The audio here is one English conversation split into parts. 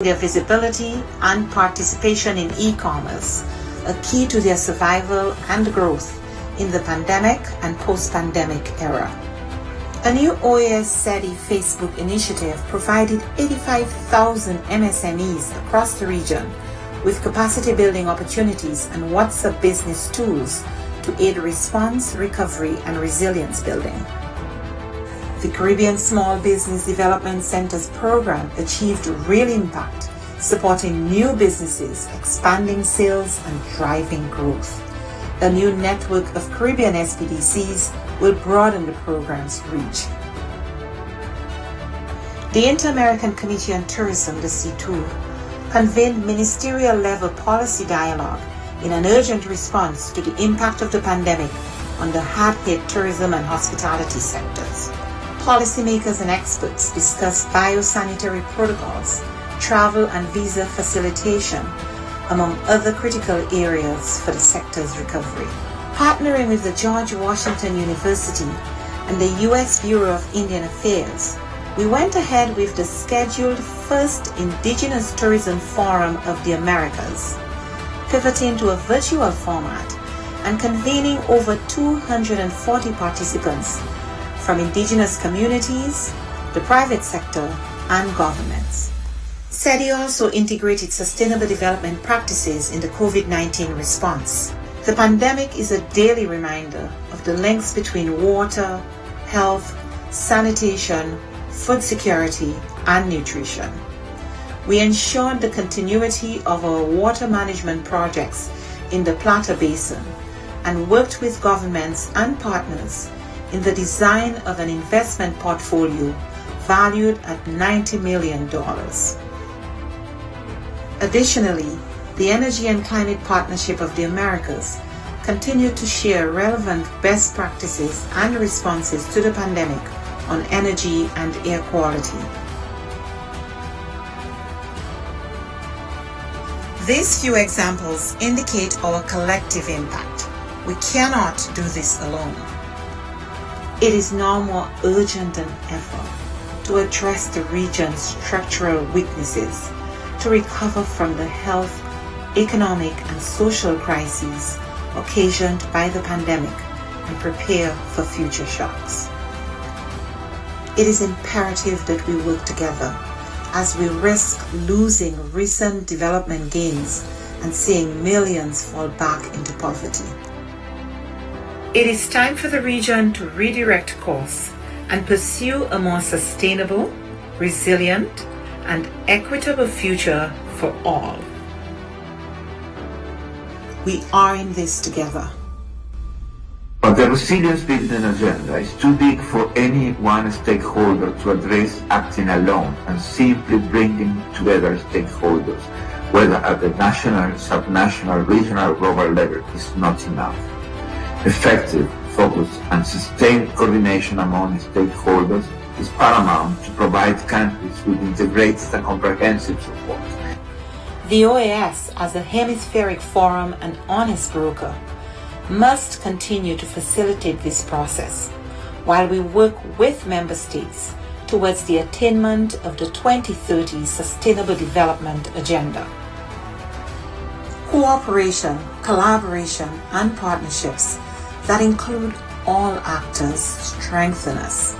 their visibility and participation in e-commerce, a key to their survival and growth in the pandemic and post-pandemic era. A new OAS SETI Facebook initiative provided 85,000 MSMEs across the region with capacity building opportunities and WhatsApp business tools to aid response, recovery, and resilience building. The Caribbean Small Business Development Center's program achieved real impact, supporting new businesses, expanding sales, and driving growth. A new network of Caribbean SBDCs will broaden the program's reach. The Inter-American Committee on Tourism, the C2, convened ministerial-level policy dialogue in an urgent response to the impact of the pandemic on the hard-hit tourism and hospitality sectors. Policymakers and experts discussed biosanitary protocols, travel and visa facilitation, among other critical areas for the sector's recovery. Partnering with the George Washington University and the U.S. Bureau of Indian Affairs, we went ahead with the scheduled first Indigenous Tourism Forum of the Americas, pivoting to a virtual format and convening over 240 participants from indigenous communities, the private sector, and governments. SETI also integrated sustainable development practices in the COVID-19 response. The pandemic is a daily reminder of the links between water, health, sanitation, food security, and nutrition. We ensured the continuity of our water management projects in the Plata Basin and worked with governments and partners in the design of an investment portfolio valued at $90 million. Additionally, the Energy and Climate Partnership of the Americas continued to share relevant best practices and responses to the pandemic on energy and air quality. These few examples indicate our collective impact. We cannot do this alone. It is now more urgent than ever to address the region's structural weaknesses, to recover from the health, economic, and social crises occasioned by the pandemic and prepare for future shocks. It is imperative that we work together as we risk losing recent development gains and seeing millions fall back into poverty. It is time for the region to redirect course and pursue a more sustainable, resilient, and equitable future for all. We are in this together. But the resilience building agenda is too big for any one stakeholder to address acting alone, and simply bringing together stakeholders, whether at the national, subnational, regional, or global level, is not enough. Effective, focused, and sustained coordination among stakeholders is paramount to provide countries with integrated and comprehensive support. The OAS, as a hemispheric forum and honest broker, must continue to facilitate this process while we work with member states towards the attainment of the 2030 Sustainable Development Agenda. Cooperation, collaboration, and partnerships that include all actors strengthen us,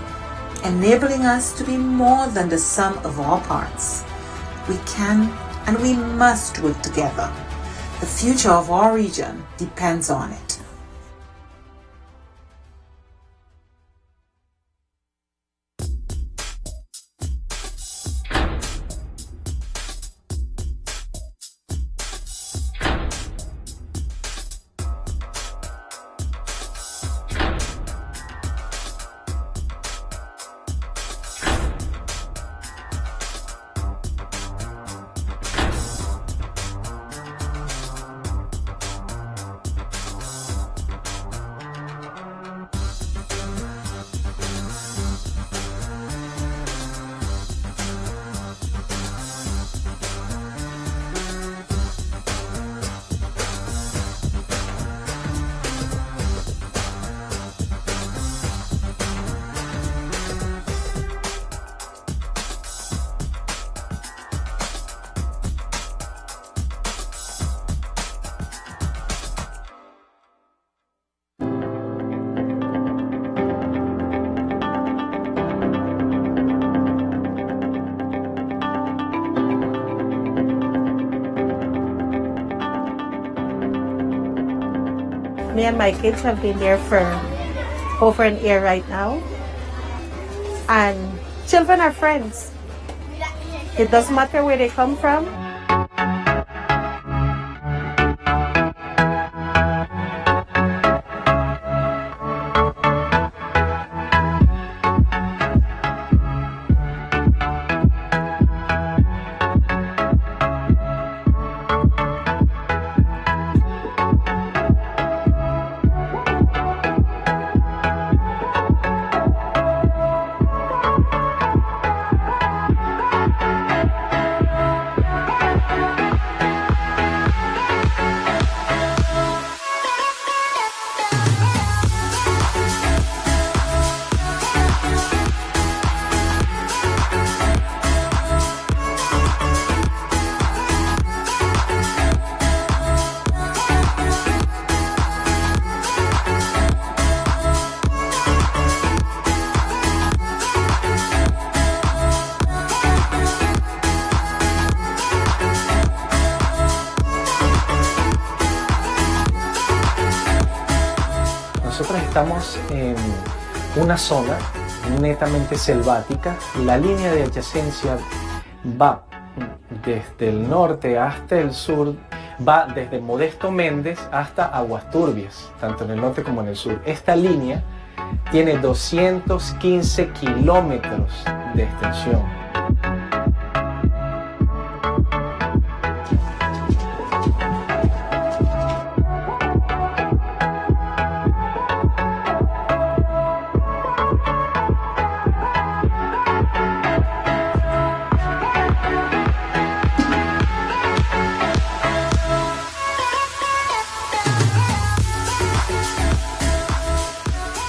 enabling us to be more than the sum of our parts. We can and we must work together. The future of our region depends on it. Me and my kids have been there for over an year right now. And children are friends. It doesn't matter where they come from. Nosotros estamos en una zona netamente selvática. La línea de adyacencia va desde el norte hasta el sur, va desde Modesto Méndez hasta Aguas Turbias, tanto en el norte como en el sur. Esta línea tiene 215 kilómetros de extensión.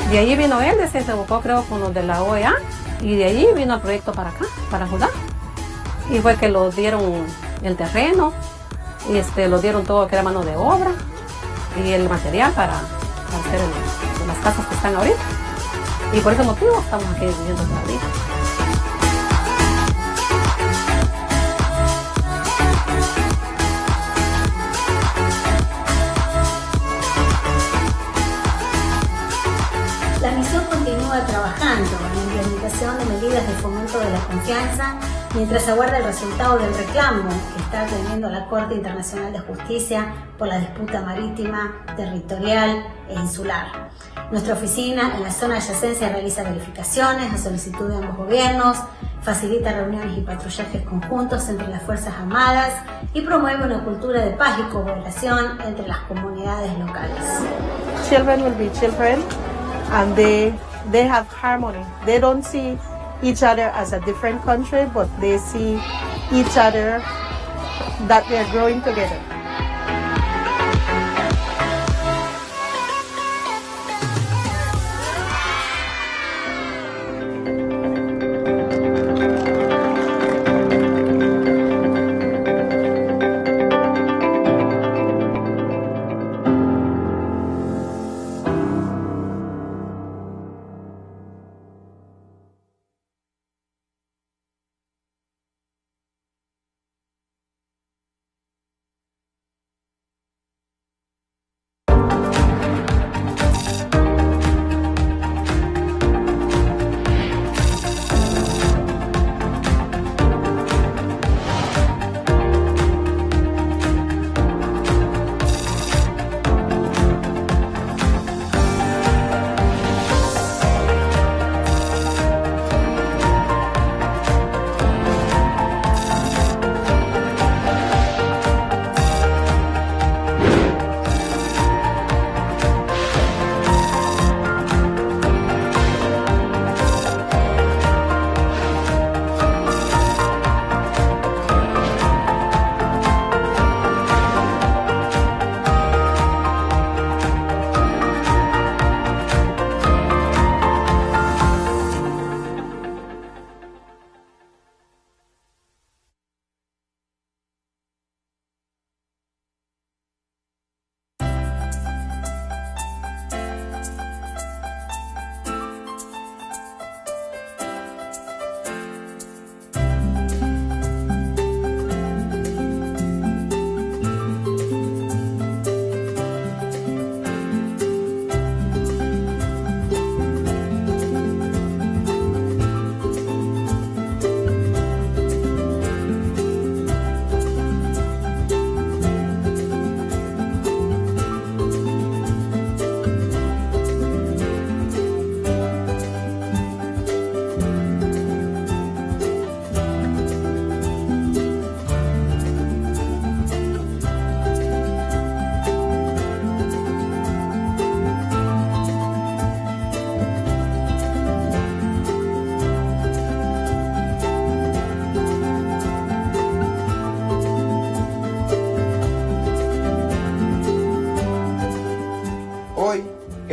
De allí vino él, se buscó creo con los de la OEA y de allí vino el proyecto para acá, para Judá. Y fue que lo dieron el terreno, y lo dieron todo que era mano de obra y el material para hacer las casas que están ahorita. Y por ese motivo estamos aquí viviendo todavía. La misión continúa trabajando en la implementación de medidas de fomento de la confianza mientras aguarda el resultado del reclamo que está atendiendo la Corte Internacional de Justicia por la disputa marítima, territorial e insular. Nuestra oficina en la zona de adyacencia realiza verificaciones a solicitud de ambos gobiernos, facilita reuniones y patrullajes conjuntos entre las Fuerzas Armadas y promueve una cultura de paz y cooperación entre las comunidades locales. Children will be children, and they have harmony. They don't see each other as a different country, but they see each other that they're growing together.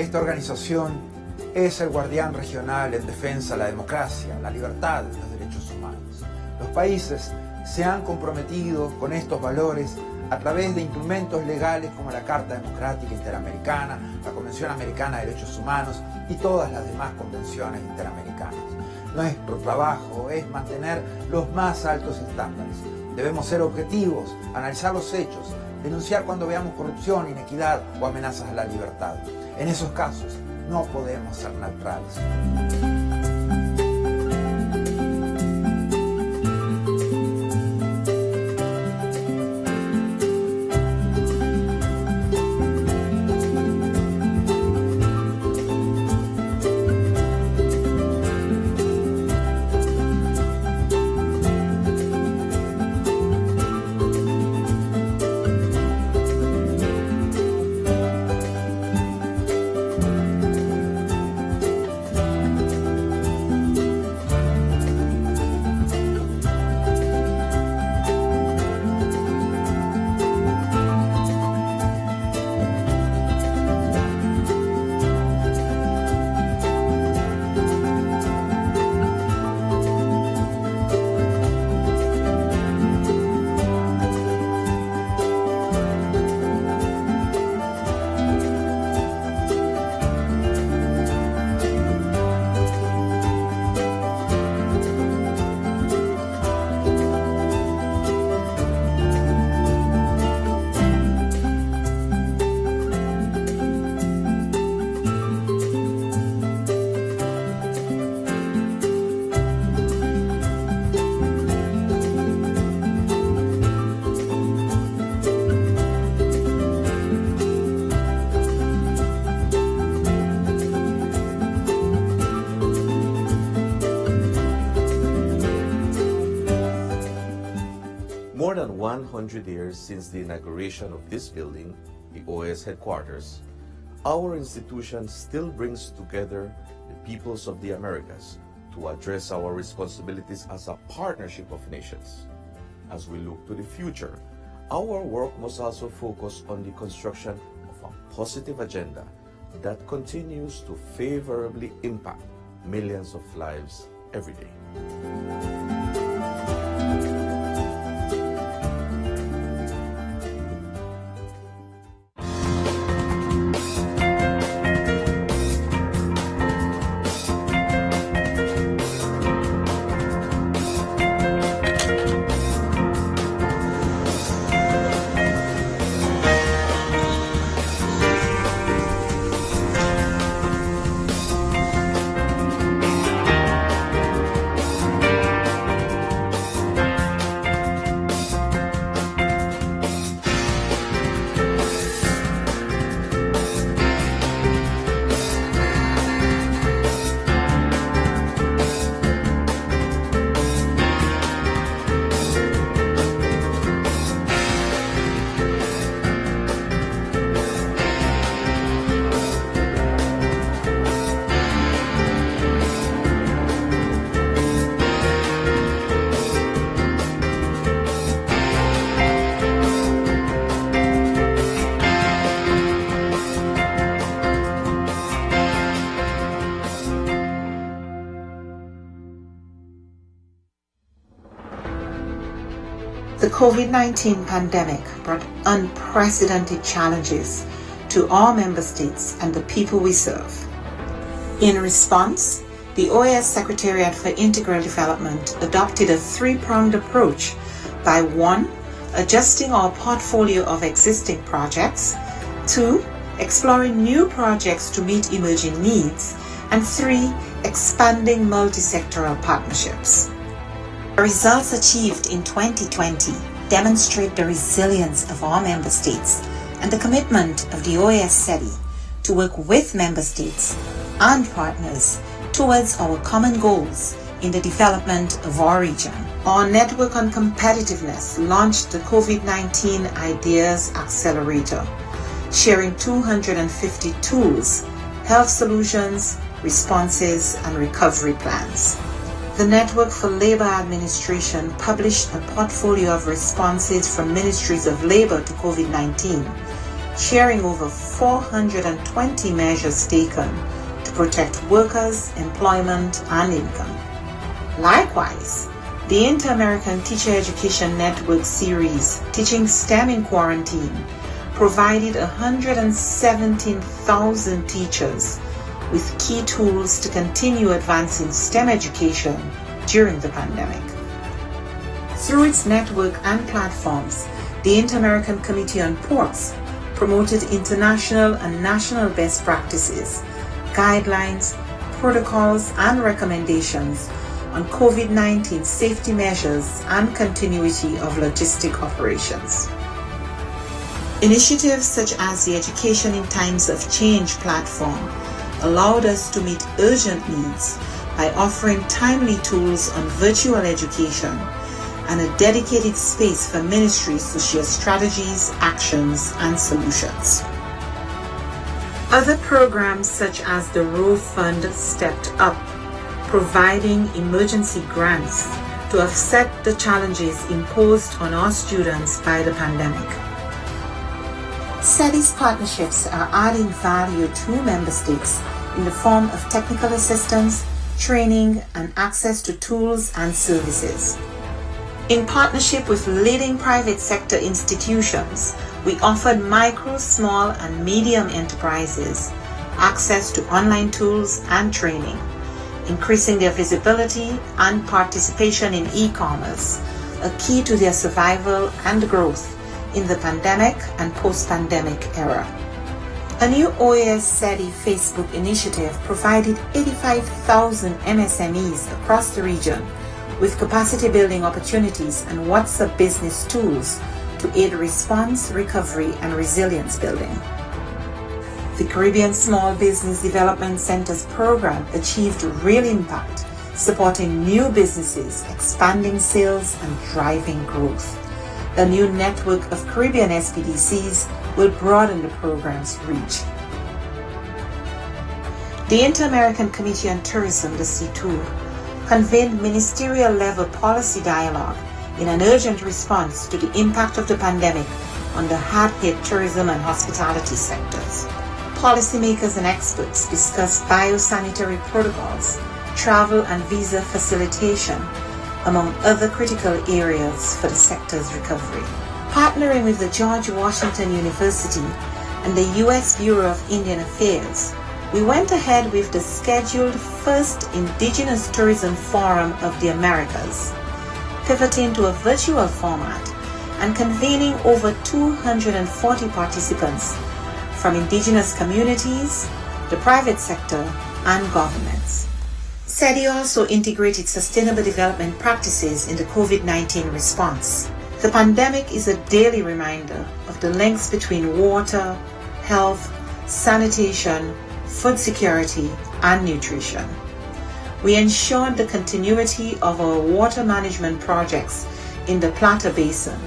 esta organización es el guardián regional en defensa de la democracia, la libertad y los derechos humanos. Los países se han comprometido con estos valores a través de instrumentos legales como la Carta Democrática Interamericana, la Convención Americana de Derechos Humanos y todas las demás convenciones interamericanas. Nuestro trabajo es mantener los más altos estándares. Debemos ser objetivos, analizar los hechos, denunciar cuando veamos corrupción, inequidad o amenazas a la libertad. En esos casos no podemos ser neutrales. More than 100 years since the inauguration of this building, the OAS headquarters, our institution still brings together the peoples of the Americas to address our responsibilities as a partnership of nations. As we look to the future, our work must also focus on the construction of a positive agenda that continues to favorably impact millions of lives every day. The COVID-19 pandemic brought unprecedented challenges to our member states and the people we serve. In response, the OAS Secretariat for Integral Development adopted a three-pronged approach by 1. Adjusting our portfolio of existing projects, 2. Exploring new projects to meet emerging needs, and 3. Expanding multi-sectoral partnerships. The results achieved in 2020 demonstrate the resilience of our member states and the commitment of the OAS SETI to work with member states and partners towards our common goals in the development of our region. Our Network on Competitiveness launched the COVID-19 Ideas Accelerator, sharing 250 tools, health solutions, responses, and recovery plans. The Network for Labor Administration published a portfolio of responses from ministries of labor to COVID-19 sharing over 420 measures taken to protect workers, employment, and income. Likewise, the Inter-American Teacher Education Network series, Teaching STEM in Quarantine, provided 117,000 teachers with key tools to continue advancing STEM education during the pandemic. Through its network and platforms, the Inter-American Committee on Ports promoted international and national best practices, guidelines, protocols, and recommendations on COVID-19 safety measures and continuity of logistic operations. Initiatives such as the Education in Times of Change platform allowed us to meet urgent needs by offering timely tools on virtual education and a dedicated space for ministries to share strategies, actions, and solutions. Other programs such as the Row Fund stepped up, providing emergency grants to offset the challenges imposed on our students by the pandemic. SETI's partnerships are adding value to member states in the form of technical assistance, training, and access to tools and services. In partnership with leading private sector institutions, we offered micro, small, and medium enterprises access to online tools and training, increasing their visibility and participation in e-commerce, a key to their survival and growth in the pandemic and post-pandemic era. A new OAS SETI Facebook initiative provided 85,000 MSMEs across the region with capacity building opportunities and WhatsApp business tools to aid response, recovery, and resilience building. The Caribbean Small Business Development Centers program achieved real impact, supporting new businesses, expanding sales, and driving growth. A new network of Caribbean SPDCs will broaden the program's reach. The Inter-American Committee on Tourism, the C2, convened ministerial-level policy dialogue in an urgent response to the impact of the pandemic on the hard-hit tourism and hospitality sectors. Policymakers and experts discussed biosanitary protocols, travel and visa facilitation, among other critical areas for the sector's recovery. Partnering with the George Washington University and the U.S. Bureau of Indian Affairs, we went ahead with the scheduled first Indigenous Tourism Forum of the Americas, pivoting to a virtual format and convening over 240 participants from indigenous communities, the private sector, and governments. SETI also integrated sustainable development practices in the COVID-19 response. The pandemic is a daily reminder of the links between water, health, sanitation, food security, and nutrition. We ensured the continuity of our water management projects in the Plata Basin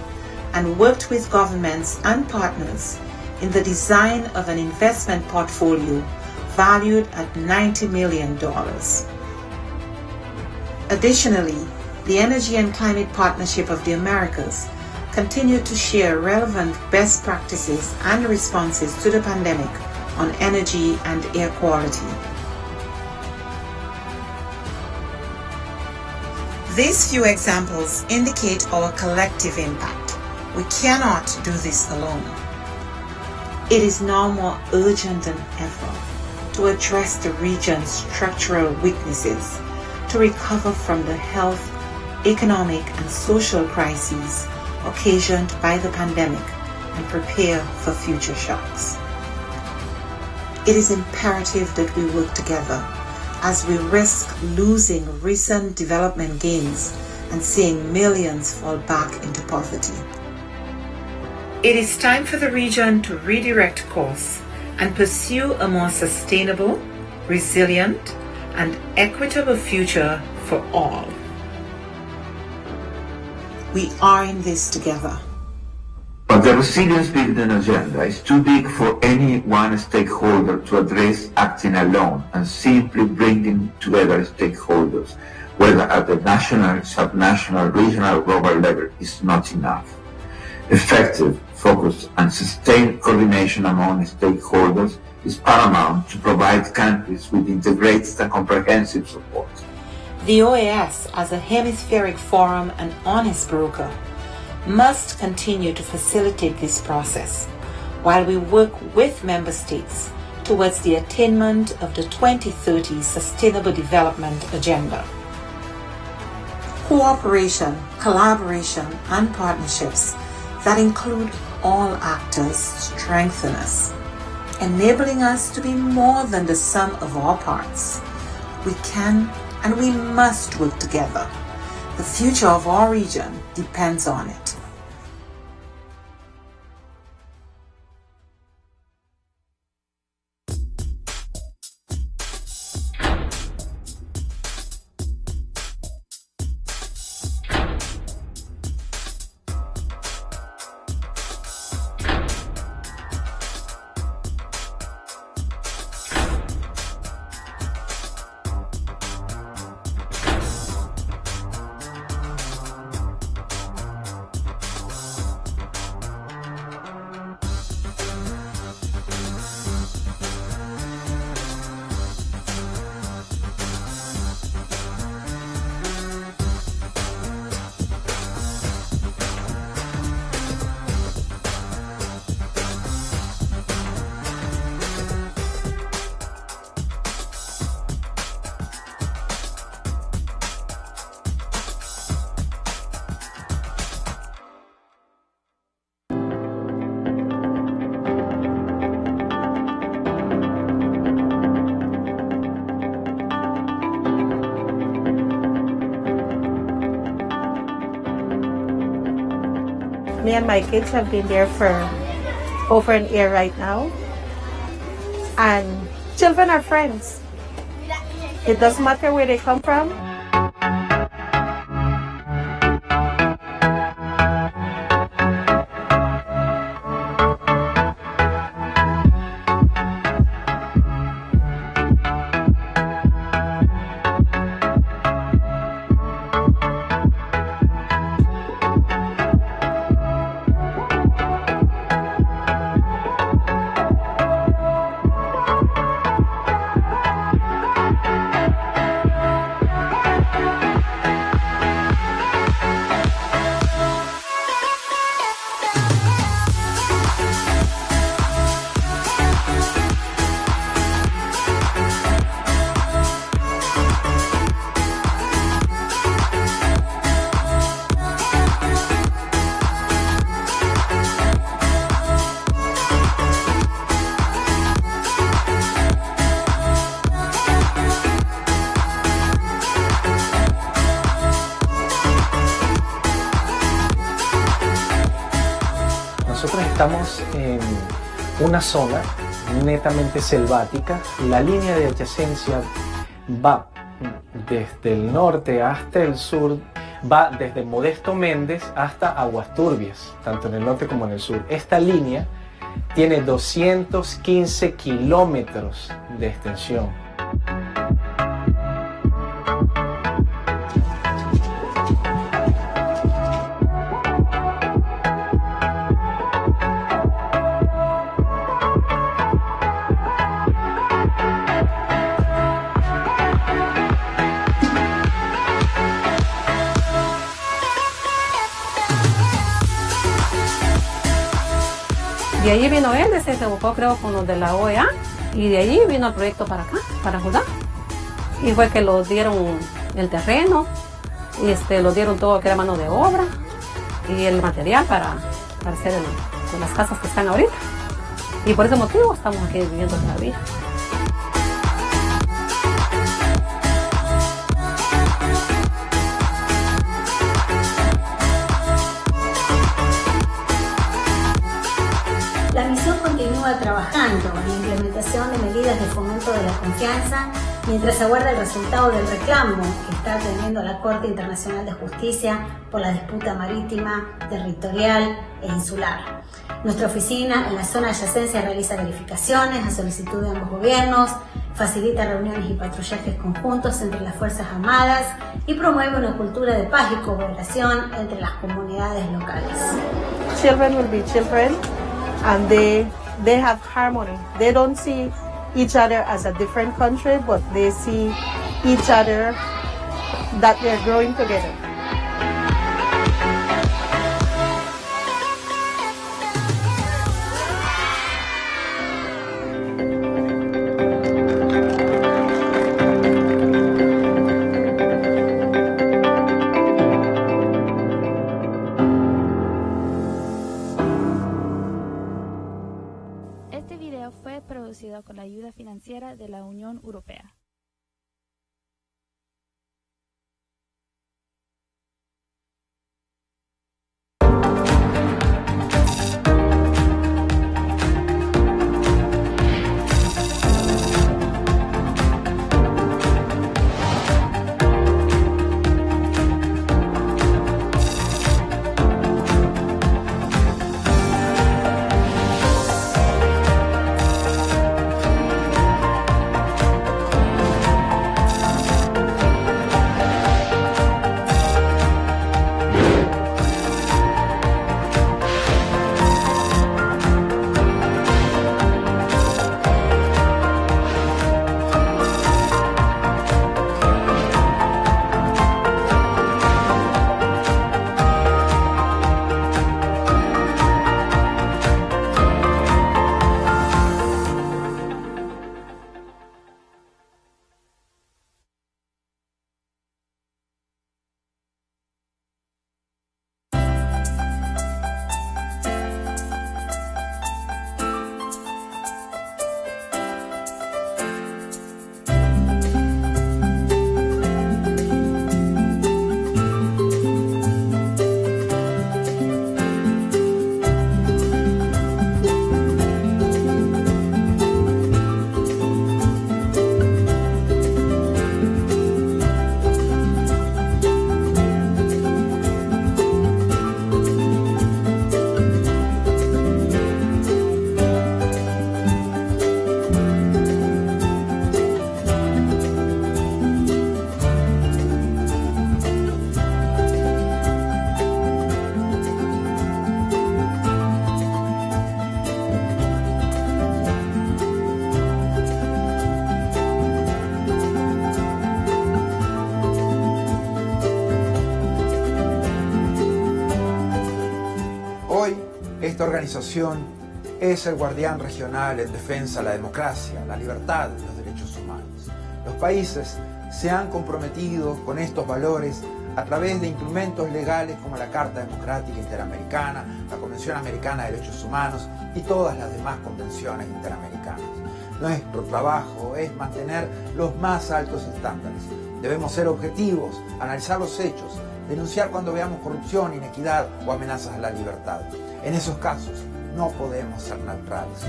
and worked with governments and partners in the design of an investment portfolio valued at $90 million. Additionally, the Energy and Climate Partnership of the Americas continued to share relevant best practices and responses to the pandemic on energy and air quality. These few examples indicate our collective impact. We cannot do this alone. It is now more urgent than ever to address the region's structural weaknesses, to recover from the health, economic, and social crises occasioned by the pandemic and prepare for future shocks. It is imperative that we work together as we risk losing recent development gains and seeing millions fall back into poverty. It is time for the region to redirect course and pursue a more sustainable, resilient, and equitable future for all. We are in this together. But the resilience building agenda is too big for any one stakeholder to address acting alone, and simply bringing together stakeholders, whether at the national, subnational, regional, or global level, is not enough. Effective, focused, and sustained coordination among stakeholders is paramount to provide countries with integrated and comprehensive support. The OAS, as a hemispheric forum and honest broker, must continue to facilitate this process while we work with member states towards the attainment of the 2030 Sustainable Development Agenda. Cooperation, collaboration, and partnerships that include all actors strengthen us, enabling us to be more than the sum of our parts. We can and we must work together. The future of our region depends on it. Me and my kids have been there for over an year right now. And children are friends. It doesn't matter where they come from. Nosotros estamos en una zona netamente selvática. La línea de adyacencia va desde el norte hasta el sur, va desde Modesto Méndez hasta Aguas Turbias, tanto en el norte como en el sur. Esta línea tiene 215 kilómetros de extensión. De allí vino él, se buscó creo con los de la OEA y de allí vino el proyecto para acá, para Judá. Y fue que lo dieron el terreno, y lo dieron todo lo que era mano de obra y el material para hacer las casas que están ahorita. Y por ese motivo estamos aquí viviendo todavía. La misión continúa trabajando en la implementación de medidas de fomento de la confianza mientras aguarda el resultado del reclamo que está atendiendo la Corte Internacional de Justicia por la disputa marítima, territorial e insular. Nuestra oficina en la zona de adyacencia realiza verificaciones a solicitud de ambos gobiernos facilita reuniones y patrullajes conjuntos entre las Fuerzas Armadas y promueve una cultura de paz y cooperación entre las comunidades locales. Children will be children, and they have harmony. They don't see each other as a different country, but they see each other that they're growing together. Este video fue producido con la ayuda financiera de la Unión Europea. Esta organización es el guardián regional en defensa de la democracia, la libertad y los derechos humanos. Los países se han comprometido con estos valores a través de instrumentos legales como la Carta Democrática Interamericana, la Convención Americana de Derechos Humanos y todas las demás convenciones interamericanas. Nuestro trabajo es mantener los más altos estándares. Debemos ser objetivos, analizar los hechos, denunciar cuando veamos corrupción, inequidad o amenazas a la libertad. En esos casos, no podemos ser neutrales.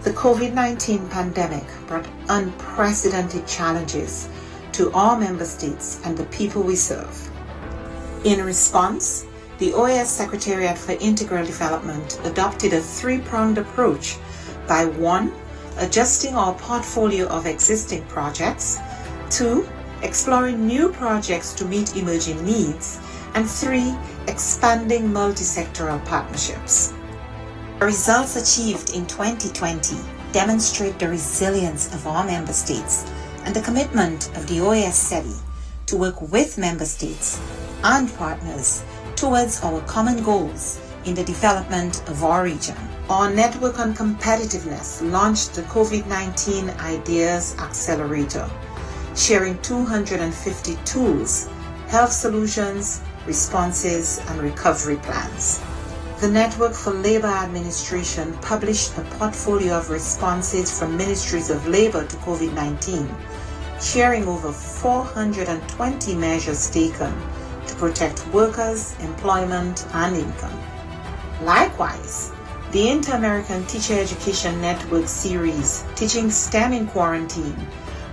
The COVID-19 pandemic brought unprecedented challenges to our member states and the people we serve. In response, the OAS Secretariat for Integral Development adopted a three-pronged approach by 1. Adjusting our portfolio of existing projects, 2. Exploring new projects to meet emerging needs, and 3. Expanding multi-sectoral partnerships. The results achieved in 2020 demonstrate the resilience of our member states and the commitment of the OAS SETI to work with member states and partners towards our common goals in the development of our region. Our Network on Competitiveness launched the COVID-19 Ideas Accelerator, sharing 250 tools, health solutions, responses, and recovery plans. The Network for Labor Administration published a portfolio of responses from ministries of labor to COVID-19, sharing over 420 measures taken to protect workers, employment, and income. Likewise, the Inter-American Teacher Education Network series, Teaching STEM in Quarantine,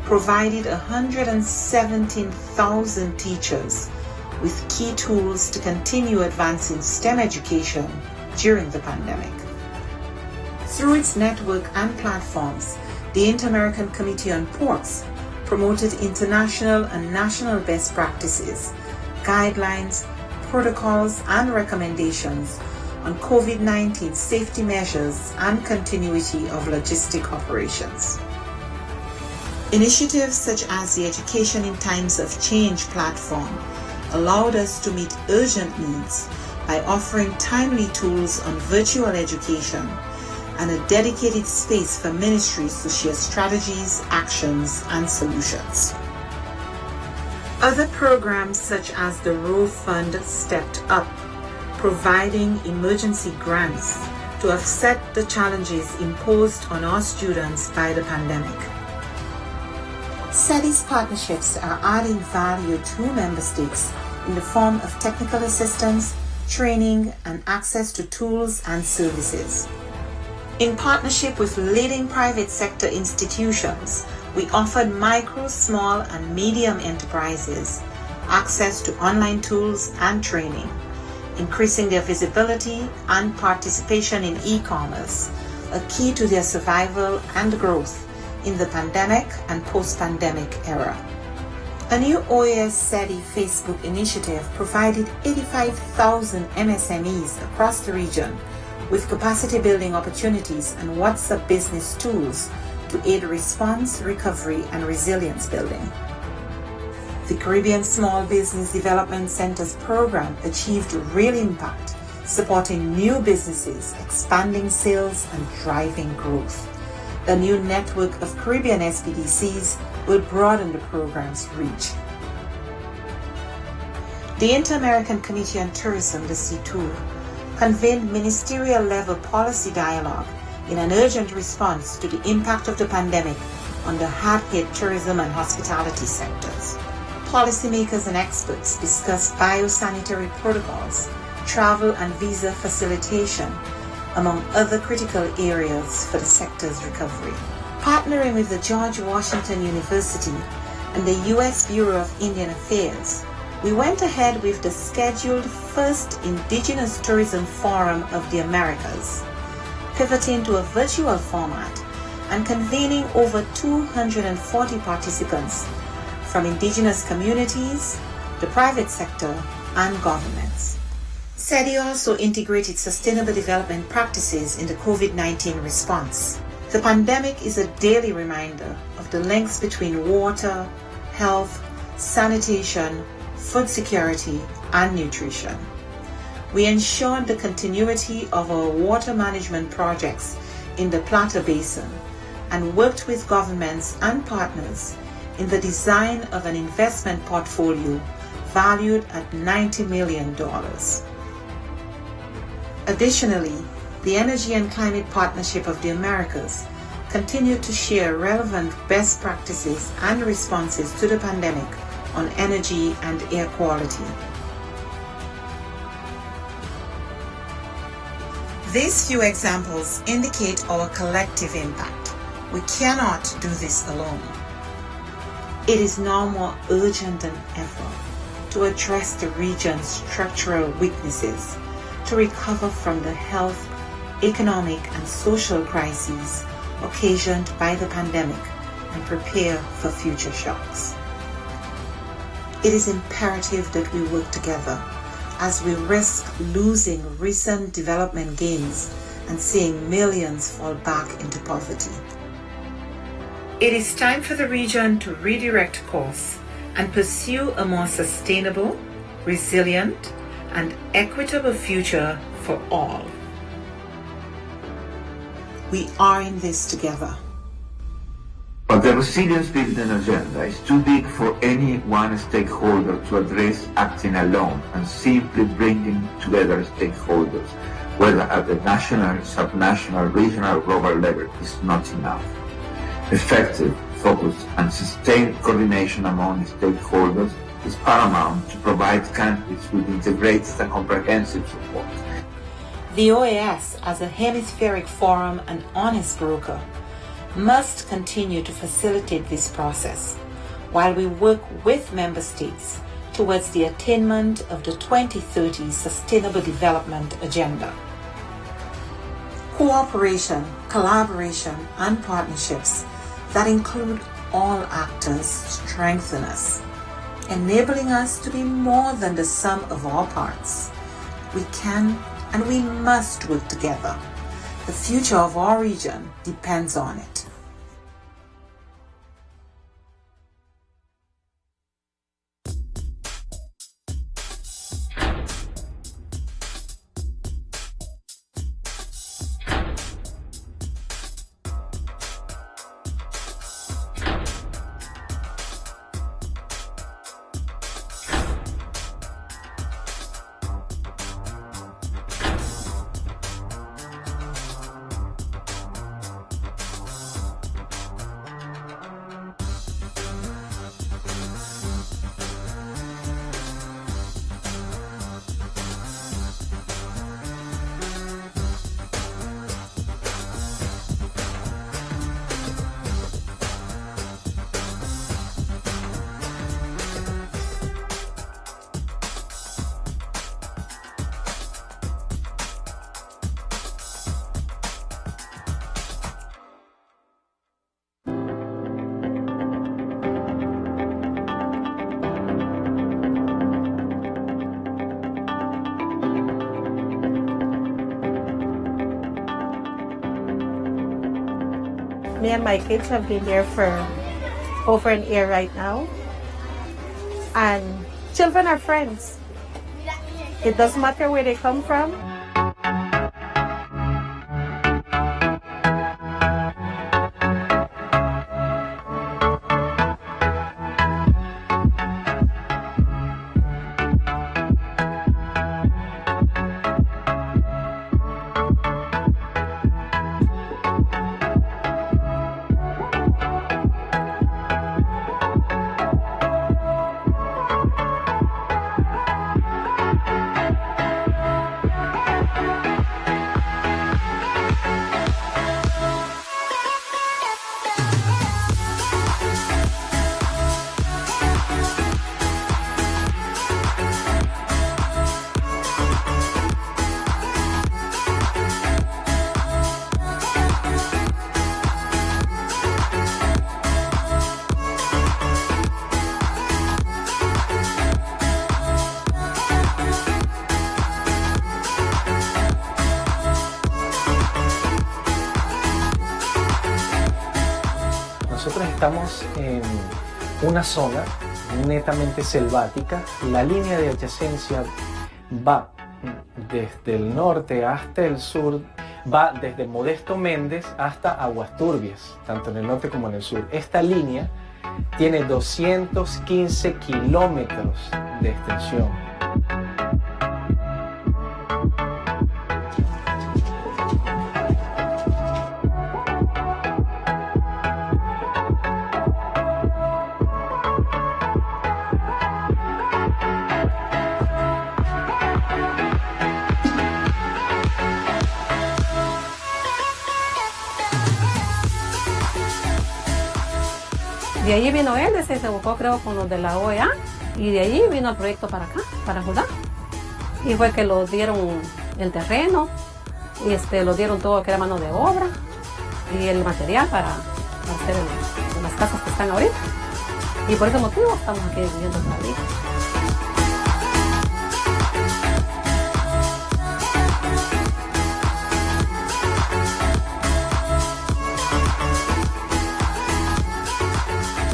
provided 117,000 teachers with key tools to continue advancing STEM education during the pandemic. Through its network and platforms, the Inter-American Committee on Ports promoted international and national best practices, guidelines, protocols, and recommendations on COVID-19 safety measures and continuity of logistic operations. Initiatives such as the Education in Times of Change platform allowed us to meet urgent needs by offering timely tools on virtual education and a dedicated space for ministries to share strategies, actions, and solutions. Other programs such as the Row Fund stepped up, providing emergency grants to offset the challenges imposed on our students by the pandemic. SETI's partnerships are adding value to member states in the form of technical assistance, training, and access to tools and services. In partnership with leading private sector institutions, we offered micro, small, and medium enterprises access to online tools and training, increasing their visibility and participation in e-commerce, a key to their survival and growth in the pandemic and post-pandemic era. A new OAS SETI Facebook initiative provided 85,000 MSMEs across the region with capacity building opportunities and WhatsApp business tools to aid response, recovery, and resilience building. The Caribbean Small Business Development Center's program achieved real impact, supporting new businesses, expanding sales, and driving growth. A new network of Caribbean SBDCs will broaden the program's reach. The Inter-American Committee on Tourism, the C2, convened ministerial-level policy dialogue in an urgent response to the impact of the pandemic on the hard-hit tourism and hospitality sectors. Policymakers and experts discussed biosanitary protocols, travel and visa facilitation, among other critical areas for the sector's recovery. Partnering with the George Washington University and the U.S. Bureau of Indian Affairs, we went ahead with the scheduled first Indigenous Tourism Forum of the Americas, pivoting to a virtual format and convening over 240 participants from indigenous communities, the private sector, and governments. SETI also integrated sustainable development practices in the COVID-19 response. The pandemic is a daily reminder of the links between water, health, sanitation, food security, and nutrition. We ensured the continuity of our water management projects in the Plata Basin and worked with governments and partners in the design of an investment portfolio valued at $90 million. Additionally, the Energy and Climate Partnership of the Americas continued to share relevant best practices and responses to the pandemic on energy and air quality. These few examples indicate our collective impact. We cannot do this alone. It is now more urgent than ever to to address the region's structural weaknesses, to recover from the health, economic, and social crises occasioned by the pandemic and prepare for future shocks. It is imperative that we work together as we risk losing recent development gains and seeing millions fall back into poverty. It is time for the region to redirect course and pursue a more sustainable, resilient, and equitable future for all. We are in this together. But the resilience building agenda is too big for any one stakeholder to address acting alone, and simply bringing together stakeholders, whether at the national, subnational, regional, or global level, is not enough. Effective, focused, and sustained coordination among stakeholders is paramount to provide countries with integrated and comprehensive support. The OAS, as a hemispheric forum and honest broker, must continue to facilitate this process while we work with member states towards the attainment of the 2030 Sustainable Development Agenda. Cooperation, collaboration, and partnerships that include all actors strengthen us, enabling us to be more than the sum of our parts. We can and we must work together. The future of our region depends on it. Me and my kids have been there for over an year right now. And children are friends. It doesn't matter where they come from. Nosotros estamos en una zona netamente selvática. La línea de adyacencia va desde el norte hasta el sur, va desde Modesto Méndez hasta Aguas Turbias, tanto en el norte como en el sur. Esta línea tiene 215 kilómetros de extensión. De allí vino él, se buscó creo con los de la OEA y de allí vino el proyecto para acá, para Judá. Y fue que lo dieron el terreno, y lo dieron todo que era mano de obra y el material para hacer las casas que están ahorita. Y por ese motivo estamos aquí viviendo todavía.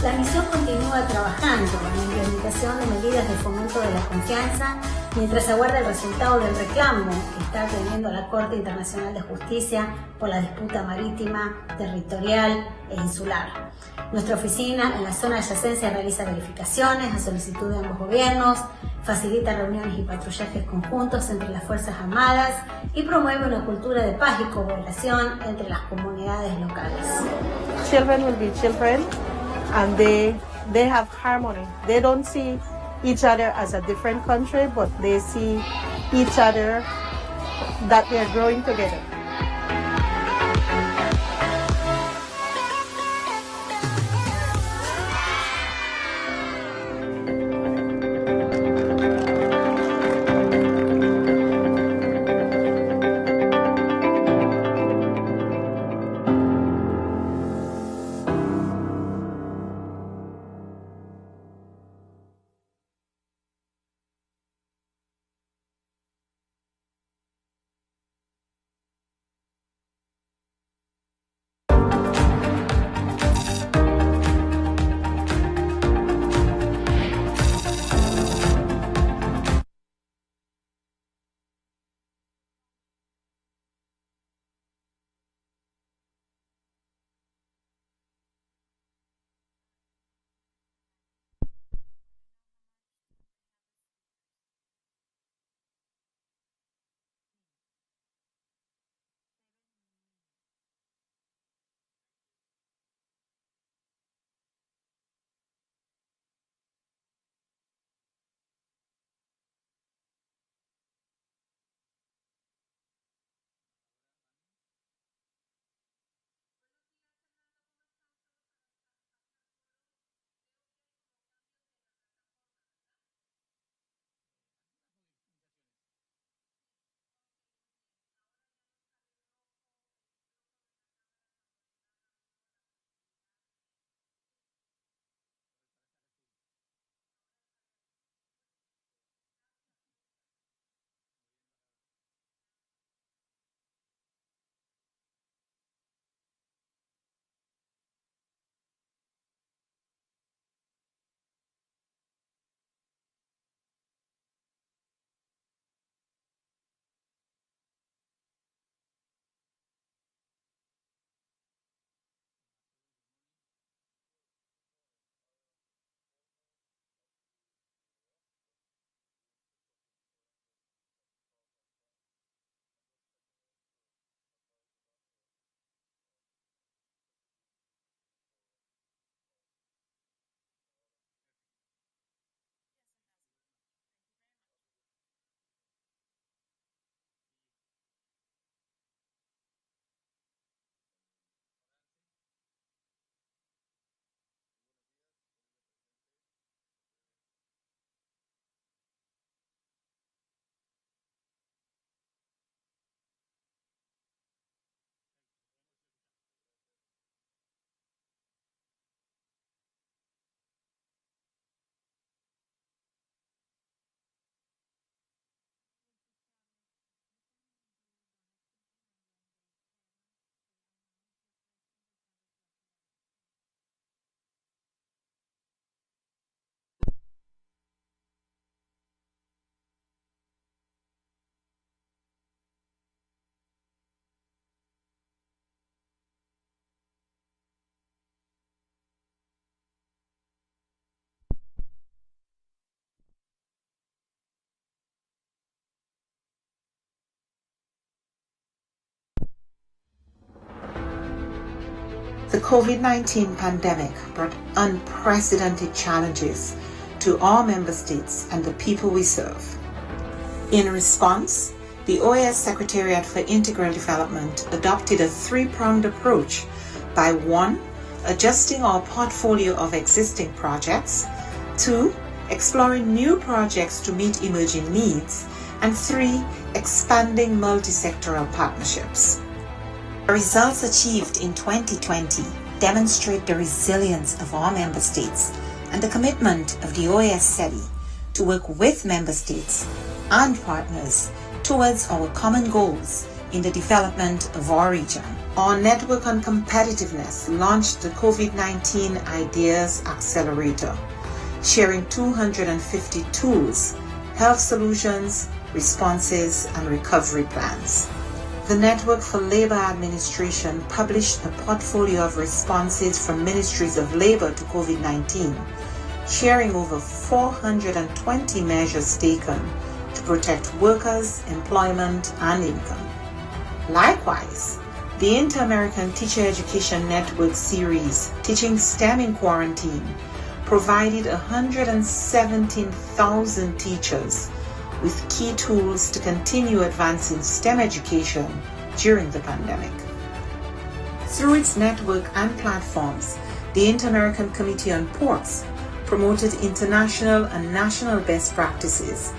La misión continúa trabajando en la implementación de medidas de fomento de la confianza mientras aguarda el resultado del reclamo que está teniendo la Corte Internacional de Justicia por la disputa marítima, territorial e insular. Nuestra oficina en la zona de adyacencia realiza verificaciones a solicitud de ambos gobiernos, facilita reuniones y patrullajes conjuntos entre las Fuerzas Armadas y promueve una cultura de paz y cooperación entre las comunidades locales. Children will be children, and they have harmony. They don't see each other as a different country, but they see each other that they're growing together. The COVID-19 pandemic brought unprecedented challenges to all member states and the people we serve. In response, the OAS Secretariat for Integral Development adopted a three-pronged approach by 1. adjusting our portfolio of existing projects. 2. Exploring new projects to meet emerging needs. And 3. Expanding multi-sectoral partnerships. The results achieved in 2020 demonstrate the resilience of our member states and the commitment of the OAS SETI to work with member states and partners towards our common goals in the development of our region. Our Network on Competitiveness launched the COVID-19 Ideas Accelerator, sharing 250 tools, health solutions, responses, and recovery plans. The Network for Labor Administration published a portfolio of responses from ministries of labor to COVID-19, sharing over 420 measures taken to protect workers, employment, and income. Likewise, the Inter-American Teacher Education Network series, Teaching STEM in Quarantine, provided 117,000 teachers with key tools to continue advancing STEM education during the pandemic. Through its network and platforms, the Inter-American Committee on Ports promoted international and national best practices,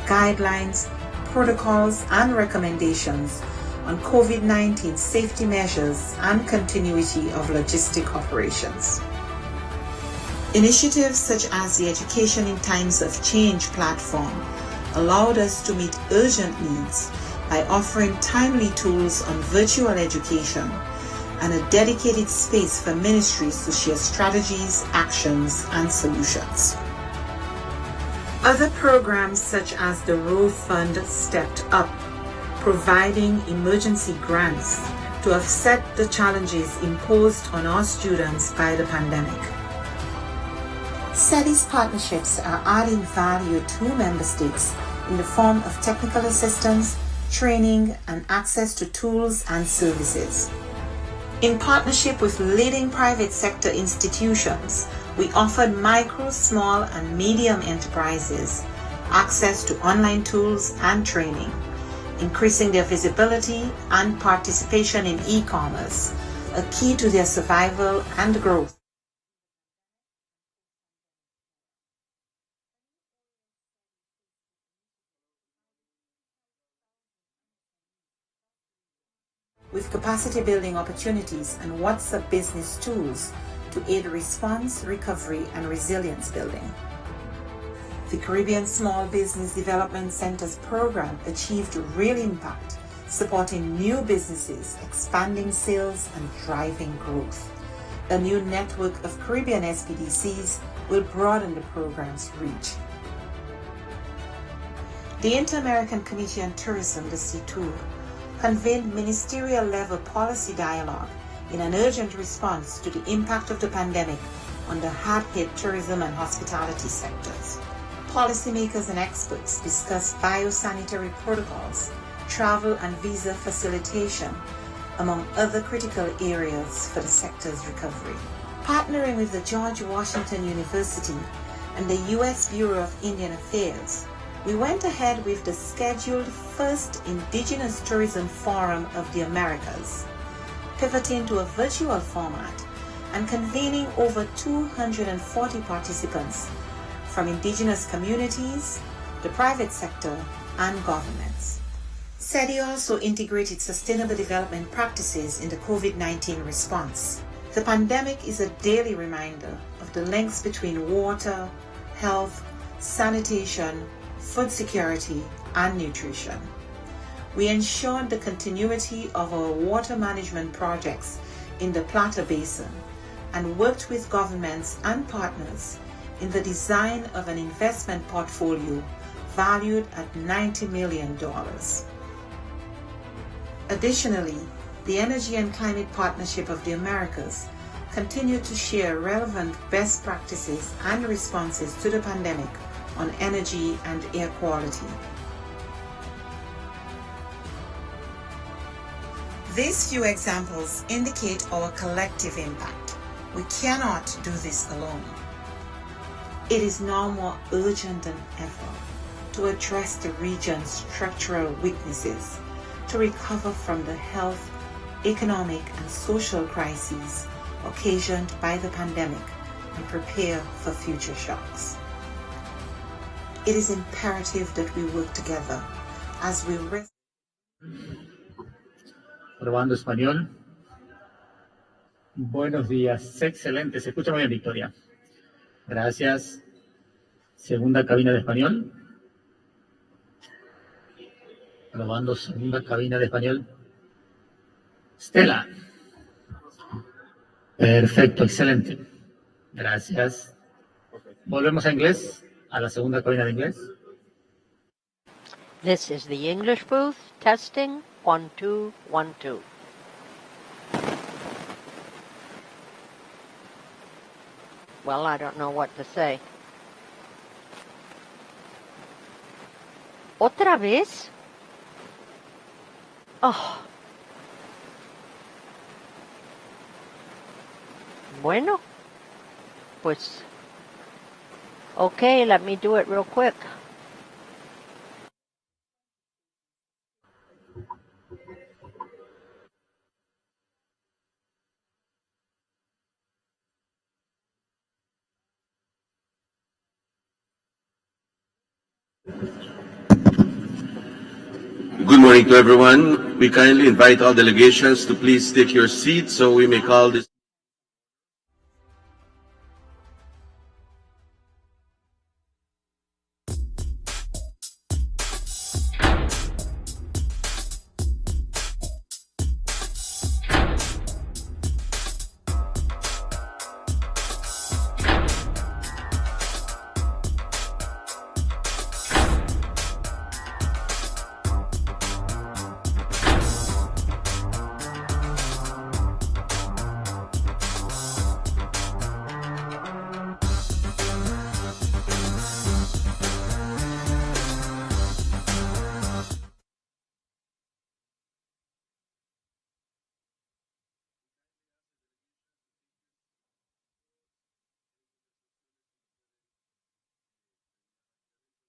guidelines, protocols, and recommendations on COVID-19 safety measures and continuity of logistic operations. Initiatives such as the Education in Times of Change platform allowed us to meet urgent needs by offering timely tools on virtual education and a dedicated space for ministries to share strategies, actions, and solutions. Other programs such as the Row Fund stepped up, providing emergency grants to offset the challenges imposed on our students by the pandemic. SETI's partnerships are adding value to member states in the form of technical assistance, training, and access to tools and services. In partnership with leading private sector institutions, we offered micro, small, and medium enterprises access to online tools and training, increasing their visibility and participation in e-commerce, a key to their survival and growth. With capacity building opportunities and WhatsApp business tools to aid response, recovery, and resilience building. The Caribbean Small Business Development Centers program achieved real impact, supporting new businesses, expanding sales, and driving growth. A new network of Caribbean SPDCs will broaden the program's reach. The Inter-American Committee on Tourism, the C2, convened ministerial-level policy dialogue in an urgent response to the impact of the pandemic on the hard-hit tourism and hospitality sectors. Policymakers and experts discussed biosanitary protocols, travel and visa facilitation, among other critical areas for the sector's recovery. Partnering with the George Washington University and the U.S. Bureau of Indian Affairs, we went ahead with the scheduled first Indigenous Tourism Forum of the Americas, pivoting to a virtual format and convening over 240 participants from indigenous communities, the private sector, and governments. SETI also integrated sustainable development practices in the COVID-19 response. The pandemic is a daily reminder of the links between water, health, sanitation, food security, and nutrition. We ensured the continuity of our water management projects in the Plata Basin and worked with governments and partners in the design of an investment portfolio valued at $90 million. Additionally, the Energy and Climate Partnership of the Americas continued to share relevant best practices and responses to the pandemic on energy and air quality. These few examples indicate our collective impact. We cannot do this alone. It is now more urgent than ever to address the region's structural weaknesses, to recover from the health, economic, and social crises occasioned by the pandemic and prepare for future shocks. It is imperative that we work together as we Probando español. Buenos días, excelente, se escucha muy bien, Victoria. Gracias. Segunda cabina de español. Probando segunda cabina de español. Stella. Perfecto, excelente. Gracias. Volvemos a inglés, a la segunda cabina de inglés. This is the English booth. Testing 1 2 1 2. Well, I don't know what to say. ¿Otra vez? Oh. Bueno, pues, okay, let me do it real quick. Good morning to everyone. We kindly invite all delegations to please take your seats so we may call this.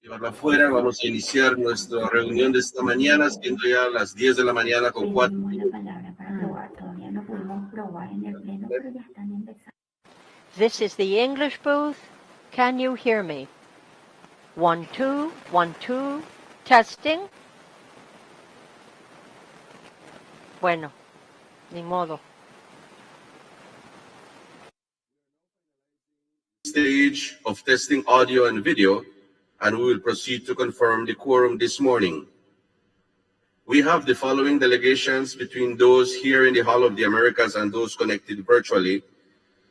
Llevarla afuera, vamos a iniciar nuestra reunión de esta mañana, siendo ya las 10 de la mañana con 4. This is the English booth. Can you hear me? 1 2 1 2. Testing. Bueno, ni modo. Stage of testing audio and video, and we will proceed to confirm the quorum this morning. We have the following delegations between those here in the Hall of the Americas and those connected virtually.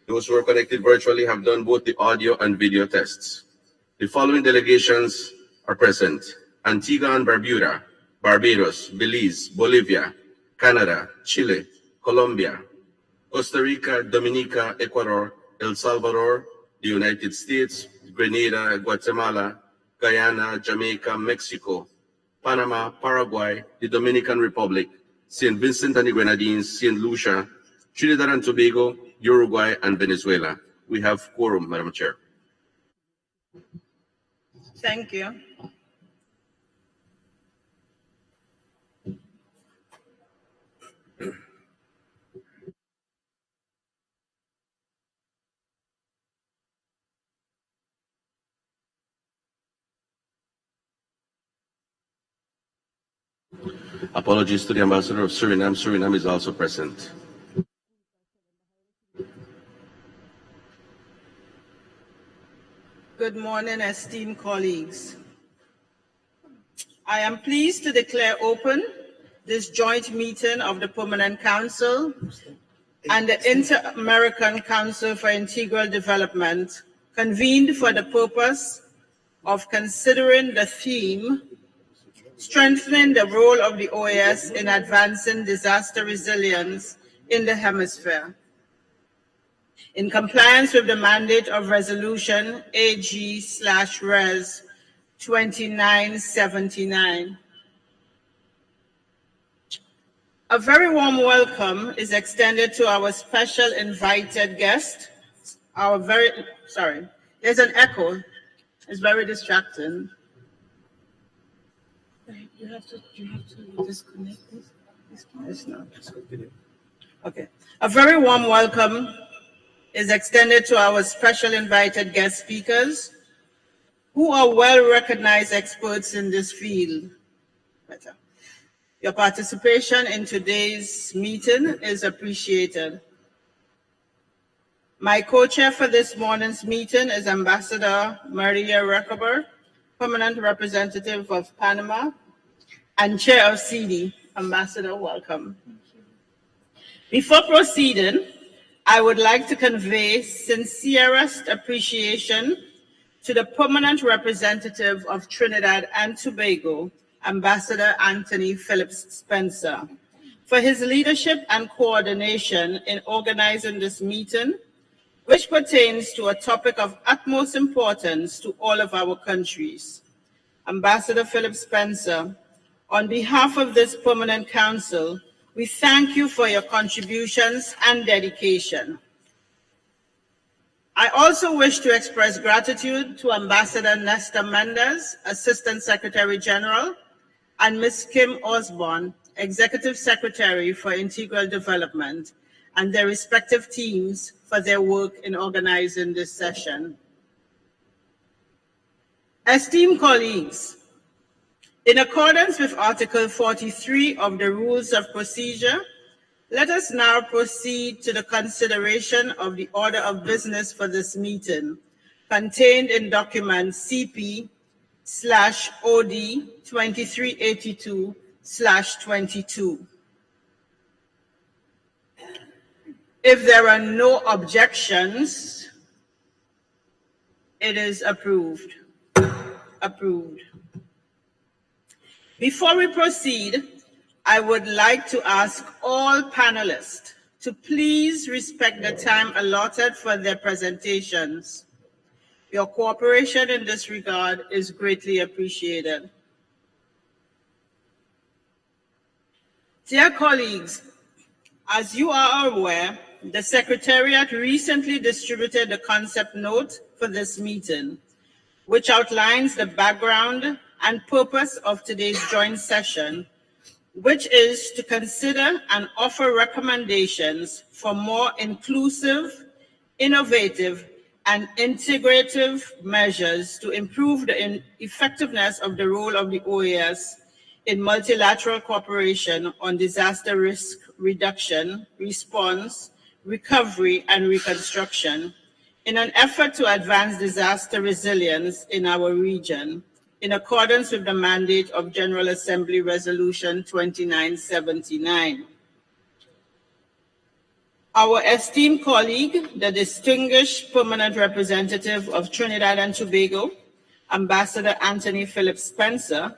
Those who are connected virtually have done both the audio and video tests. The following delegations are present: Antigua and Barbuda, Barbados, Belize, Bolivia, Canada, Chile, Colombia, Costa Rica, Dominica, Ecuador, El Salvador, the United States, Grenada, Guatemala, Guyana, Jamaica, Mexico, Panama, Paraguay, the Dominican Republic, St. Vincent and the Grenadines, St. Lucia, Trinidad and Tobago, Uruguay, and Venezuela. We have quorum, Madam Chair. Thank you. Apologies to the Ambassador of Suriname. Suriname is also present. Good morning, esteemed colleagues. I am pleased to declare open this joint meeting of the Permanent Council and the Inter-American Council for Integral Development, convened for the purpose of considering the theme, strengthening the role of the OAS in advancing disaster resilience in the hemisphere, in compliance with the mandate of Resolution AG/Res 2979. A very warm welcome is extended to our special invited guest, there's an echo, it's very distracting. You have to disconnect this. It's not. Okay. A very warm welcome is extended to our special invited guest speakers, who are well-recognized experts in this field. Your participation in today's meeting is appreciated. My co-chair for this morning's meeting is Ambassador Maria Recober, Permanent Representative of Panama and Chair of CD. Ambassador, welcome. Before proceeding, I would like to convey sincerest appreciation to the Permanent Representative of Trinidad and Tobago, Ambassador Anthony Phillips Spencer, for his leadership and coordination in organizing this meeting, which pertains to a topic of utmost importance to all of our countries. Ambassador Phillips Spencer, on behalf of this Permanent Council, we thank you for your contributions and dedication. I also wish to express gratitude to Ambassador Nestor Mendez, Assistant Secretary General, and Ms. Kim Osborne, Executive Secretary for Integral Development, and their respective teams for their work in organizing this session. Esteemed colleagues, in accordance with Article 43 of the Rules of Procedure, let us now proceed to the consideration of the order of business for this meeting, contained in document CP/OD 2382/22. If there are no objections, it is approved. Approved. Before we proceed, I would like to ask all panelists to please respect the time allotted for their presentations. Your cooperation in this regard is greatly appreciated. Dear colleagues, as you are aware, the Secretariat recently distributed the concept note for this meeting, which outlines the background and purpose of today's joint session, which is to consider and offer recommendations for more inclusive, innovative, and integrative measures to improve the effectiveness of the role of the OAS in multilateral cooperation on disaster risk reduction, response, recovery, and reconstruction in an effort to advance disaster resilience in our region, in accordance with the mandate of General Assembly Resolution 2979. Our esteemed colleague, the distinguished Permanent Representative of Trinidad and Tobago, Ambassador Anthony Phillips Spencer,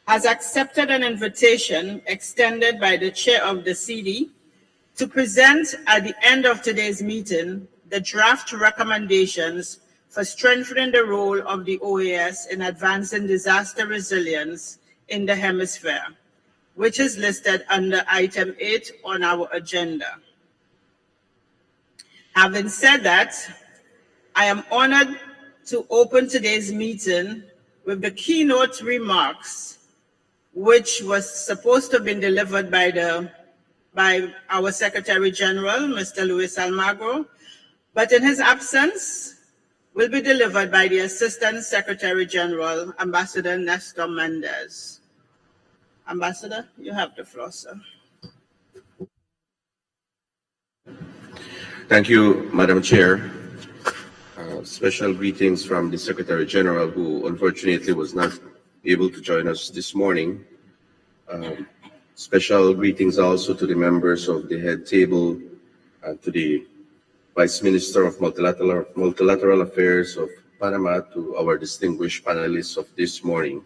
has accepted an invitation extended by the Chair of the CD to present at the end of today's meeting the draft recommendations for strengthening the role of the OAS in advancing disaster resilience in the hemisphere, which is listed under item 8 on our agenda. Having said that, I am honored to open today's meeting with the keynote remarks, which was supposed to have been delivered by our Secretary General, Mr. Luis Almagro, but in his absence, will be delivered by the Assistant Secretary General, Ambassador Nestor Mendez. Ambassador, you have the floor, sir. Thank you, Madam Chair. Special greetings from the Secretary General, who unfortunately was not able to join us this morning. Special greetings also to the members of the head table and to the Vice Minister of Multilateral Affairs of Panama, to our distinguished panelists of this morning.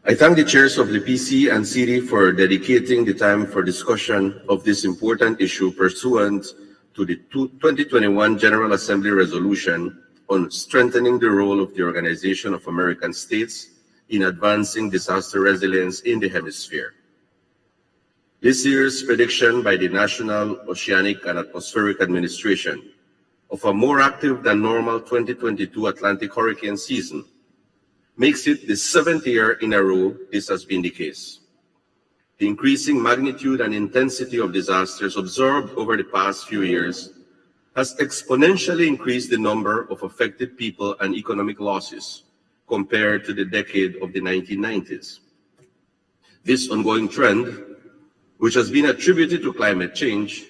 I thank the chairs of the PC and CD for dedicating the time for discussion of this important issue pursuant to the 2021 General Assembly Resolution on strengthening the role of the Organization of American States in advancing disaster resilience in the hemisphere. This year's prediction by the National Oceanic and Atmospheric Administration of a more active than normal 2022 Atlantic hurricane season makes it the 7th year in a row this has been the case. The increasing magnitude and intensity of disasters observed over the past few years has exponentially increased the number of affected people and economic losses compared to the decade of the 1990s. This ongoing trend, which has been attributed to climate change,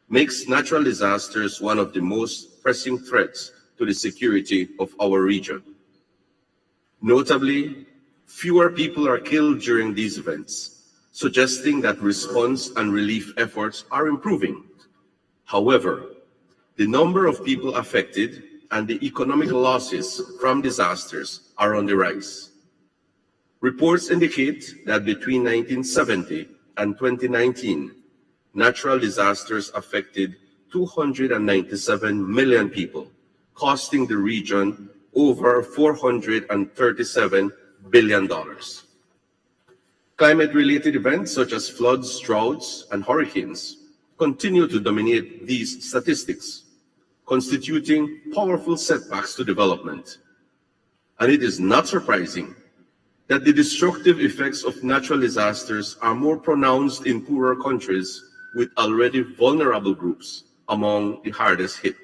makes natural disasters one of the most pressing threats to the security of our region. Notably, fewer people are killed during these events, suggesting that response and relief efforts are improving. However, the number of people affected and the economic losses from disasters are on the rise. Reports indicate that between 1970 and 2019, natural disasters affected 297 million people, costing the region over $437 billion. Climate-related events such as floods, droughts, and hurricanes continue to dominate these statistics, constituting powerful setbacks to development. And it is not surprising that the destructive effects of natural disasters are more pronounced in poorer countries with already vulnerable groups among the hardest hit.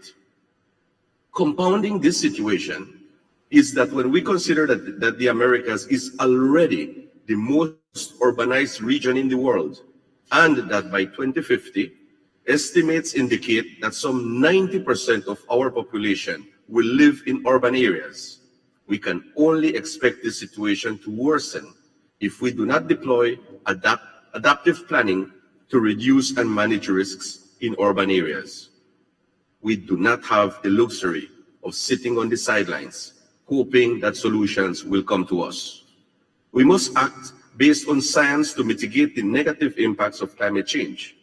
Compounding this situation is that when we consider that the Americas is already the most urbanized region in the world, and that by 2050, estimates indicate that some 90% of our population will live in urban areas, we can only expect this situation to worsen if we do not deploy adaptive planning to reduce and manage risks in urban areas. We do not have the luxury of sitting on the sidelines, hoping that solutions will come to us. We must act based on science to mitigate the negative impacts of climate change.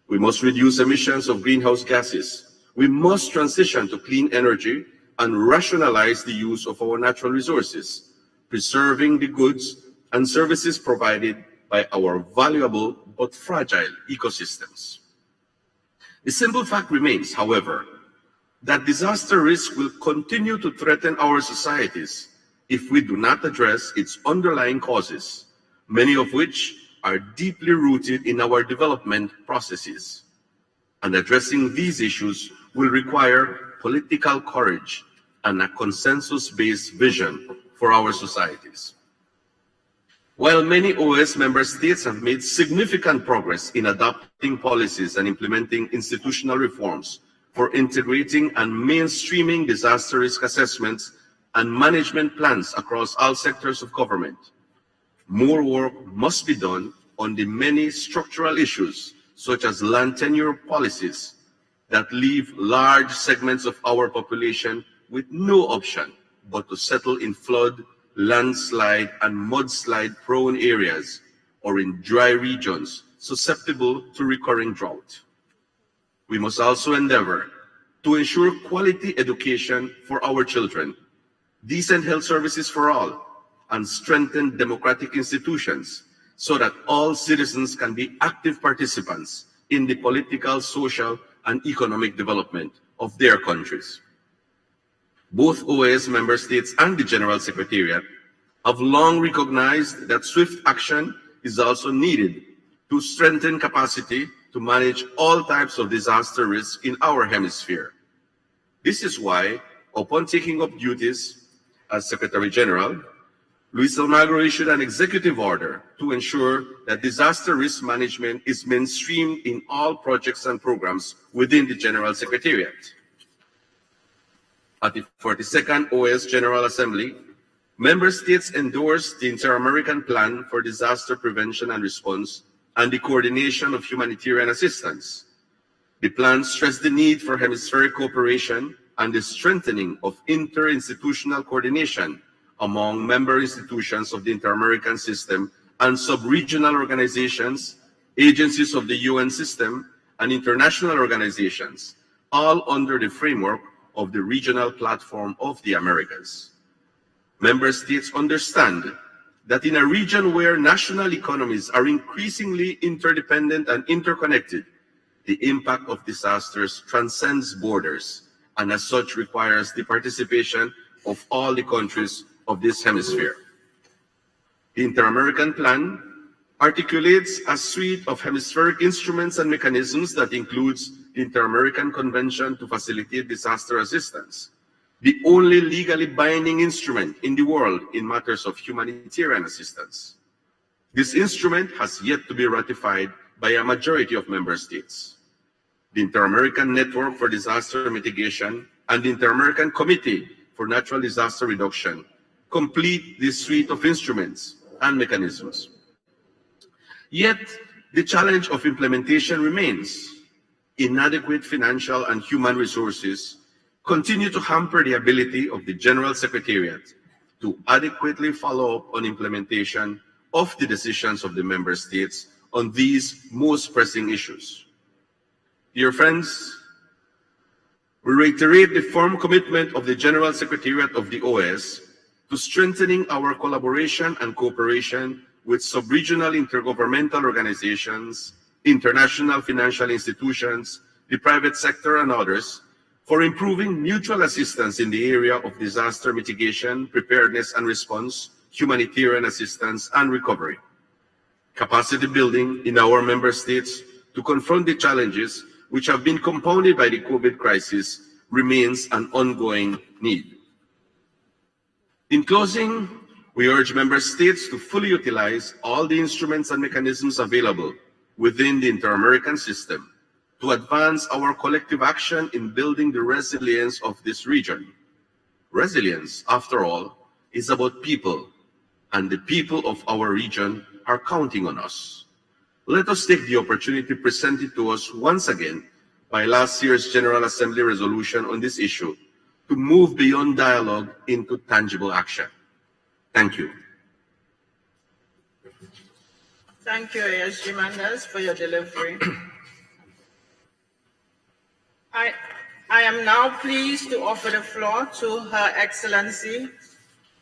We must reduce emissions of greenhouse gases. We must transition to clean energy and rationalize the use of our natural resources, preserving the goods and services provided by our valuable but fragile ecosystems. The simple fact remains, however, that disaster risk will continue to threaten our societies if we do not address its underlying causes, many of which are deeply rooted in our development processes. And addressing these issues will require political courage and a consensus-based vision for our societies. While many OAS member states have made significant progress in adopting policies and implementing institutional reforms for integrating and mainstreaming disaster risk assessments and management plans across all sectors of government, more work must be done on the many structural issues, such as land tenure policies, that leave large segments of our population with no option but to settle in flood, landslide, and mudslide-prone areas or in dry regions susceptible to recurring drought. We must also endeavor to ensure quality education for our children, decent health services for all, and strengthen democratic institutions so that all citizens can be active participants in the political, social, and economic development of their countries. Both OAS member states and the General Secretariat have long recognized that swift action is also needed to strengthen capacity to manage all types of disaster risk in our hemisphere. This is why, upon taking up duties as Secretary General, Luis Almagro issued an executive order to ensure that disaster risk management is mainstreamed in all projects and programs within the General Secretariat. At the 42nd OAS General Assembly, member states endorsed the Inter-American Plan for Disaster Prevention and Response and the coordination of humanitarian assistance. The plan stressed the need for hemispheric cooperation and the strengthening of interinstitutional coordination among member institutions of the Inter-American system and sub-regional organizations, agencies of the UN system, and international organizations, all under the framework of the Regional Platform of the Americas. Member states understand that in a region where national economies are increasingly interdependent and interconnected, the impact of disasters transcends borders and as such requires the participation of all the countries of this hemisphere. The Inter-American Plan articulates a suite of hemispheric instruments and mechanisms that includes the Inter-American Convention to Facilitate Disaster Assistance, the only legally binding instrument in the world in matters of humanitarian assistance. This instrument has yet to be ratified by a majority of member states. The Inter-American Network for Disaster Mitigation and the Inter-American Committee for Natural Disaster Reduction complete this suite of instruments and mechanisms. Yet, the challenge of implementation remains. Inadequate financial and human resources continue to hamper the ability of the General Secretariat to adequately follow up on implementation of the decisions of the member states on these most pressing issues. Dear friends, we reiterate the firm commitment of the General Secretariat of the OAS to strengthening our collaboration and cooperation with sub-regional intergovernmental organizations, international financial institutions, the private sector, and others for improving mutual assistance in the area of disaster mitigation, preparedness and response, humanitarian assistance, and recovery. Capacity building in our member states to confront the challenges which have been compounded by the COVID crisis remains an ongoing need. In closing, we urge member states to fully utilize all the instruments and mechanisms available within the Inter-American system to advance our collective action in building the resilience of this region. Resilience, after all, is about people, and the people of our region are counting on us. Let us take the opportunity presented to us once again by last year's General Assembly resolution on this issue to move beyond dialogue into tangible action. Thank you. Thank you, ASG Manders, for your delivery. I am now pleased to offer the floor to Her Excellency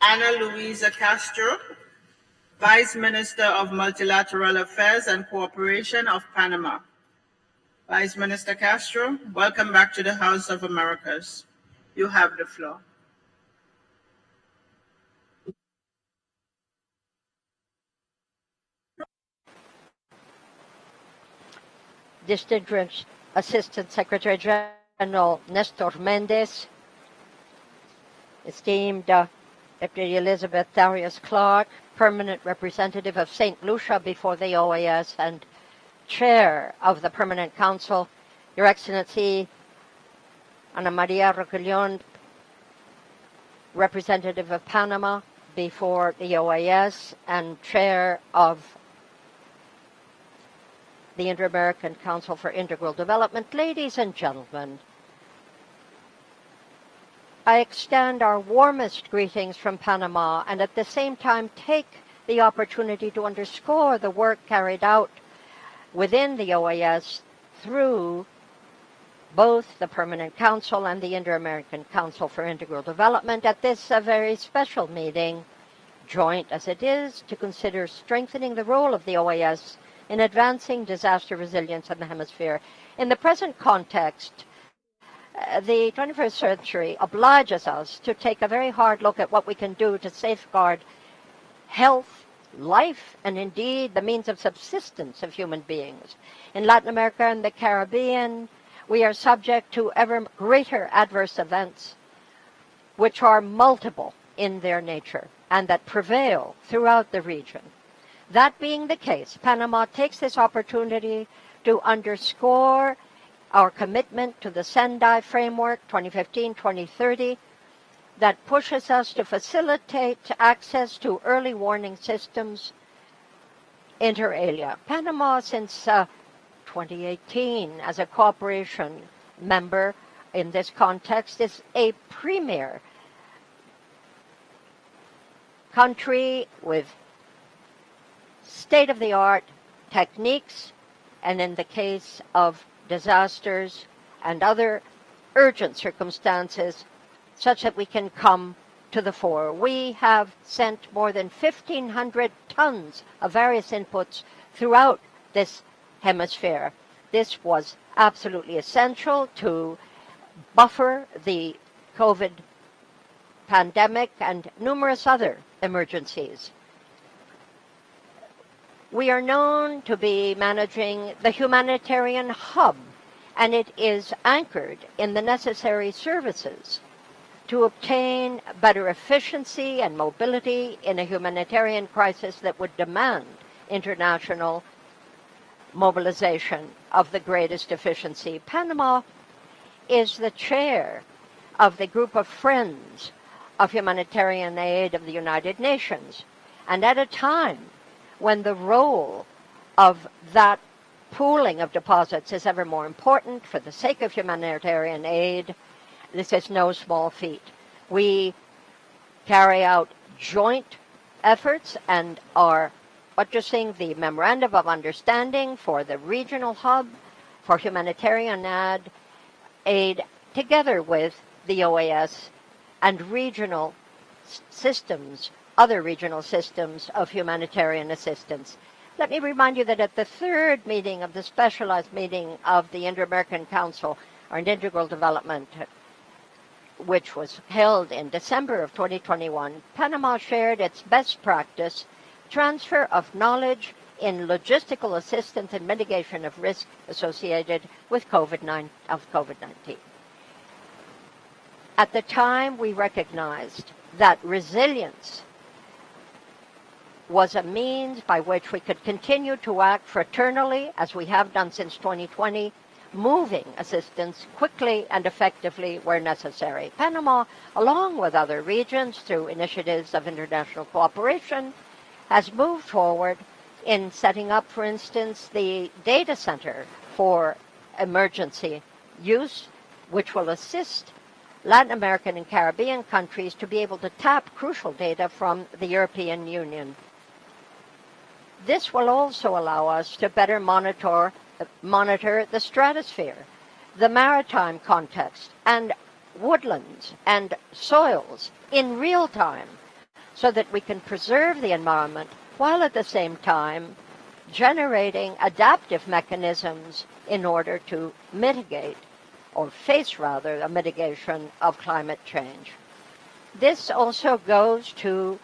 Ana Luisa Castro, Vice Minister of Multilateral Affairs and Cooperation of Panama. Vice Minister Castro, welcome back to the House of Americas. You have the floor. Distinguished Assistant Secretary General Nestor Mendez, esteemed Deputy Elizabeth Darius Clark, Permanent Representative of St. Lucia before the OAS and Chair of the Permanent Council, Your Excellency Ana Maria Roquillon, Representative of Panama before the OAS and Chair of the Inter-American Council for Integral Development. Ladies and gentlemen, I extend our warmest greetings from Panama and at the same time take the opportunity to underscore the work carried out within the OAS through both the Permanent Council and the Inter-American Council for Integral Development at this very special meeting, joint as it is, to consider strengthening the role of the OAS in advancing disaster resilience in the hemisphere. In the present context, the 21st century obliges us to take a very hard look at what we can do to safeguard health, life, and indeed the means of subsistence of human beings. In Latin America and the Caribbean, we are subject to ever greater adverse events, which are multiple in their nature and that prevail throughout the region. That being the case, Panama takes this opportunity to underscore our commitment to the Sendai Framework 2015-2030 that pushes us to facilitate access to early warning systems inter alia. Panama, since 2018, as a cooperation member in this context, is a premier country with state-of-the-art techniques, and in the case of disasters and other urgent circumstances, such that we can come to the fore. We have sent more than 1,500 tons of various inputs throughout this hemisphere. This was absolutely essential to buffer the COVID pandemic and numerous other emergencies. We are known to be managing the humanitarian hub, and it is anchored in the necessary services to obtain better efficiency and mobility in a humanitarian crisis that would demand international mobilization of the greatest efficiency. Panama is the chair of the group of friends of humanitarian aid of the United Nations, and at a time when the role of that pooling of deposits is ever more important for the sake of humanitarian aid, this is no small feat. We carry out joint efforts and are buttressing the Memorandum of Understanding for the regional hub for humanitarian aid together with the OAS and regional systems, other regional systems of humanitarian assistance. Let me remind you that at the third meeting of the specialized meeting of the Inter-American Council on Integral Development, which was held in December of 2021, Panama shared its best practice transfer of knowledge in logistical assistance and mitigation of risk associated with COVID-19. At the time, we recognized that resilience was a means by which we could continue to act fraternally, as we have done since 2020, moving assistance quickly and effectively where necessary. Panama, along with other regions through initiatives of international cooperation, has moved forward in setting up, for instance, the data center for emergency use, which will assist Latin American and Caribbean countries to be able to tap crucial data from the European Union. This will also allow us to better monitor the stratosphere, the maritime context, and woodlands and soils in real time so that we can preserve the environment while at the same time generating adaptive mechanisms in order to mitigate or face rather the mitigation of climate change. This also goes to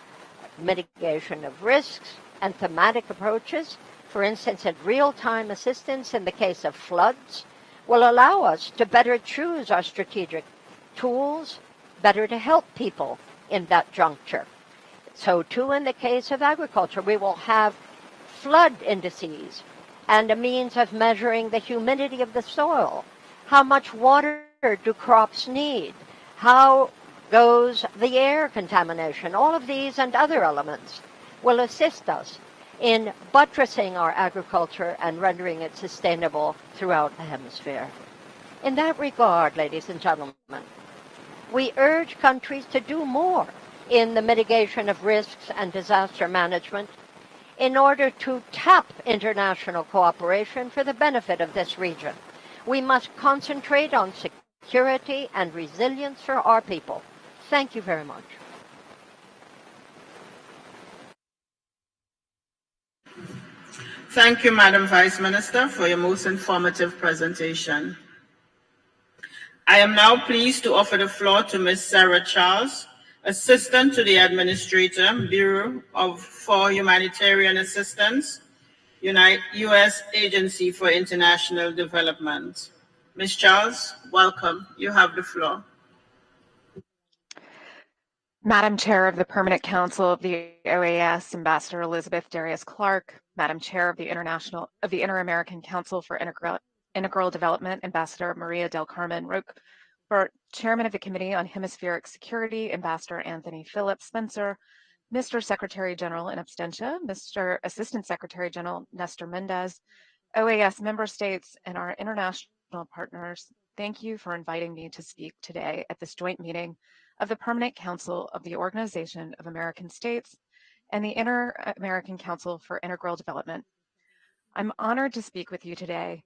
mitigation of risks and thematic approaches. For instance, in real-time assistance in the case of floods will allow us to better choose our strategic tools, better to help people in that juncture. So too in the case of agriculture, we will have flood indices and a means of measuring the humidity of the soil. How much water do crops need? How goes the air contamination? All of these and other elements will assist us in buttressing our agriculture and rendering it sustainable throughout the hemisphere. In that regard, ladies and gentlemen, we urge countries to do more in the mitigation of risks and disaster management in order to tap international cooperation for the benefit of this region. We must concentrate on security and resilience for our people. Thank you very much. Thank you, Madam Vice Minister, for your most informative presentation. I am now pleased to offer the floor to Ms. Sarah Charles, Assistant to the Administrator, Bureau for Humanitarian Assistance, U.S. Agency for International Development. Ms. Charles, welcome. You have the floor. Madam Chair of the Permanent Council of the OAS, Ambassador Elizabeth Darius Clark, Madam Chair of the Inter-American Council for Integral Development, Ambassador Maria del Carmen Roquefort, Chairman of the Committee on Hemispheric Security, Ambassador Anthony Philip Spencer, Mr. Secretary General in absentia, Mr. Assistant Secretary General Nestor Mendez, OAS member states, and our international partners, thank you for inviting me to speak today at this joint meeting of the Permanent Council of the Organization of American States and the Inter-American Council for Integral Development. I'm honored to speak with you today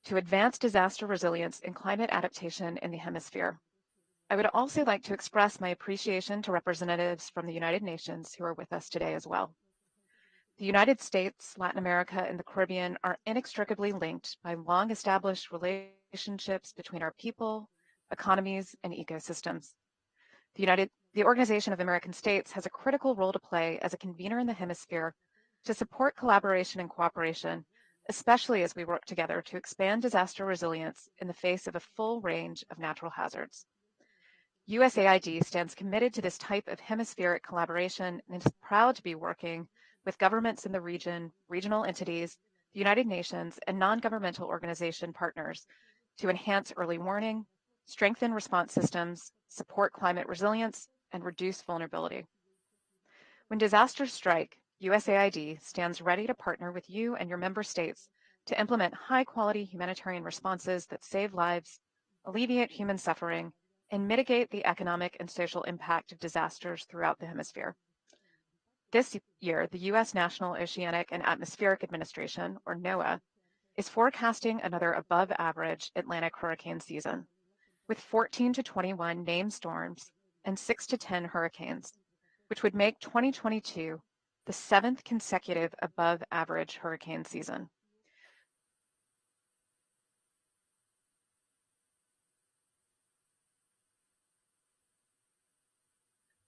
to advance disaster resilience and climate adaptation in the hemisphere. I would also like to express my appreciation to representatives from the United Nations who are with us today as well. The United States, Latin America, and the Caribbean are inextricably linked by long-established relationships between our people, economies, and ecosystems. The Organization of American States has a critical role to play as a convener in the hemisphere to support collaboration and cooperation, especially as we work together to expand disaster resilience in the face of a full range of natural hazards. USAID stands committed to this type of hemispheric collaboration and is proud to be working with governments in the region, regional entities, the United Nations, and non-governmental organization partners to enhance early warning, strengthen response systems, support climate resilience, and reduce vulnerability. When disasters strike, USAID stands ready to partner with you and your member states to implement high-quality humanitarian responses that save lives, alleviate human suffering, and mitigate the economic and social impact of disasters throughout the hemisphere. This year, the U.S. National Oceanic and Atmospheric Administration, or NOAA, is forecasting another above-average Atlantic hurricane season, with 14 to 21 named storms and 6 to 10 hurricanes, which would make 2022 the 7th consecutive above-average hurricane season.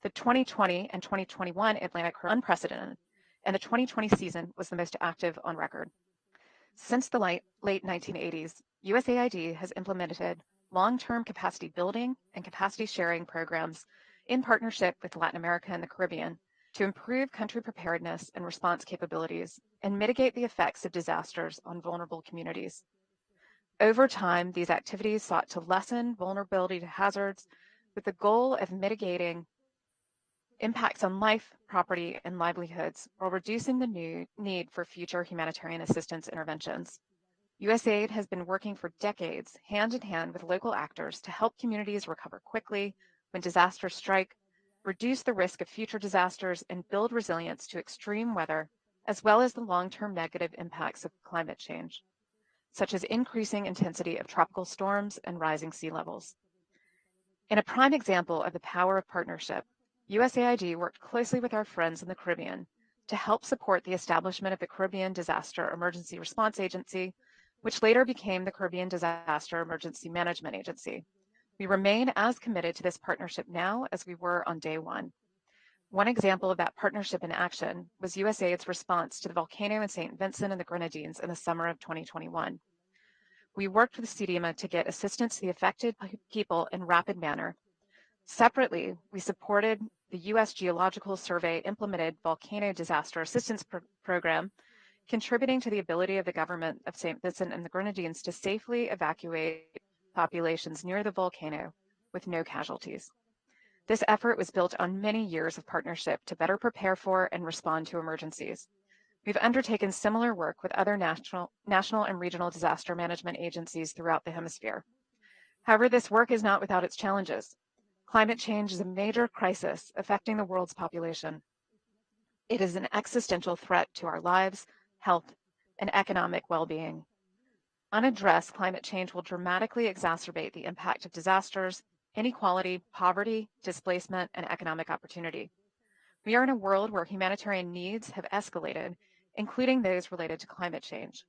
The 2020 and 2021 Atlantic were unprecedented, and the 2020 season was the most active on record. Since the late 1980s, USAID has implemented long-term capacity building and capacity sharing programs in partnership with Latin America and the Caribbean to improve country preparedness and response capabilities and mitigate the effects of disasters on vulnerable communities. Over time, these activities sought to lessen vulnerability to hazards with the goal of mitigating impacts on life, property, and livelihoods while reducing the need for future humanitarian assistance interventions. USAID has been working for decades hand in hand with local actors to help communities recover quickly when disasters strike, reduce the risk of future disasters, and build resilience to extreme weather, as well as the long-term negative impacts of climate change, such as increasing intensity of tropical storms and rising sea levels. In a prime example of the power of partnership, USAID worked closely with our friends in the Caribbean to help support the establishment of the Caribbean Disaster Emergency Response Agency, which later became the Caribbean Disaster Emergency Management Agency. We remain as committed to this partnership now as we were on day one. One example of that partnership in action was USAID's response to the volcano in St. Vincent and the Grenadines in the summer of 2021. We worked with CDMA to get assistance to the affected people in rapid manner. Separately, we supported the U.S. Geological Survey implemented Volcano Disaster Assistance Program, contributing to the ability of the government of St. Vincent and the Grenadines to safely evacuate populations near the volcano with no casualties. This effort was built on many years of partnership to better prepare for and respond to emergencies. We've undertaken similar work with other national and regional disaster management agencies throughout the hemisphere. However, this work is not without its challenges. Climate change is a major crisis affecting the world's population. It is an existential threat to our lives, health, and economic well-being. Unaddressed, climate change will dramatically exacerbate the impact of disasters, inequality, poverty, displacement, and economic opportunity. We are in a world where humanitarian needs have escalated, including those related to climate change.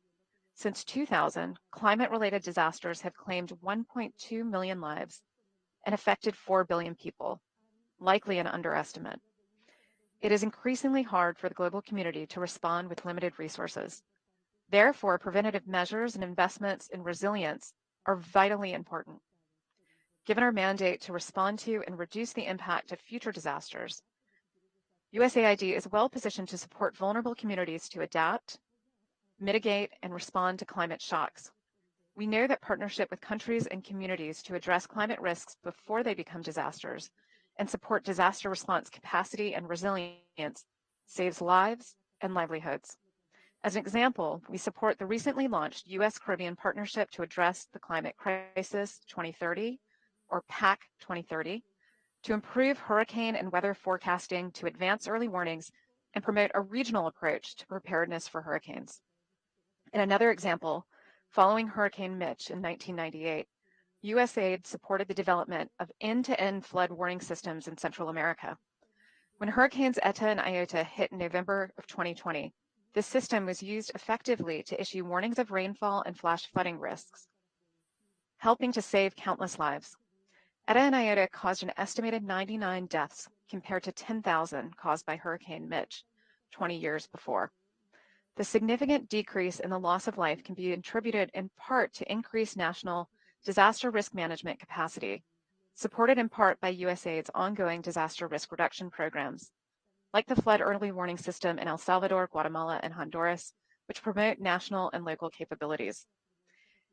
Since 2000, climate-related disasters have claimed 1.2 million lives and affected 4 billion people, likely an underestimate. It is increasingly hard for the global community to respond with limited resources. Therefore, preventative measures and investments in resilience are vitally important. Given our mandate to respond to and reduce the impact of future disasters, USAID is well positioned to support vulnerable communities to adapt, mitigate, and respond to climate shocks. We know that partnership with countries and communities to address climate risks before they become disasters and support disaster response capacity and resilience saves lives and livelihoods. As an example, we support the recently launched U.S. Caribbean Partnership to Address the Climate Crisis 2030, or PAC 2030, to improve hurricane and weather forecasting to advance early warnings and promote a regional approach to preparedness for hurricanes. In another example, following Hurricane Mitch in 1998, USAID supported the development of end-to-end flood warning systems in Central America. When Hurricanes Eta and Iota hit in November of 2020, this system was used effectively to issue warnings of rainfall and flash flooding risks, helping to save countless lives. Eta and Iota caused an estimated 99 deaths compared to 10,000 caused by Hurricane Mitch 20 years before. The significant decrease in the loss of life can be attributed in part to increased national disaster risk management capacity, supported in part by USAID's ongoing disaster risk reduction programs, like the Flood Early Warning System in El Salvador, Guatemala, and Honduras, which promote national and local capabilities.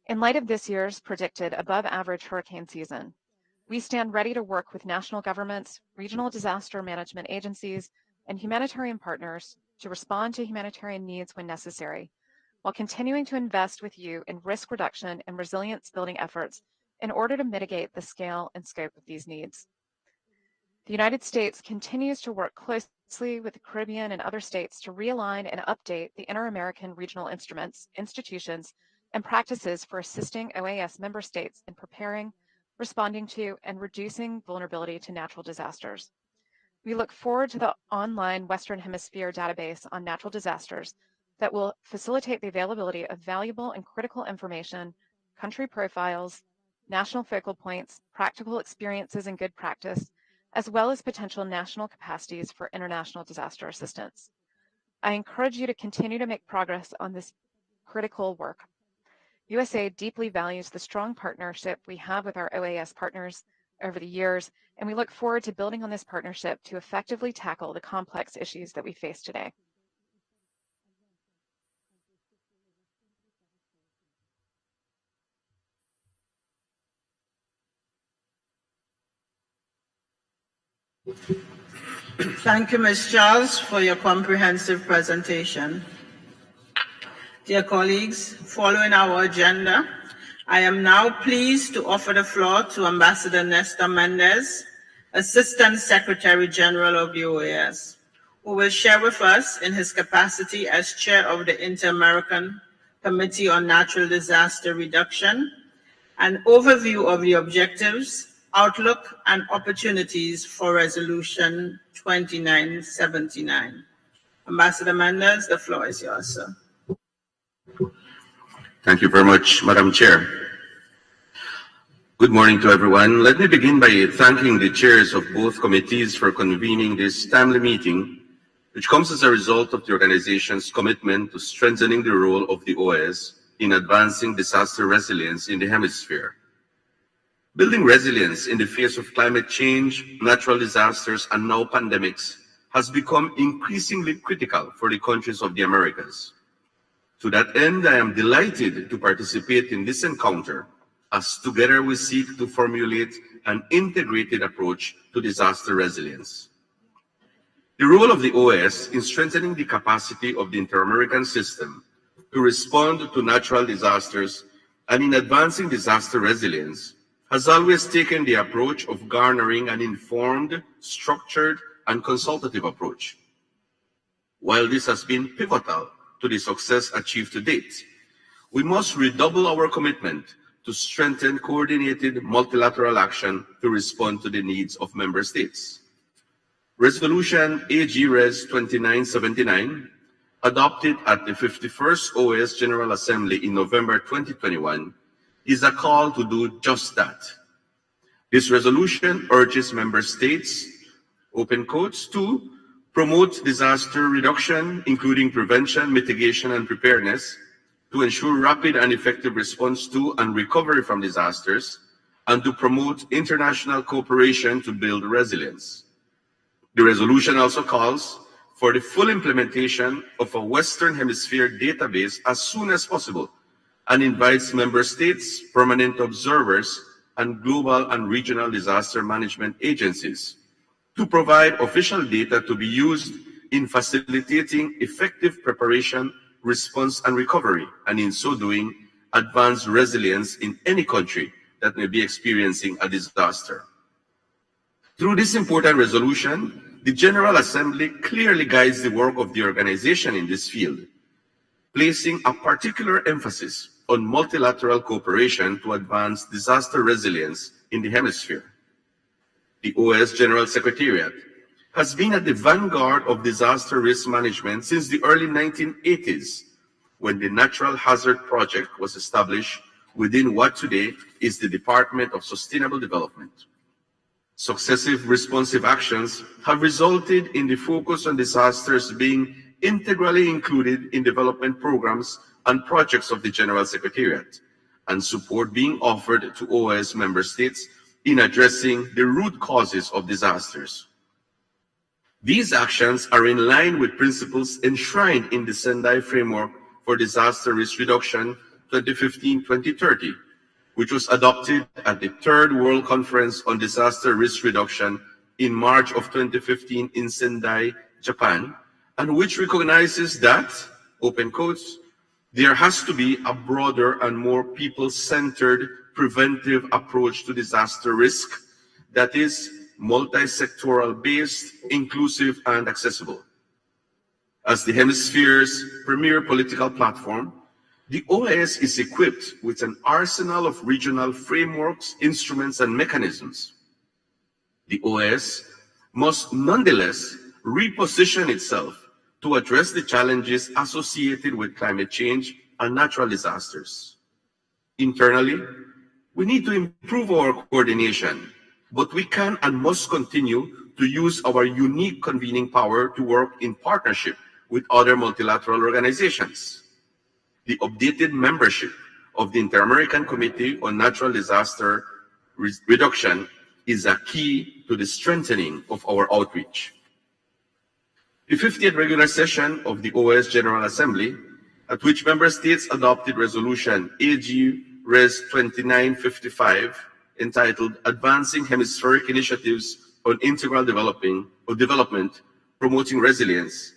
In light of this year's predicted above-average hurricane season, we stand ready to work with national governments, regional disaster management agencies, and humanitarian partners to respond to humanitarian needs when necessary, while continuing to invest with you in risk reduction and resilience building efforts in order to mitigate the scale and scope of these needs. The United States continues to work closely with the Caribbean and other states to realign and update the Inter-American regional instruments, institutions, and practices for assisting OAS member states in preparing, responding to, and reducing vulnerability to natural disasters. We look forward to the online Western Hemisphere database on natural disasters that will facilitate the availability of valuable and critical information, country profiles, national focal points, practical experiences and good practice, as well as potential national capacities for international disaster assistance. I encourage you to continue to make progress on this critical work. USAID deeply values the strong partnership we have with our OAS partners over the years, and we look forward to building on this partnership to effectively tackle the complex issues that we face today. Thank you, Ms. Charles, for your comprehensive presentation. Dear colleagues, following our agenda, I am now pleased to offer the floor to Ambassador Nestor Mendez, Assistant Secretary General of the OAS, who will share with us in his capacity as Chair of the Inter-American Committee on Natural Disaster Reduction, an overview of the objectives, outlook, and opportunities for Resolution 2979. Ambassador Mendez, the floor is yours, sir. Thank you very much, Madam Chair. Good morning to everyone. Let me begin by thanking the chairs of both committees for convening this timely meeting, which comes as a result of the organization's commitment to strengthening the role of the OAS in advancing disaster resilience in the hemisphere. Building resilience in the face of climate change, natural disasters, and now pandemics has become increasingly critical for the countries of the Americas. To that end, I am delighted to participate in this encounter as together we seek to formulate an integrated approach to disaster resilience. The role of the OAS in strengthening the capacity of the Inter-American system to respond to natural disasters and in advancing disaster resilience has always taken the approach of garnering an informed, structured, and consultative approach. While this has been pivotal to the success achieved to date, we must redouble our commitment to strengthen coordinated multilateral action to respond to the needs of member states. Resolution AG-RES 2979, adopted at the 51st OAS General Assembly in November 2021, is a call to do just that. This resolution urges member states, open quotes, to promote disaster reduction, including prevention, mitigation, and preparedness, to ensure rapid and effective response to and recovery from disasters, and to promote international cooperation to build resilience. The resolution also calls for the full implementation of a Western Hemisphere database as soon as possible, and invites member states, permanent observers, and global and regional disaster management agencies to provide official data to be used in facilitating effective preparation, response, and recovery, and in so doing, advance resilience in any country that may be experiencing a disaster. Through this important resolution, the General Assembly clearly guides the work of the organization in this field, placing a particular emphasis on multilateral cooperation to advance disaster resilience in the hemisphere. The OAS General Secretariat has been at the vanguard of disaster risk management since the early 1980s, when the Natural Hazard Project was established within what today is the Department of Sustainable Development. Successive responsive actions have resulted in the focus on disasters being integrally included in development programs and projects of the General Secretariat, and support being offered to OAS member states in addressing the root causes of disasters. These actions are in line with principles enshrined in the Sendai Framework for Disaster Risk Reduction 2015-2030, which was adopted at the Third World Conference on Disaster Risk Reduction in March of 2015 in Sendai, Japan, and which recognizes that, open quotes, there has to be a broader and more people-centered preventive approach to disaster risk that is multi-sectoral based, inclusive, and accessible. As the Hemisphere's premier political platform, the OAS is equipped with an arsenal of regional frameworks, instruments, and mechanisms. The OAS must nonetheless reposition itself to address the challenges associated with climate change and natural disasters. Internally, we need to improve our coordination, but we can and must continue to use our unique convening power to work in partnership with other multilateral organizations. The updated membership of the Inter-American Committee on Natural Disaster Reduction is a key to the strengthening of our outreach. The 50th regular session of the OAS General Assembly, at which member states adopted Resolution AG Res 2955, entitled Advancing Hemispheric Initiatives on Integral Development, Promoting Resilience,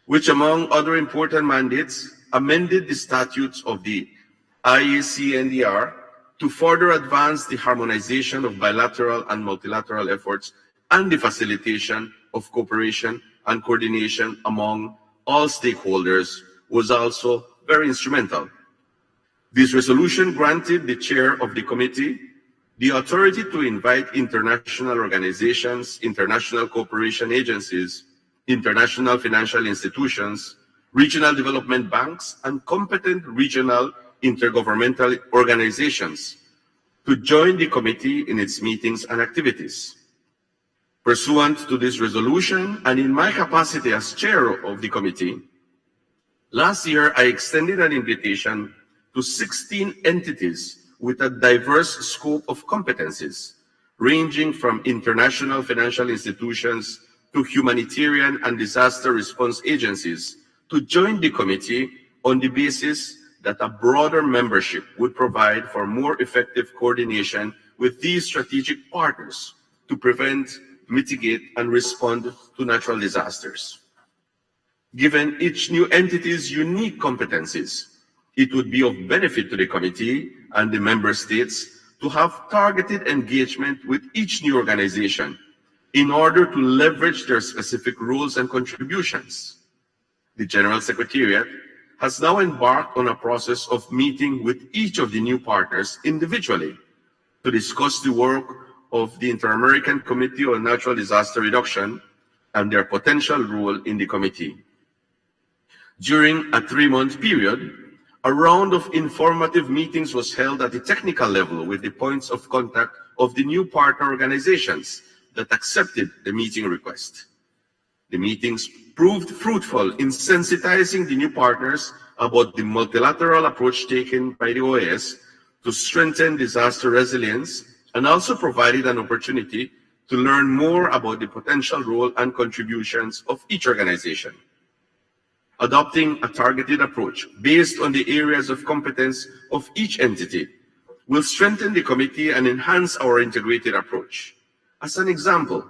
which among other important mandates amended the statutes of the IACNDR to further advance the harmonization of bilateral and multilateral efforts and the facilitation of cooperation and coordination among all stakeholders, was also very instrumental. This resolution granted the chair of the committee the authority to invite international organizations, international cooperation agencies, international financial institutions, regional development banks, and competent regional intergovernmental organizations to join the committee in its meetings and activities. Pursuant to this resolution, and in my capacity as chair of the committee, last year I extended an invitation to 16 entities with a diverse scope of competencies, ranging from international financial institutions to humanitarian and disaster response agencies, to join the committee on the basis that a broader membership would provide for more effective coordination with these strategic partners to prevent, mitigate, and respond to natural disasters. Given each new entity's unique competencies, it would be of benefit to the committee and the member states to have targeted engagement with each new organization in order to leverage their specific roles and contributions. The General Secretariat has now embarked on a process of meeting with each of the new partners individually to discuss the work of the Inter-American Committee on Natural Disaster Reduction and their potential role in the committee. During a 3-month period, a round of informative meetings was held at the technical level with the points of contact of the new partner organizations that accepted the meeting request. The meetings proved fruitful in sensitizing the new partners about the multilateral approach taken by the OAS to strengthen disaster resilience, and also provided an opportunity to learn more about the potential role and contributions of each organization. Adopting a targeted approach based on the areas of competence of each entity will strengthen the committee and enhance our integrated approach. As an example,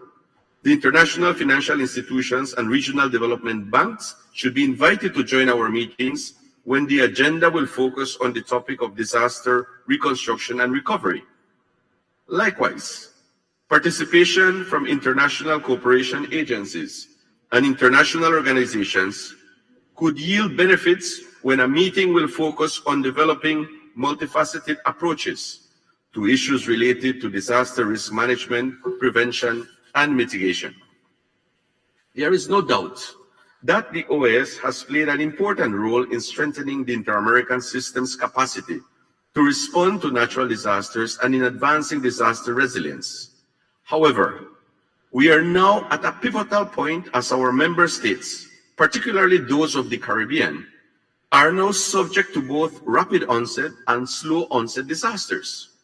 the international financial institutions and regional development banks should be invited to join our meetings when the agenda will focus on the topic of disaster reconstruction and recovery. Likewise, participation from international cooperation agencies and international organizations could yield benefits when a meeting will focus on developing multifaceted approaches to issues related to disaster risk management, prevention, and mitigation. There is no doubt that the OAS has played an important role in strengthening the Inter-American system's capacity to respond to natural disasters and in advancing disaster resilience. However, we are now at a pivotal point as our member states particularly those of the Caribbean, are now subject to both rapid onset and slow onset disasters.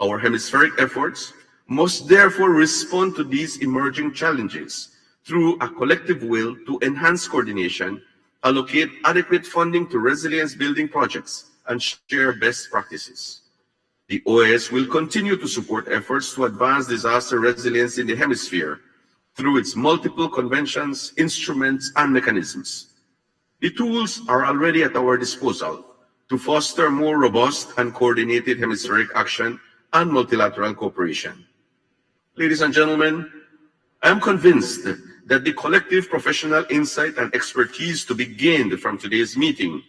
Our hemispheric efforts must therefore respond to these emerging challenges through a collective will to enhance coordination, allocate adequate funding to resilience building projects, and share best practices. The OAS will continue to support efforts to advance disaster resilience in the hemisphere through its multiple conventions, instruments, and mechanisms. The tools are already at our disposal to foster more robust and coordinated hemispheric action and multilateral cooperation. Ladies and gentlemen, I am convinced that the collective professional insight and expertise to be gained from today's meeting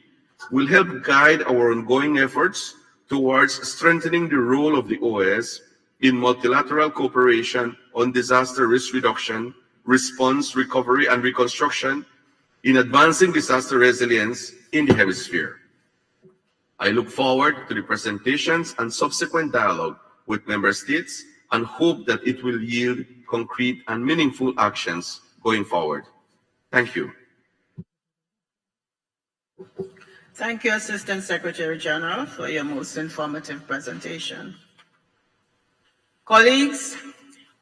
will help guide our ongoing efforts towards strengthening the role of the OAS in multilateral cooperation on disaster risk reduction, response, recovery, and reconstruction in advancing disaster resilience in the hemisphere. I look forward to the presentations and subsequent dialogue with member states and hope that it will yield concrete and meaningful actions going forward. Thank you. Thank you, Assistant Secretary General, for your most informative presentation. Colleagues,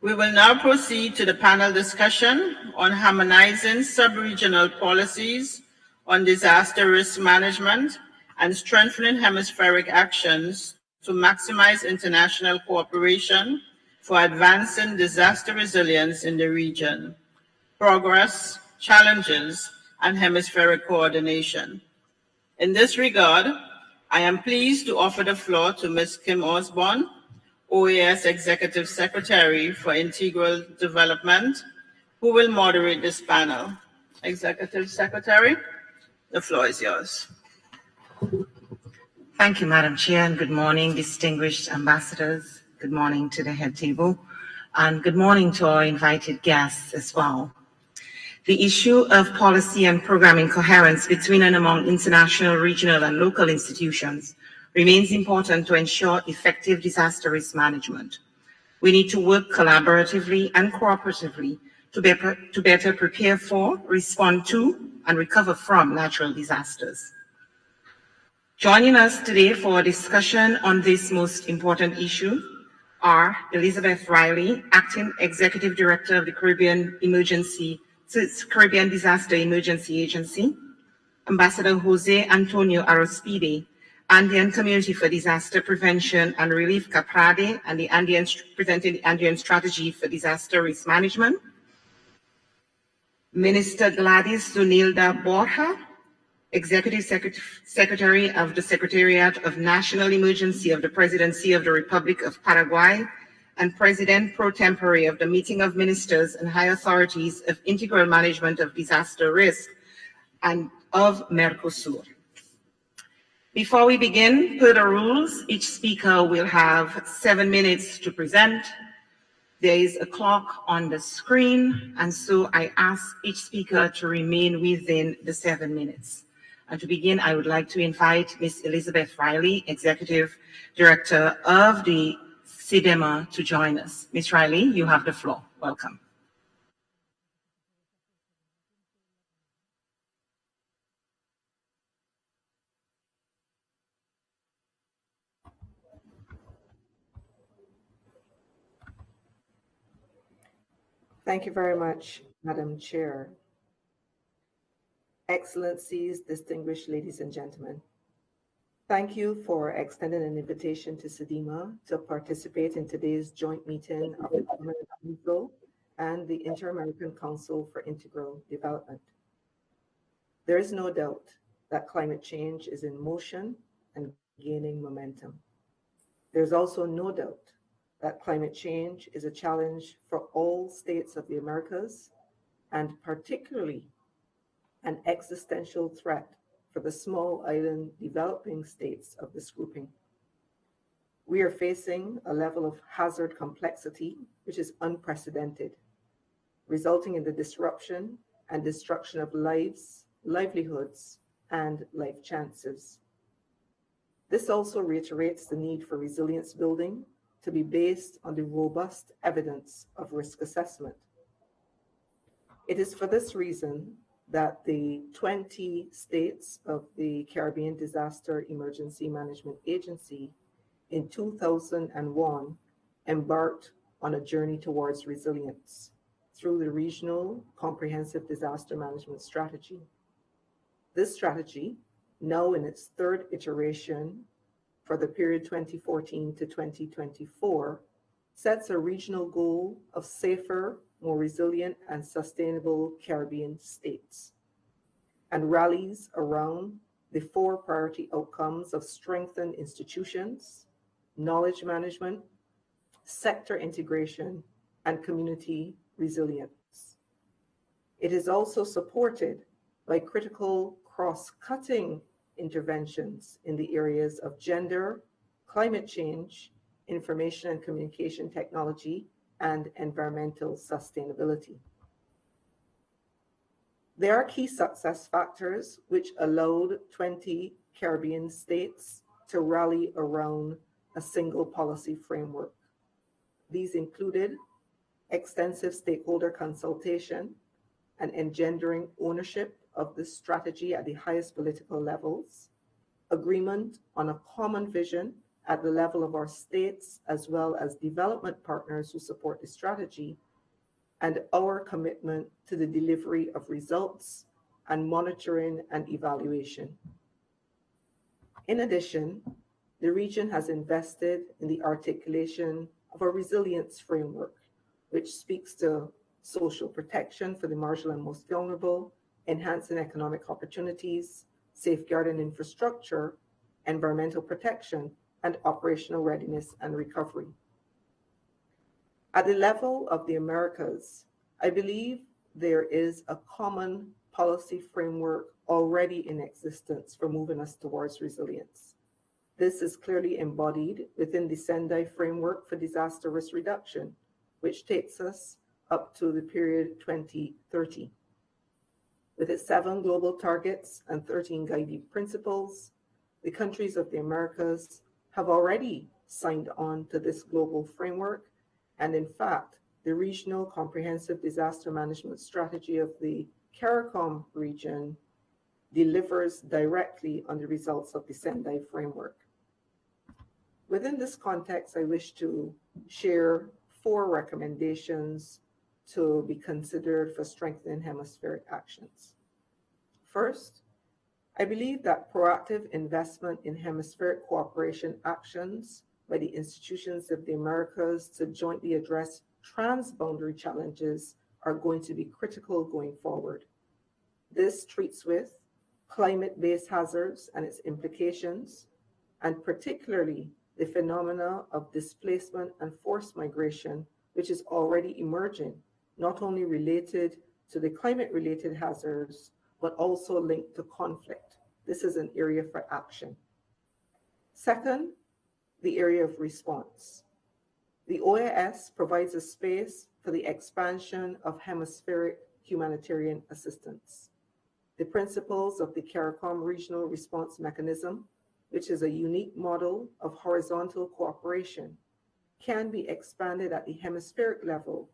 we will now proceed to the panel discussion on harmonizing sub-regional policies on disaster risk management and strengthening hemispheric actions to maximize international cooperation for advancing disaster resilience in the region, progress, challenges, and hemispheric coordination. In this regard, I am pleased to offer the floor to Ms. Kim Osborne, OAS Executive Secretary for Integral Development, who will moderate this panel. Executive Secretary, the floor is yours. Thank you, Madam Chair, and good morning, distinguished ambassadors. Good morning to the head table, and good morning to our invited guests as well. The issue of policy and programming coherence between and among international, regional, and local institutions remains important to ensure effective disaster risk management. We need to work collaboratively and cooperatively to better prepare for, respond to, and recover from natural disasters. Joining us today for a discussion on this most important issue are Elizabeth Riley, Acting Executive Director of the Caribbean Disaster Emergency Agency, Ambassador Jose Antonio Arospide, Andean Community for Disaster Prevention and Relief CAPRADE, and presenting the Andean Strategy for Disaster Risk Management, Minister Gladys Zunilda Borja, Executive Secretary of the Secretariat of National Emergency of the Presidency of the Republic of Paraguay, and President pro tempore of the Meeting of Ministers and High Authorities of Integral Management of Disaster Risk and of Mercosur. Before we begin, per the rules, each speaker will have 7 minutes to present. There is a clock on the screen, and so I ask each speaker to remain within the 7 minutes. And to begin, I would like to invite Ms. Elizabeth Riley, Executive Director of the CIDEMA, to join us. Ms. Riley, you have the floor. Welcome. Thank you very much, Madam Chair. Excellencies, distinguished ladies and gentlemen, thank you for extending an invitation to CIDEMA to participate in today's joint meeting of the Permanent Council and the Inter-American Council for Integral Development. There is no doubt that climate change is in motion and gaining momentum. There's also no doubt that climate change is a challenge for all states of the Americas, and particularly an existential threat for the small island developing states of this grouping. We are facing a level of hazard complexity which is unprecedented, resulting in the disruption and destruction of lives, livelihoods, and life chances. This also reiterates the need for resilience building to be based on the robust evidence of risk assessment. It is for this reason that the 20 states of the Caribbean Disaster Emergency Management Agency in 2001 embarked on a journey towards resilience through the Regional Comprehensive Disaster Management Strategy. This strategy, now in its third iteration for the period 2014 to 2024, sets a regional goal of safer, more resilient, and sustainable Caribbean states, and rallies around the 4 priority outcomes of strengthened institutions, knowledge management, sector integration, and community resilience. It is also supported by critical cross-cutting interventions in the areas of gender, climate change, information and communication technology, and environmental sustainability. There are key success factors which allowed 20 Caribbean states to rally around a single policy framework. These included extensive stakeholder consultation and engendering ownership of this strategy at the highest political levels, agreement on a common vision at the level of our states as well as development partners who support the strategy, and our commitment to the delivery of results and monitoring and evaluation. In addition, the region has invested in the articulation of a resilience framework, which speaks to social protection for the marginal and most vulnerable, enhancing economic opportunities, safeguarding infrastructure, environmental protection, and operational readiness and recovery. At the level of the Americas, I believe there is a common policy framework already in existence for moving us towards resilience. This is clearly embodied within the Sendai Framework for Disaster Risk Reduction, which takes us up to the period 2030. With its 7 global targets and 13 guiding principles, the countries of the Americas have already signed on to this global framework, and in fact, the Regional Comprehensive Disaster Management Strategy of the CARICOM region delivers directly on the results of the Sendai Framework. Within this context, I wish to share 4 recommendations to be considered for strengthening hemispheric actions. First, I believe that proactive investment in hemispheric cooperation actions by the institutions of the Americas to jointly address transboundary challenges are going to be critical going forward. This treats with climate-based hazards and its implications, and particularly the phenomena of displacement and forced migration, which is already emerging, not only related to the climate-related hazards, but also linked to conflict. This is an area for action. Second, the area of response. The OAS provides a space for the expansion of hemispheric humanitarian assistance. The principles of the CARICOM Regional Response Mechanism, which is a unique model of horizontal cooperation, can be expanded at the hemispheric level,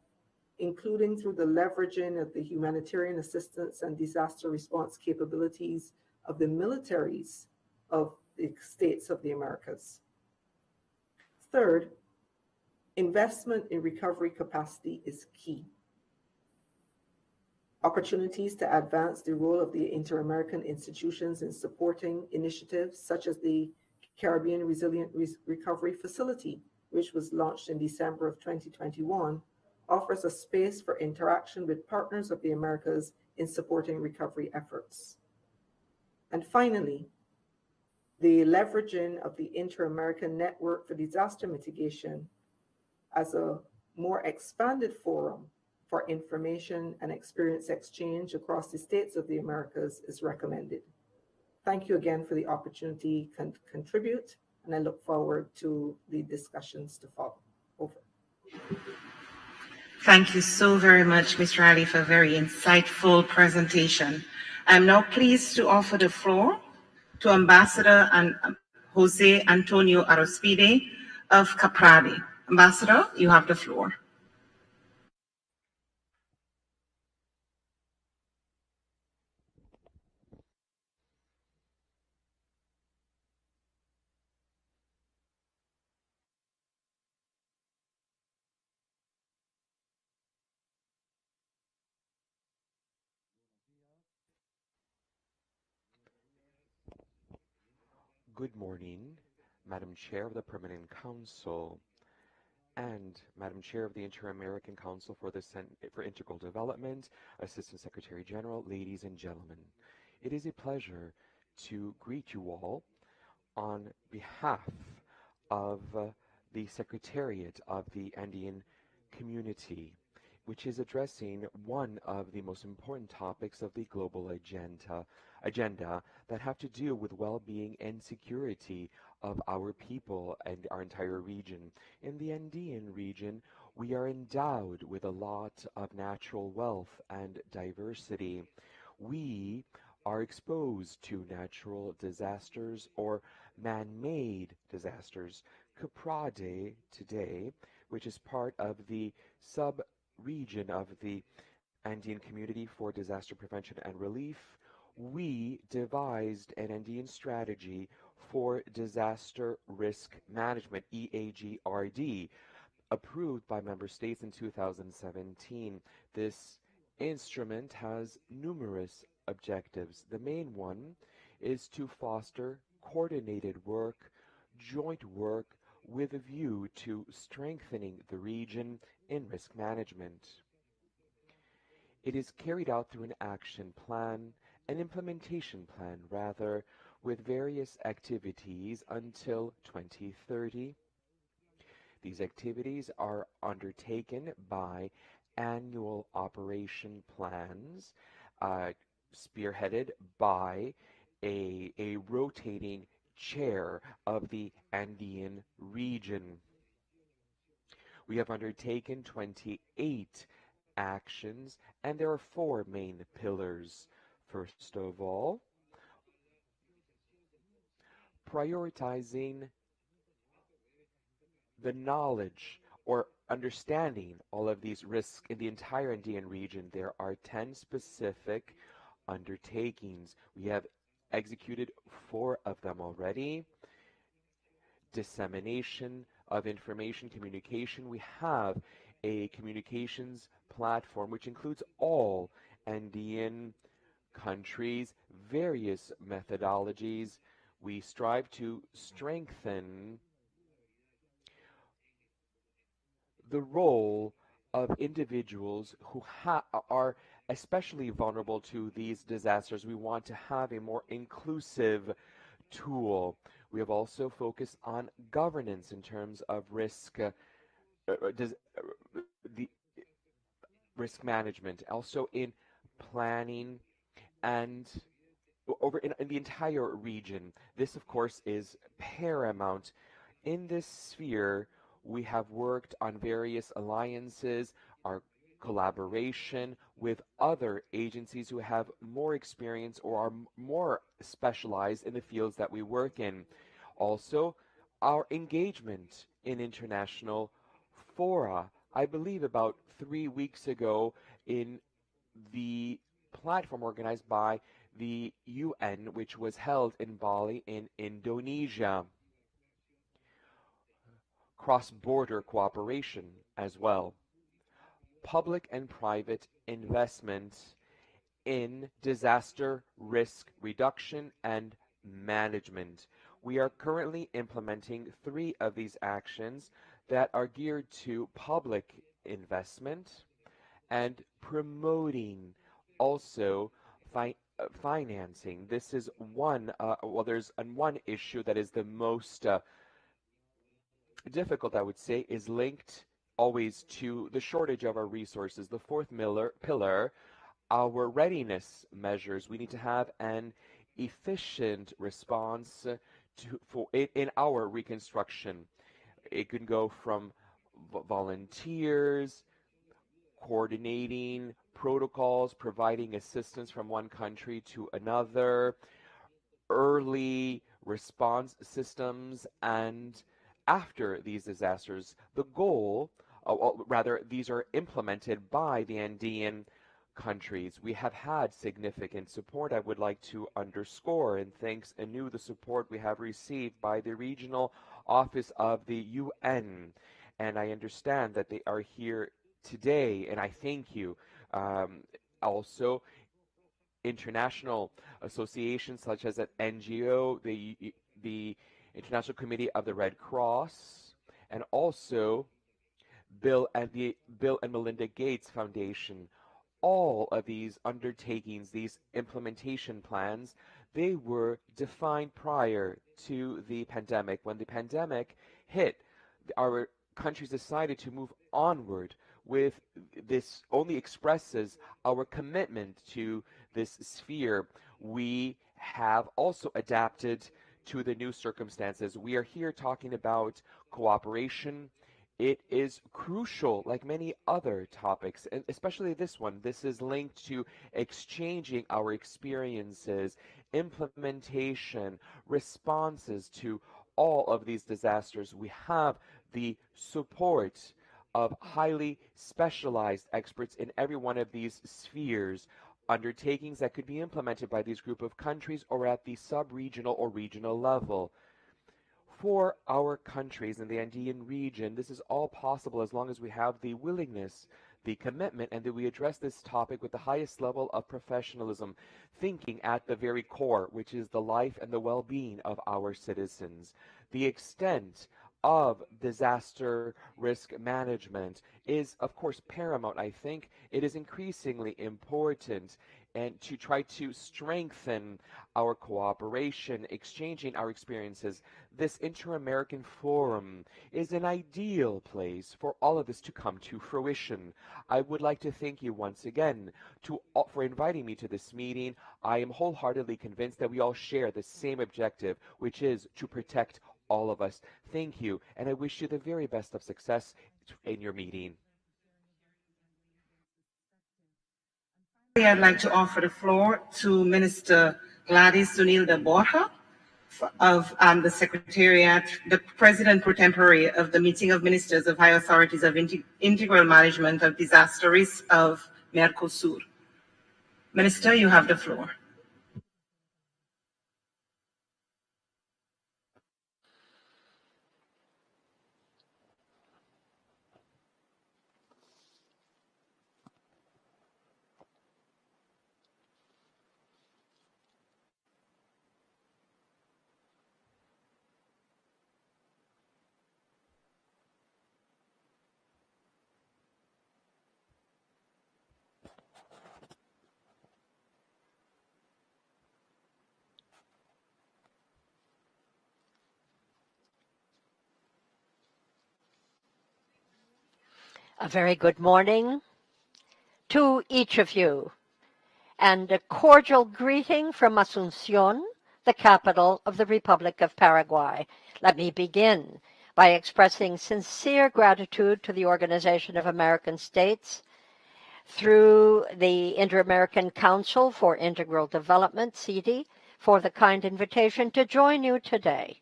including through the leveraging of the humanitarian assistance and disaster response capabilities of the militaries of the states of the Americas. Third, investment in recovery capacity is key. Opportunities to advance the role of the Inter-American institutions in supporting initiatives such as the Caribbean Resilient Recovery Facility, which was launched in December of 2021, offers a space for interaction with partners of the Americas in supporting recovery efforts. And finally, the leveraging of the Inter-American Network for Disaster Mitigation as a more expanded forum for information and experience exchange across the states of the Americas is recommended. Thank you again for the opportunity to contribute, and I look forward to the discussions to follow. Over. Thank you so very much, Ms. Riley, for a very insightful presentation. I'm now pleased to offer the floor to Ambassador Jose Antonio Arospide of Capradi. Ambassador, you have the floor. Good morning, Madam Chair of the Permanent Council and Madam Chair of the Inter-American Council for Integral Development, Assistant Secretary General, ladies and gentlemen. It is a pleasure to greet you all on behalf of the Secretariat of the Andean Community, which is addressing one of the most important topics of the global agenda that have to do with well-being and security of our people and our entire region. In the Andean region, we are endowed with a lot of natural wealth and diversity. We are exposed to natural disasters or man-made disasters. Caprade today, which is part of the sub-region of the Andean Community for Disaster Prevention and Relief, we devised an Andean strategy for disaster risk management, EAGRD, approved by member states in 2017. This instrument has numerous objectives. The main one is to foster coordinated work, joint work with a view to strengthening the region in risk management. It is carried out through an action plan, an implementation plan rather, with various activities until 2030. These activities are undertaken by annual operation plans, spearheaded by a rotating chair of the Andean region. We have undertaken 28 actions, and there are 4 main pillars. First of all, prioritizing the knowledge or understanding all of these risks in the entire Andean region. There are 10 specific undertakings. We have executed 4 of them already. Dissemination of information, communication. We have a communications platform which includes all Andean countries, various methodologies. We strive to strengthen the role of individuals who are especially vulnerable to these disasters. We want to have a more inclusive tool. We have also focused on governance in terms of the risk management, also in planning and over in the entire region. This, of course, is paramount. In this sphere, we have worked on various alliances, our collaboration with other agencies who have more experience or are more specialized in the fields that we work in. Also, our engagement in international fora. I believe about 3 weeks ago in the platform organized by the UN, which was held in Bali in Indonesia. Cross-border cooperation as well. Public and private investment in disaster risk reduction and management. We are currently implementing 3 of these actions that are geared to public investment and promoting also financing. This is one, there's one issue that is the most difficult, I would say, is linked always to the shortage of our resources. The 4th pillar, our readiness measures. We need to have an efficient response in our reconstruction. It can go from volunteers, coordinating protocols, providing assistance from one country to another, early response systems, and after these disasters, the goal, rather, these are implemented by the Andean countries. We have had significant support. I would like to underscore and thanks anew the support we have received by the regional office of the UN. And I understand that they are here today, and I thank you. Also, international associations such as an NGO, the International Committee of the Red Cross, and also Bill and Melinda Gates Foundation. All of these undertakings, these implementation plans, they were defined prior to the pandemic. When the pandemic hit, our countries decided to move onward with this only expresses our commitment to this sphere. We have also adapted to the new circumstances. We are here talking about cooperation. It is crucial, like many other topics, and especially this one. This is linked to exchanging our experiences, implementation, responses to all of these disasters. We have the support of highly specialized experts in every one of these spheres, undertakings that could be implemented by these group of countries or at the sub-regional or regional level. For our countries in the Andean region, this is all possible as long as we have the willingness, the commitment, and that we address this topic with the highest level of professionalism, thinking at the very core, which is the life and the well-being of our citizens. The extent of disaster risk management is, of course, paramount. I think it is increasingly important and to try to strengthen our cooperation, exchanging our experiences. This Inter-American Forum is an ideal place for all of this to come to fruition. I would like to thank you once again for inviting me to this meeting. I am wholeheartedly convinced that we all share the same objective, which is to protect all of us. Thank you, and I wish you the very best of success in your meeting. I'd like to offer the floor to Minister Gladys Sunilda Borja of the Secretariat, the President pro tempore of the Meeting of Ministers of High Authorities of Integral Management of Disaster Risks of Mercosur. Minister, you have the floor. A very good morning to each of you, and a cordial greeting from Asunción, the capital of the Republic of Paraguay. Let me begin by expressing sincere gratitude to the Organization of American States through the Inter-American Council for Integral Development, CD, for the kind invitation to join you today.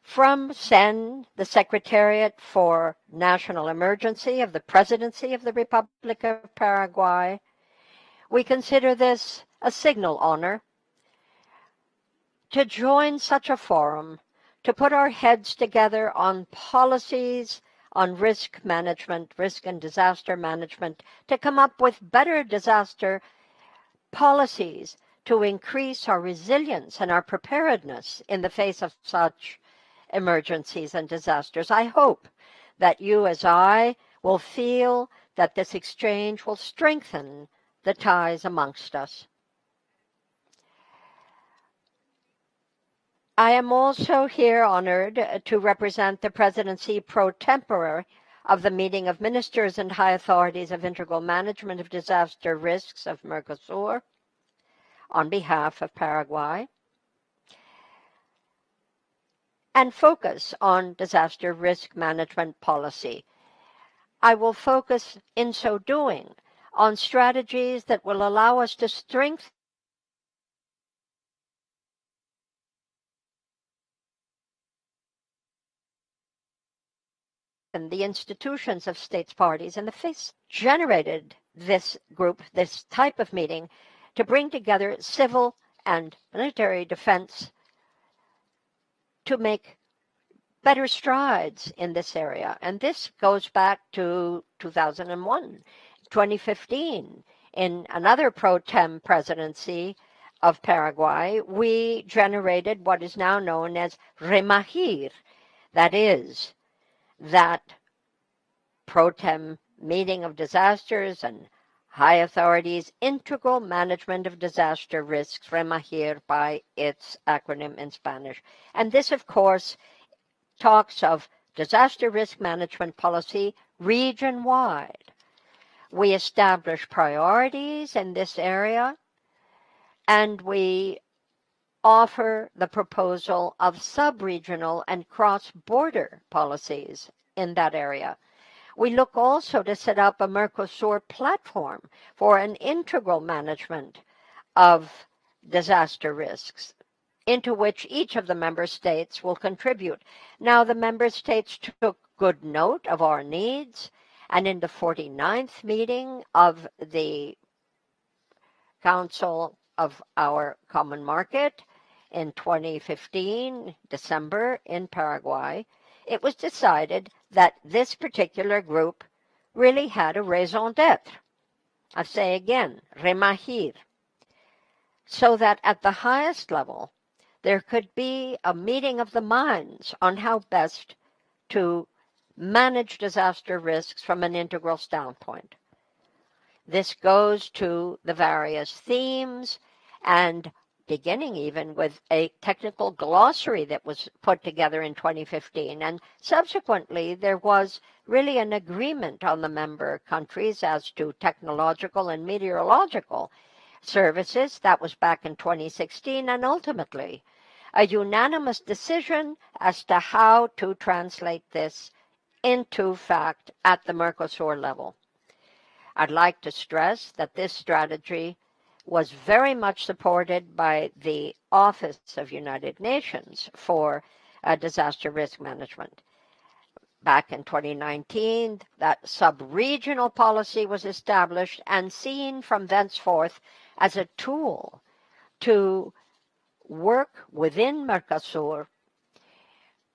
From SEN, the Secretariat for National Emergency of the Presidency of the Republic of Paraguay, we consider this a signal honor to join such a forum, to put our heads together on policies on risk management, risk and disaster management, to come up with better disaster policies to increase our resilience and our preparedness in the face of such emergencies and disasters. I hope that you, as I, will feel that this exchange will strengthen the ties amongst us. I am also here honored to represent the Presidency pro tempore of the Meeting of Ministers and High Authorities of Integral Management of Disaster Risks of Mercosur on behalf of Paraguay, and focus on disaster risk management policy. I will focus in so doing on strategies that will allow us to strengthen the institutions of states parties in the face. Generated this group, this type of meeting, to bring together civil and military defense to make better strides in this area. And this goes back to 2001, 2015. In another pro tem presidency, of Paraguay, we generated what is now known as REMAGIR, that is, that pro tem meeting of disasters and high authorities integral management of disaster risks, REMAGIR by its acronym in Spanish. And this, of course, talks of disaster risk management policy region-wide. We establish priorities in this area, and we offer the proposal of sub-regional and cross-border policies in that area. We look also to set up a Mercosur platform for an integral management of disaster risks, into which each of the member states will contribute. Now, the member states took good note of our needs, and in the 49th meeting of the Council of our Common Market in 2015, December, in Paraguay, it was decided that this particular group really had a raison d'etre. I say again, REMAGIR, so that at the highest level, there could be a meeting of the minds on how best to manage disaster risks from an integral standpoint. This goes to the various themes, and beginning even with a technical glossary that was put together in 2015. And subsequently, there was really an agreement on the member countries as to technological and meteorological services. That was back in 2016, and ultimately, a unanimous decision as to how to translate this into fact at the Mercosur level. I'd like to stress that this strategy was very much supported by the Office of United Nations for Disaster Risk Management. Back in 2019, that sub-regional policy was established and seen from thenceforth as a tool to work within Mercosur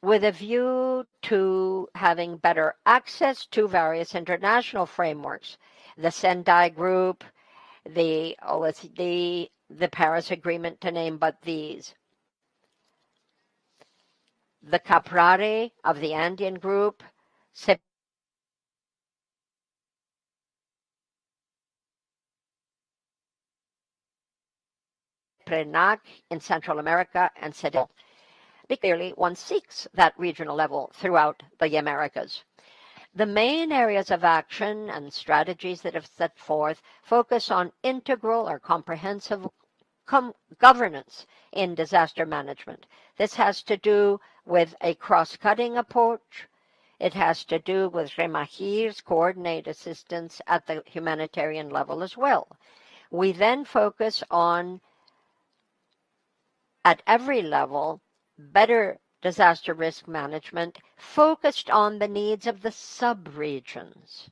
with a view to having better access to various international frameworks, the Sendai Group, the OECD, the Paris Agreement, to name but these. The Caprari of the Andean Group, CEPRENAC in Central America, and CEDEL. Clearly, one seeks that regional level throughout the Americas. The main areas of action and strategies that have set forth focus on integral or comprehensive governance in disaster management. This has to do with a cross-cutting approach. It has to do with REMAGIR's coordinated assistance at the humanitarian level as well. We then focus on, at every level, better disaster risk management focused on the needs of the sub-regions.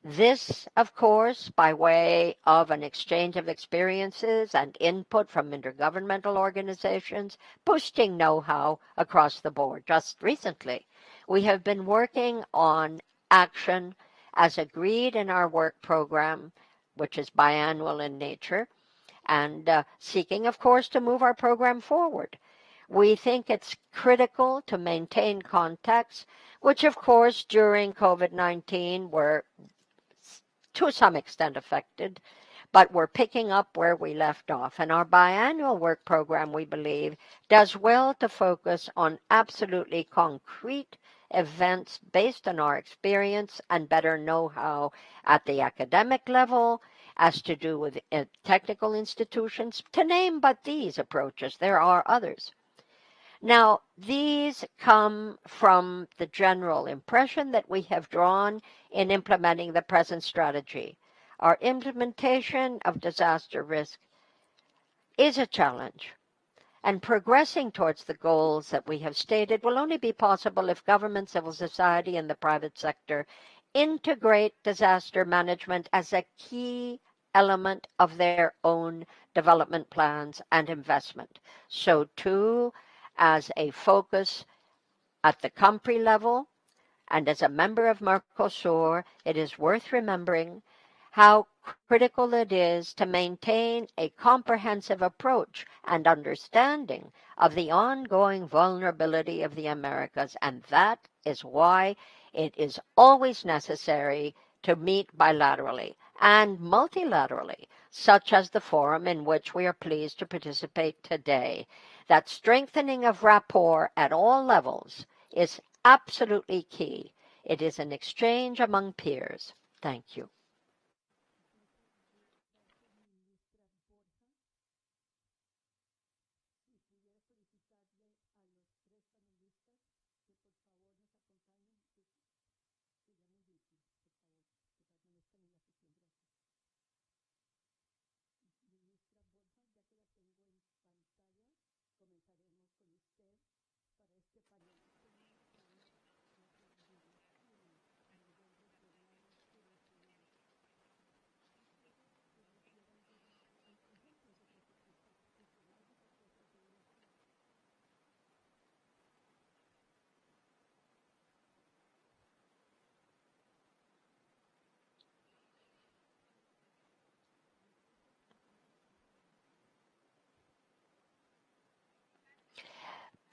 This, of course, by way of an exchange of experiences and input from intergovernmental organizations, boosting know-how across the board. Just recently, we have been working on action as agreed in our work program, which is biannual in nature, and seeking, of course, to move our program forward. We think it's critical to maintain contacts, which, of course, during COVID-19 were to some extent affected, but we're picking up where we left off. And our biannual work program, we believe, does well to focus on absolutely concrete events based on our experience and better know-how at the academic level, as to do with technical institutions, to name but these approaches. There are others. Now, these come from the general impression that we have drawn in implementing the present strategy. Our implementation of disaster risk is a challenge, and progressing towards the goals that we have stated will only be possible if government, civil society, and the private sector integrate disaster management as a key element of their own development plans and investment. So, too, as a focus at the country level, and as a member of Mercosur, it is worth remembering how critical it is to maintain a comprehensive approach and understanding of the ongoing vulnerability of the Americas, and that is why it is always necessary to meet bilaterally and multilaterally, such as the forum in which we are pleased to participate today. That strengthening of rapport at all levels is absolutely key. It is an exchange among peers. Thank you.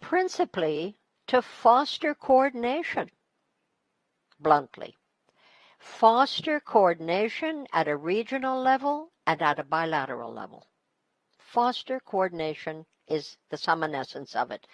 Principally to foster coordination, bluntly. Foster coordination at a regional level and at a bilateral level. Foster coordination is the sum and essence of it.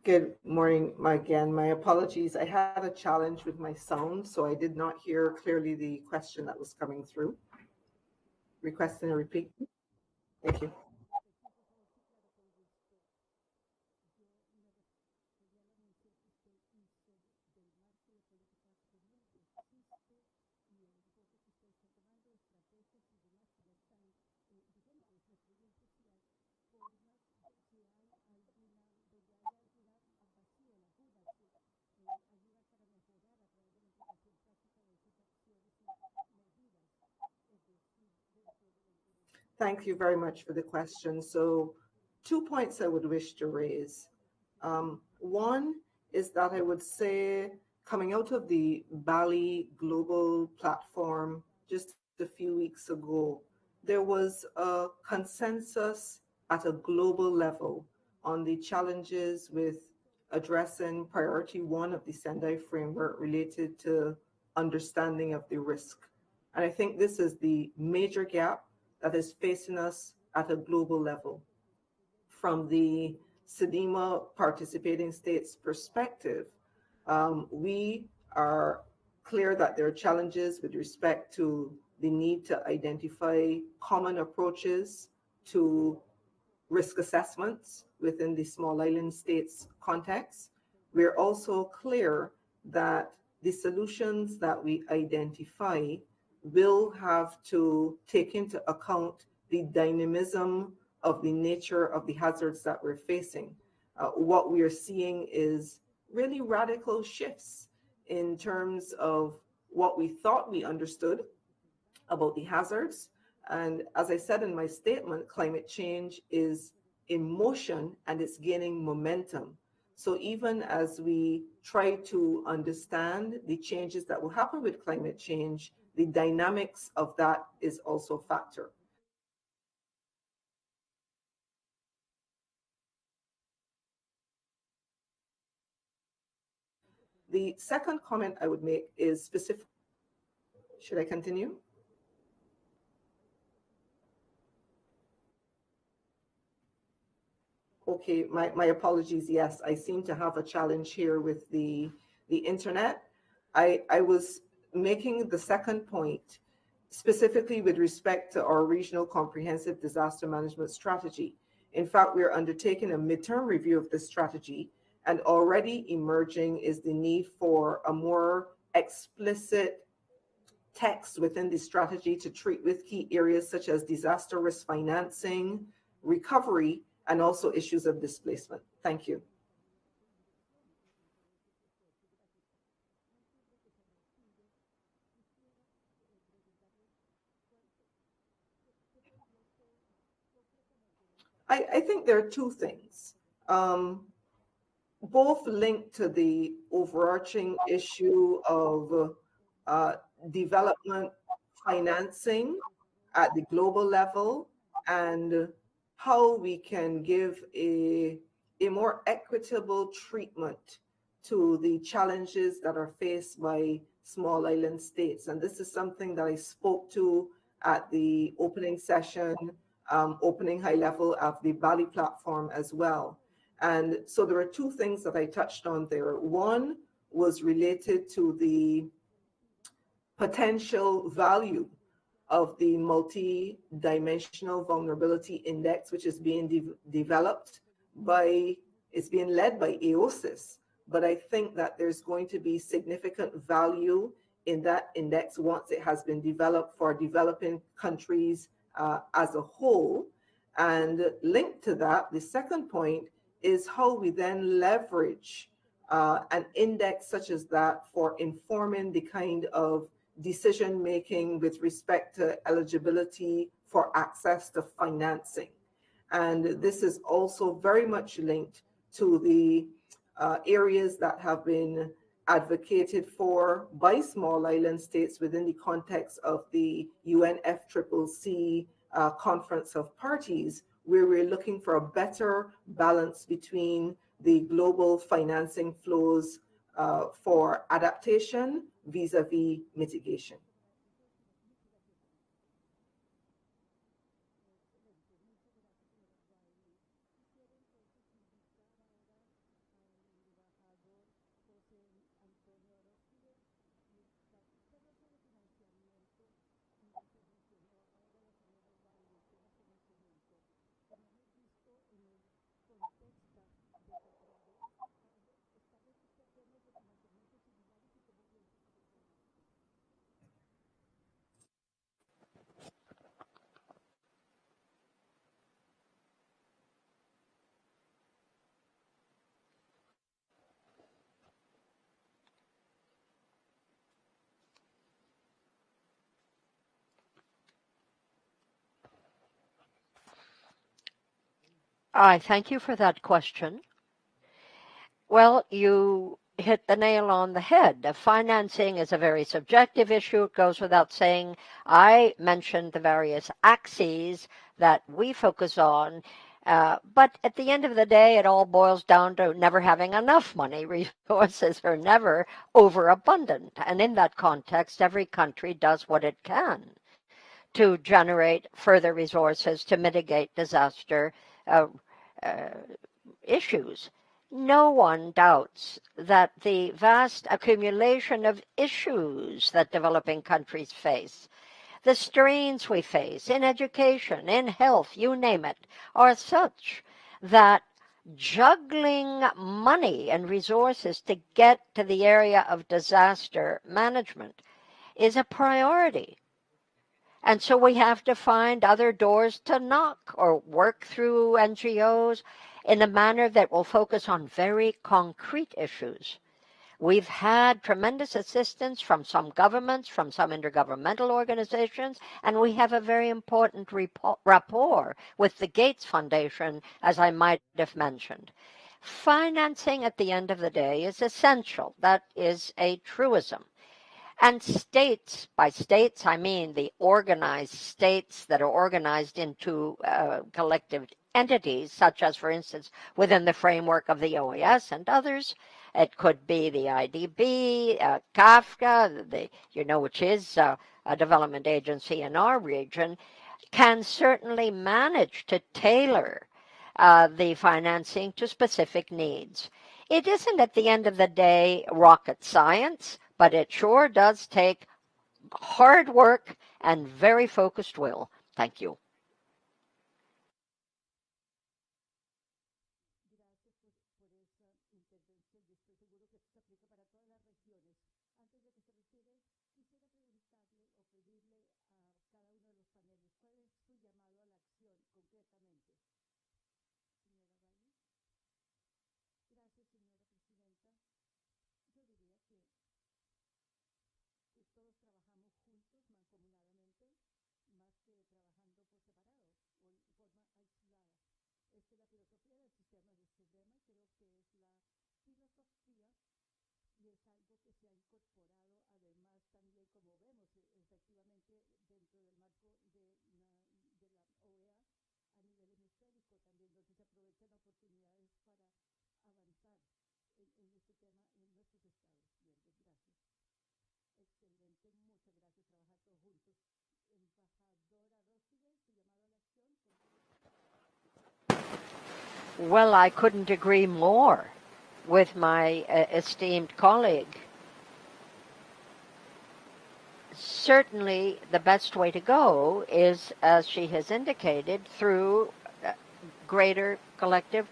Good morning again. My apologies. I had a challenge with my sound, so I did not hear clearly the question that was coming through. Requesting a repeat. Thank you. Thank you very much for the question. So, 2 points I would wish to raise. One is that I would say, coming out of the Bali Global Platform just a few weeks ago, there was a consensus at a global level on the challenges with addressing priority one of the Sendai framework related to understanding of the risk. And I think this is the major gap that is facing us at a global level. From the SEDIMA participating states perspective, we are clear that there are challenges with respect to the need to identify common approaches to risk assessments within the small island states context. We're also clear that the solutions that we identify will have to take into account the dynamism of the nature of the hazards that we're facing. What we are seeing is really radical shifts in terms of what we thought we understood about the hazards. And as I said in my statement, climate change is in motion and it's gaining momentum. So even as we try to understand the changes that will happen with climate change, the dynamics of that is also a factor. The second comment I would make is specific. Should I continue? Okay, my apologies. Yes, I seem to have a challenge here with the internet. I was making the second point specifically with respect to our regional comprehensive disaster management strategy. In fact, we are undertaking a midterm review of this strategy, and already emerging is the need for a more explicit text within the strategy to treat with key areas such as disaster risk financing, recovery, and also issues of displacement. Thank you. I think there are two things, both linked to the overarching issue of development financing at the global level, and how we can give a more equitable treatment to the challenges that are faced by small island states. And this is something that I spoke to at the opening session, opening high level of the Bali platform as well. And so there are two things that I touched on there. One was related to the potential value of the multi-dimensional vulnerability index, which is being developed by, it's being led by OAS. But I think that there's going to be significant value in that index once it has been developed for developing countries as a whole. And linked to that, the second point is how we then leverage an index such as that for informing the kind of decision making with respect to eligibility for access to financing. And this is also very much linked to the areas that have been advocated for by small island states within the context of the UNFCCC Conference of Parties, where we're looking for a better balance between the global financing flows for adaptation vis-a-vis mitigation. I thank you for that question. Well, you hit the nail on the head. Financing is a very subjective issue. It goes without saying. I mentioned the various axes that we focus on. But at the end of the day, it all boils down to never having enough money. Resources are never overabundant. And in that context, every country does what it can to generate further resources to mitigate disaster issues. No one doubts that the vast accumulation of issues that developing countries face, the strains we face in education, in health, you name it, are such that juggling money and resources to get to the area of disaster management is a priority. And so we have to find other doors to knock or work through NGOs in a manner that will focus on very concrete issues. We've had tremendous assistance from some governments, from some intergovernmental organizations, and we have a very important rapport with the Gates Foundation, as I might have mentioned. Financing at the end of the day is essential. That is a truism. And states, by states I mean the organized states that are organized into collective entities, such as, for instance, within the framework of the OAS and others. It could be the IDB, CAFCA, which is a development agency in our region, can certainly manage to tailor the financing to specific needs. It isn't at the end of the day rocket science, but it sure does take hard work and very focused will. Thank you. Well, I couldn't agree more with my esteemed colleague. Certainly, the best way to go is, as she has indicated, through greater collective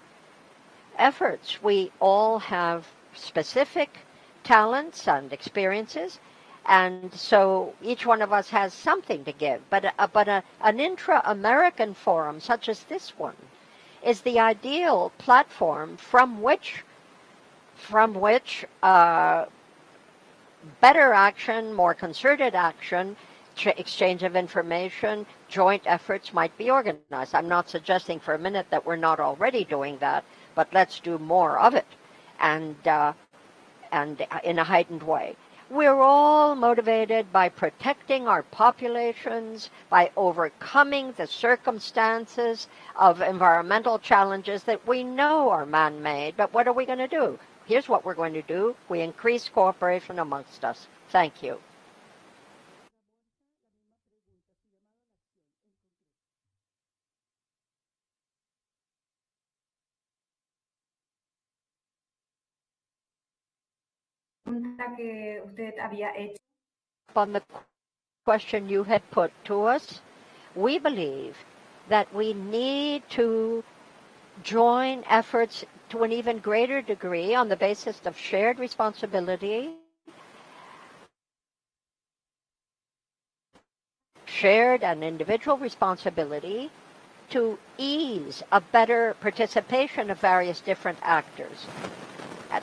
efforts. We all have specific talents and experiences, and so each one of us has something to give. But an intra-American forum such as this one is the ideal platform from which better action, more concerted action, exchange of information, joint efforts might be organized. I'm not suggesting for a minute that we're not already doing that, but let's do more of it, and in a heightened way. We're all motivated by protecting our populations, by overcoming the circumstances of environmental challenges that we know are man-made. But what are we going to do? Here's what we're going to do. We increase cooperation amongst us. Thank you. On the question you had put to us, we believe that we need to join efforts to an even greater degree on the basis of shared responsibility, shared and individual responsibility, to ease a better participation of various different actors.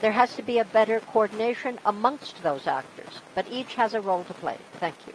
There has to be a better coordination amongst those actors, but each has a role to play. Thank you.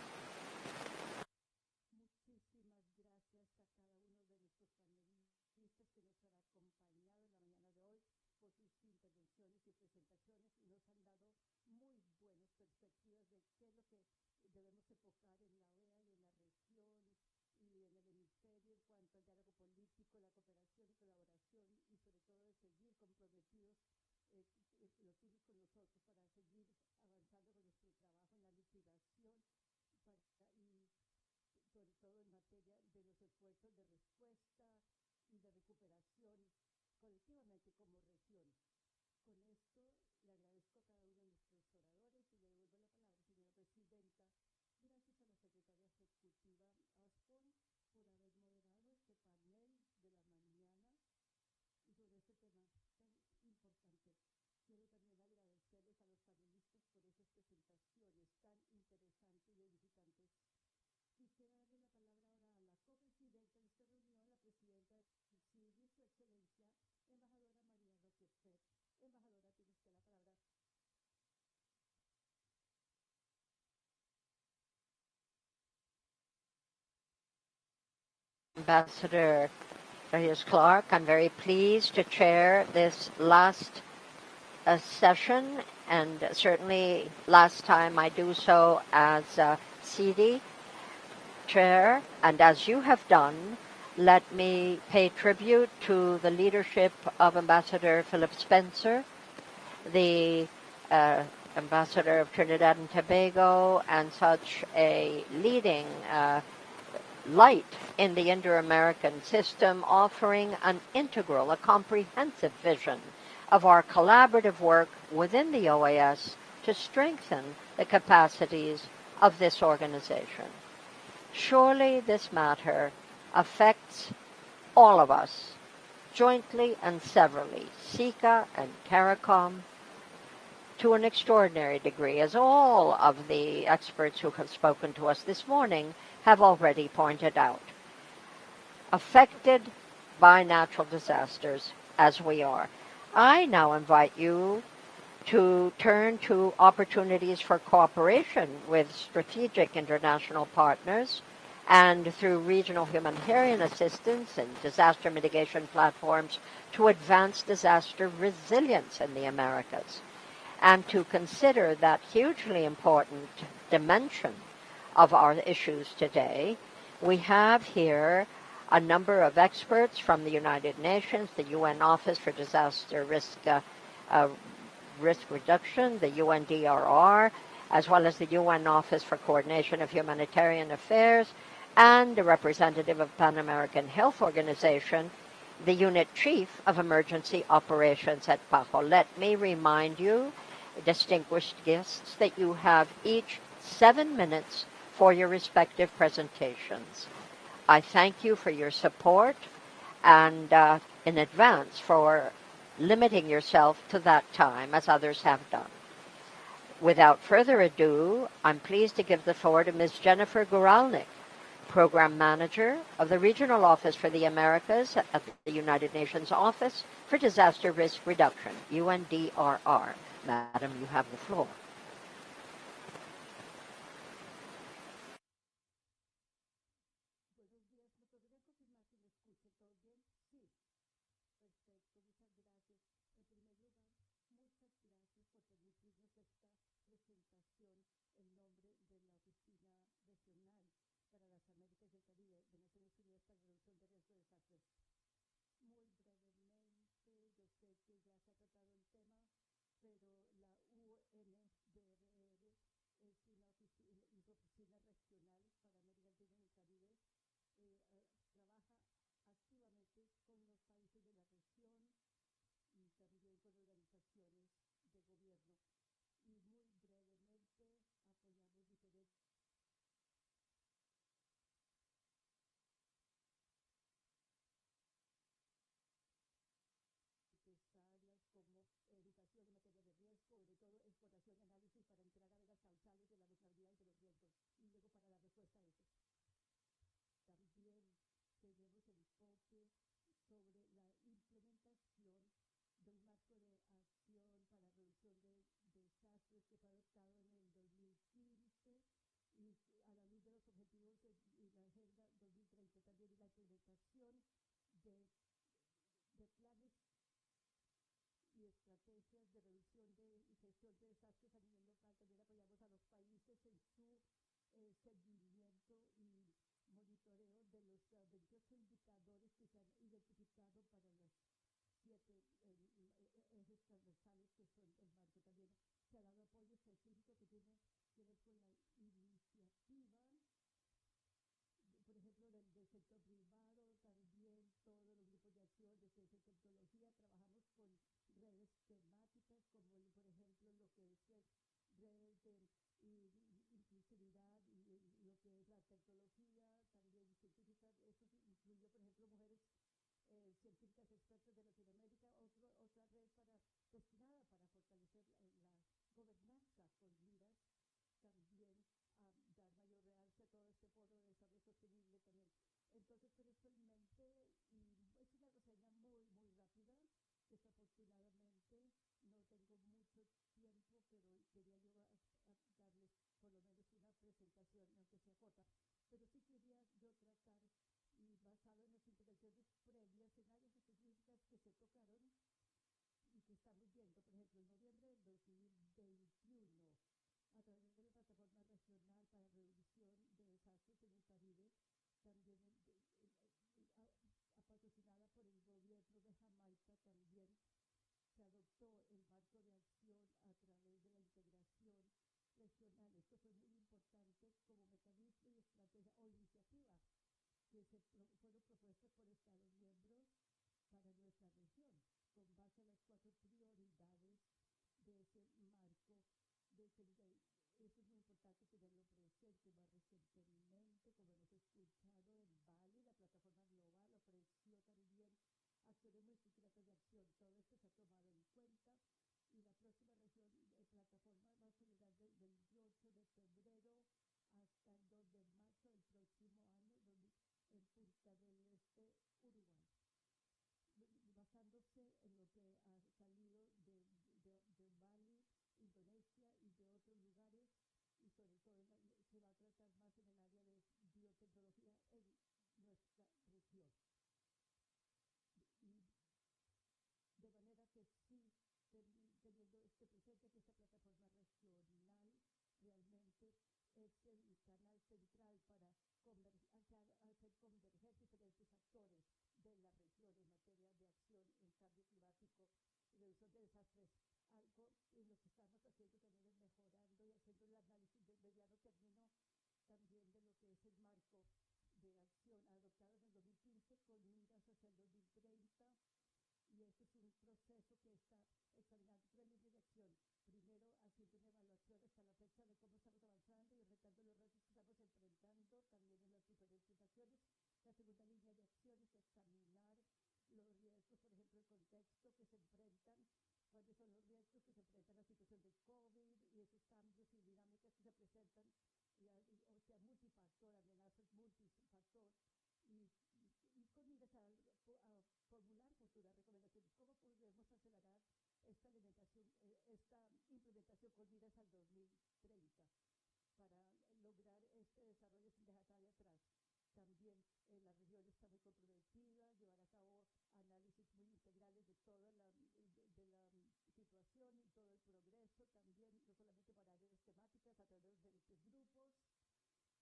Ambassador Reyes-Clark, I'm very pleased to chair this last session, and certainly last time I do so as CD chair, and as you have done, let me pay tribute to the leadership of Ambassador Philip Spencer, the Ambassador of Trinidad and Tobago, and such a leading light in the Inter-American system, offering an integral, a comprehensive vision of our collaborative work within the OAS to strengthen the capacities of this organization. Surely this matter affects all of us, jointly and severally, SICA and CARICOM, to an extraordinary degree, as all of the experts who have spoken to us this morning have already pointed out. Affected by natural disasters as we are. I now invite you to turn to opportunities for cooperation with strategic international partners and through regional humanitarian assistance and disaster mitigation platforms to advance disaster resilience in the Americas, and to consider that hugely important dimension of our issues today. We have here a number of experts from the United Nations, the UN Office for Disaster Risk Reduction, the UNDRR, as well as the UN Office for Coordination of Humanitarian Affairs, and a representative of Pan American Health Organization, the Unit Chief of Emergency Operations at PAHO. Let me remind you, distinguished guests, that you have each 7 minutes for your respective presentations. I thank you for your support and in advance for limiting yourself to that time, as others have done. Without further ado, I'm pleased to give the floor to Ms. Jennifer Guralnik, Program Manager of the Regional Office for the Americas at the United Nations Office for Disaster Risk Reduction, UNDRR. Madam, you have the floor. fueron propuestas por Estados miembros para nuestra región, con base a las 4 prioridades de ese marco de seguridad. Eso es muy importante tenerlo presente. Más recientemente, como hemos escuchado, en Bali, la plataforma global ofreció también acciones muy concretas de acción. Todo esto se ha tomado en cuenta y la próxima plataforma va a celebrar del 28 de febrero hasta el 2 de marzo del próximo año en Punta del Este, Uruguay, basándose en lo que ha salido de Bali, Indonesia y de otros lugares, y sobre todo se va a tratar más en el área de biotecnología en nuestra región. Y de manera que sí, teniendo presente que esta plataforma regional realmente es el canal central para hacer converger diferentes actores de la región en materia de acción en cambio climático y reducción de desastres. Algo en lo que estamos haciendo también es mejorando y haciendo el análisis de mediano término también de lo que es el marco de acción adoptado en el 2015 con miras hacia el 2030. Y este es un proceso que está examinando 3 líneas de acción. Primero, haciendo una evaluación hasta la fecha de cómo estamos avanzando y retando los retos que estamos enfrentando también en las diferentes naciones. La segunda línea de acción es examinar los riesgos, por ejemplo, el contexto que se enfrentan, cuáles son los riesgos que se enfrentan a la situación de COVID y esos cambios y dinámicas que se presentan, o sea, multifactor, amenazas multifactor. Y con miras a formular futuras recomendaciones. ¿Cómo podemos acelerar esta implementación con miras al 2030 para lograr este desarrollo sin dejar nadie atrás?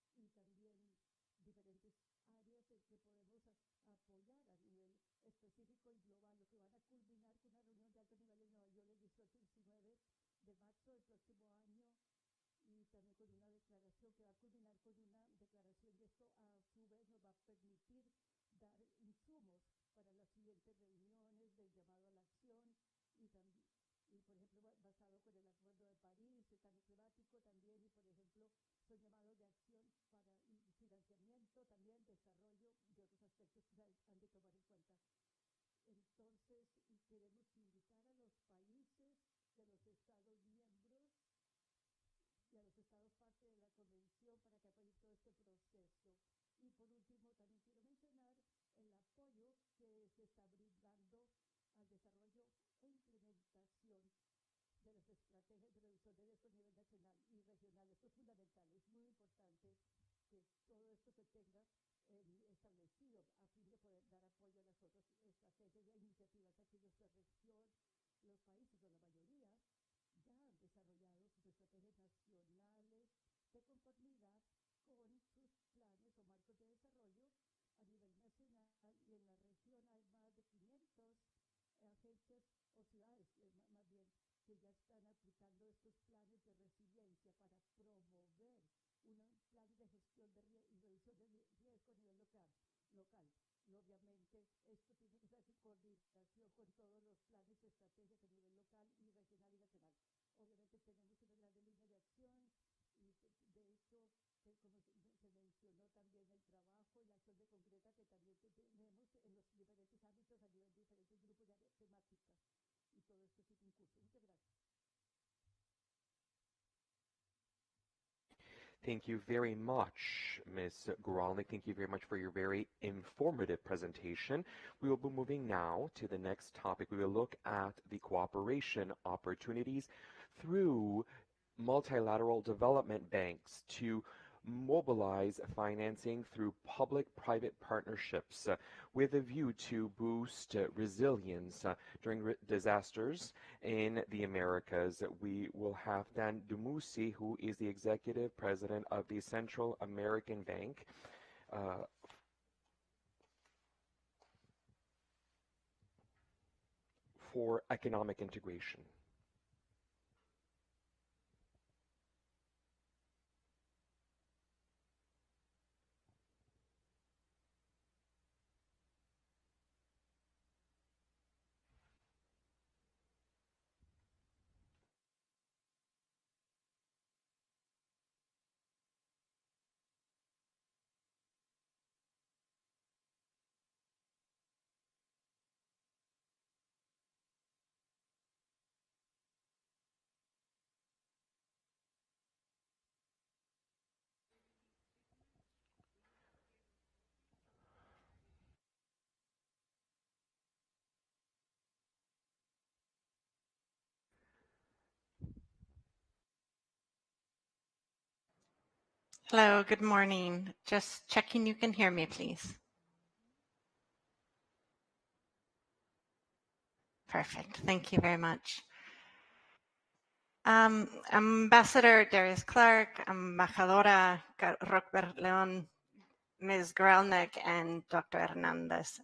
También la región está muy comprometida, llevar a cabo análisis muy integrales de toda la situación y todo el progreso, también no solamente para áreas temáticas a través de diferentes grupos y también diferentes áreas en que podemos apoyar a nivel específico y global, lo que van a culminar con una reunión de alto nivel en Nueva York el 18 y 19 de marzo del próximo año y también con una declaración que va a culminar con una declaración y esto a su vez nos va a permitir dar insumos para las siguientes reuniones del llamado a la acción y también por ejemplo, basado con el Acuerdo de París, el cambio climático también, y por ejemplo, son llamados de acción para financiamiento, también desarrollo de otros aspectos que se han de tomar en cuenta. Entonces, queremos invitar a los países de los Estados miembros y a los Estados parte de la Convención para que apoyen todo este proceso. Y por último, también quiero mencionar el apoyo que se está brindando al desarrollo e implementación de las estrategias de reducción de riesgos a nivel nacional y regional. Esto es fundamental, es muy importante que todo esto se tenga establecido a fin de poder dar apoyo a las otras estrategias e iniciativas aquí en nuestra región. Los países, o la mayoría, ya han desarrollado sus estrategias nacionales de conformidad con sus planes o marcos de desarrollo a nivel nacional y en la región hay más de 500 agencias o ciudades, más bien, que ya están aplicando estos planes de resiliencia para promover un plan de gestión y reducción de riesgo a nivel local. Y obviamente esto tiene que ser en coordinación con todos los planes de estrategias a nivel local y regional y nacional. Obviamente tenemos una gran línea de acción y de hecho, como se mencionó también el trabajo y la acción de concreta que también tenemos en los diferentes ámbitos a nivel de diferentes grupos de áreas temáticas y todo esto sigue en curso. Muchas gracias. Thank you very much, Ms. Guralnik. Thank you very much for your very informative presentation. We will be moving now to the next topic. We will look at the cooperation opportunities through multilateral development banks to mobilize financing through public-private partnerships with a view to boost resilience during disasters in the Americas. We will have Dan Dumusi, who is the executive president of the Central American Bank, for economic integration. Hello, good morning. Just checking you can hear me, please. Perfect. Thank you very much. Ambassador Darius Clark, Embajadora Rockbert Leon, Ms. Grelnick, and Dr. Hernandez.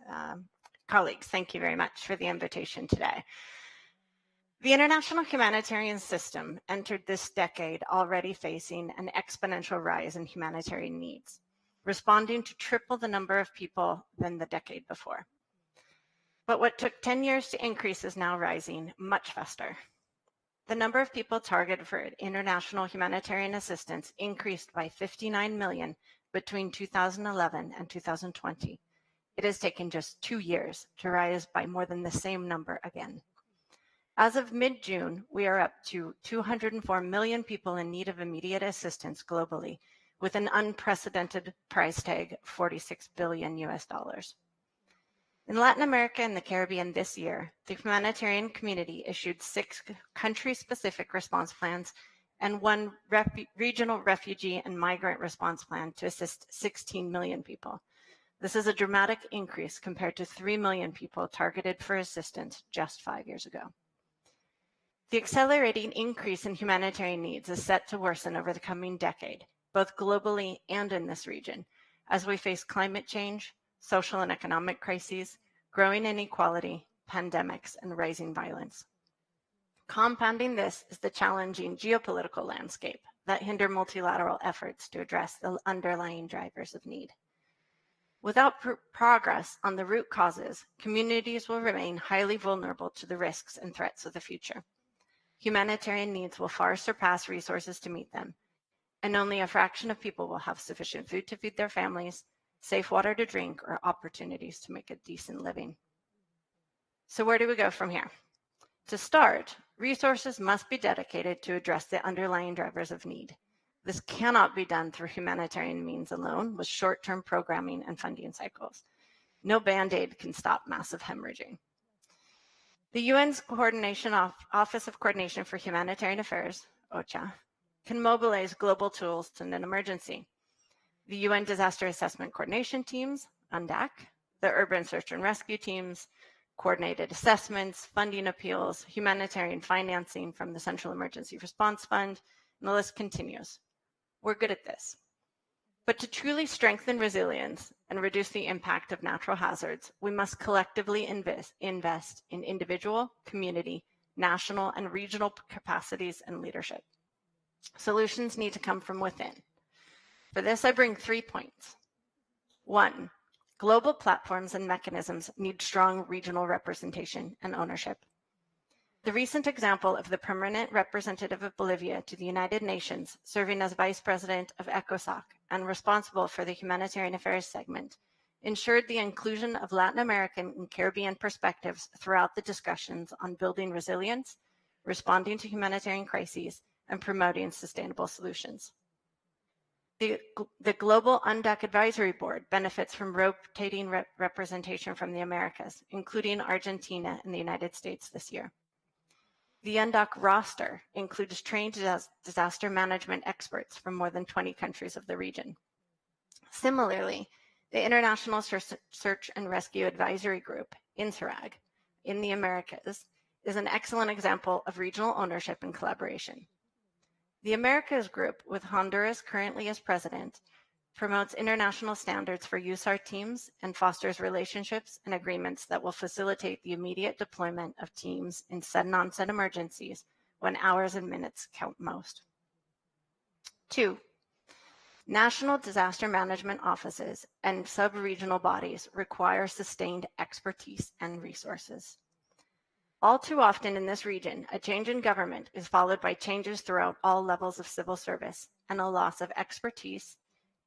Colleagues, thank you very much for the invitation today. The international humanitarian system entered this decade already facing an exponential rise in humanitarian needs, responding to triple the number of people than the decade before. But what took 10 years to increase is now rising much faster. The number of people targeted for international humanitarian assistance increased by 59 million between 2011 and 2020. It has taken just 2 years to rise by more than the same number again. As of mid-June, we are up to 204 million people in need of immediate assistance globally, with an unprecedented price tag, $46 billion US. In Latin America and the Caribbean this year, the humanitarian community issued 6 country-specific response plans and 1 regional refugee and migrant response plan to assist 16 million people. This is a dramatic increase compared to 3 million people targeted for assistance just 5 years ago. The accelerating increase in humanitarian needs is set to worsen over the coming decade, both globally and in this region, as we face climate change, social and economic crises, growing inequality, pandemics, and rising violence. Compounding this is the challenging geopolitical landscape that hinder multilateral efforts to address the underlying drivers of need. Without progress on the root causes, communities will remain highly vulnerable to the risks and threats of the future. Humanitarian needs will far surpass resources to meet them, and only a fraction of people will have sufficient food to feed their families, safe water to drink, or opportunities to make a decent living. So where do we go from here? To start, resources must be dedicated to address the underlying drivers of need. This cannot be done through humanitarian means alone with short-term programming and funding cycles. No Band-Aid can stop massive hemorrhaging. The UN's Office of Coordination for Humanitarian Affairs, OCHA, can mobilize global tools in an emergency. The UN Disaster Assessment Coordination Teams, UNDAC, the Urban Search and Rescue Teams, coordinated assessments, funding appeals, humanitarian financing from the Central Emergency Response Fund, and the list continues. We're good at this. But to truly strengthen resilience and reduce the impact of natural hazards, we must collectively invest in individual, community, national, and regional capacities and leadership. Solutions need to come from within. For this, I bring 3 points. 1, global platforms and mechanisms need strong regional representation and ownership. The recent example of the permanent representative of Bolivia to the United Nations, serving as vice president of ECOSOC and responsible for the humanitarian affairs segment, ensured the inclusion of Latin American and Caribbean perspectives throughout the discussions on building resilience, responding to humanitarian crises, and promoting sustainable solutions. The Global UNDAC Advisory Board benefits from rotating representation from the Americas, including Argentina and the United States this year. The UNDAC roster includes trained disaster management experts from more than 20 countries of the region. Similarly, the International Search and Rescue Advisory Group, INSERAG, in the Americas, is an excellent example of regional ownership and collaboration. The Americas Group, with Honduras currently as president, promotes international standards for USAR teams and fosters relationships and agreements that will facilitate the immediate deployment of teams in sudden onset emergencies when hours and minutes count most. 2, national disaster management offices and sub-regional bodies require sustained expertise and resources. All too often in this region, a change in government is followed by changes throughout all levels of civil service and a loss of expertise,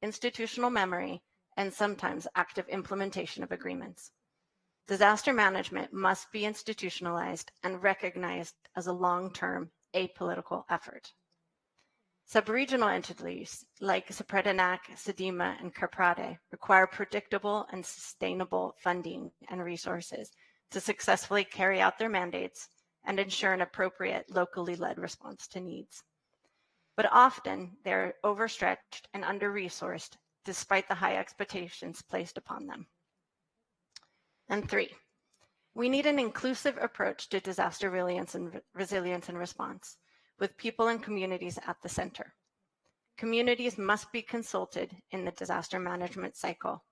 institutional memory, and sometimes active implementation of agreements. Disaster management must be institutionalized and recognized as a long-term, apolitical effort. Sub-regional entities like Sepredenac, Sedima, and Caprade require predictable and sustainable funding and resources to successfully carry out their mandates and ensure an appropriate locally led response to needs. but often they're overstretched and under-resourced despite the high expectations placed upon them. And 3, we need an inclusive approach to disaster resilience and response, with people and communities at the center. Communities must be consulted in the disaster management cycle,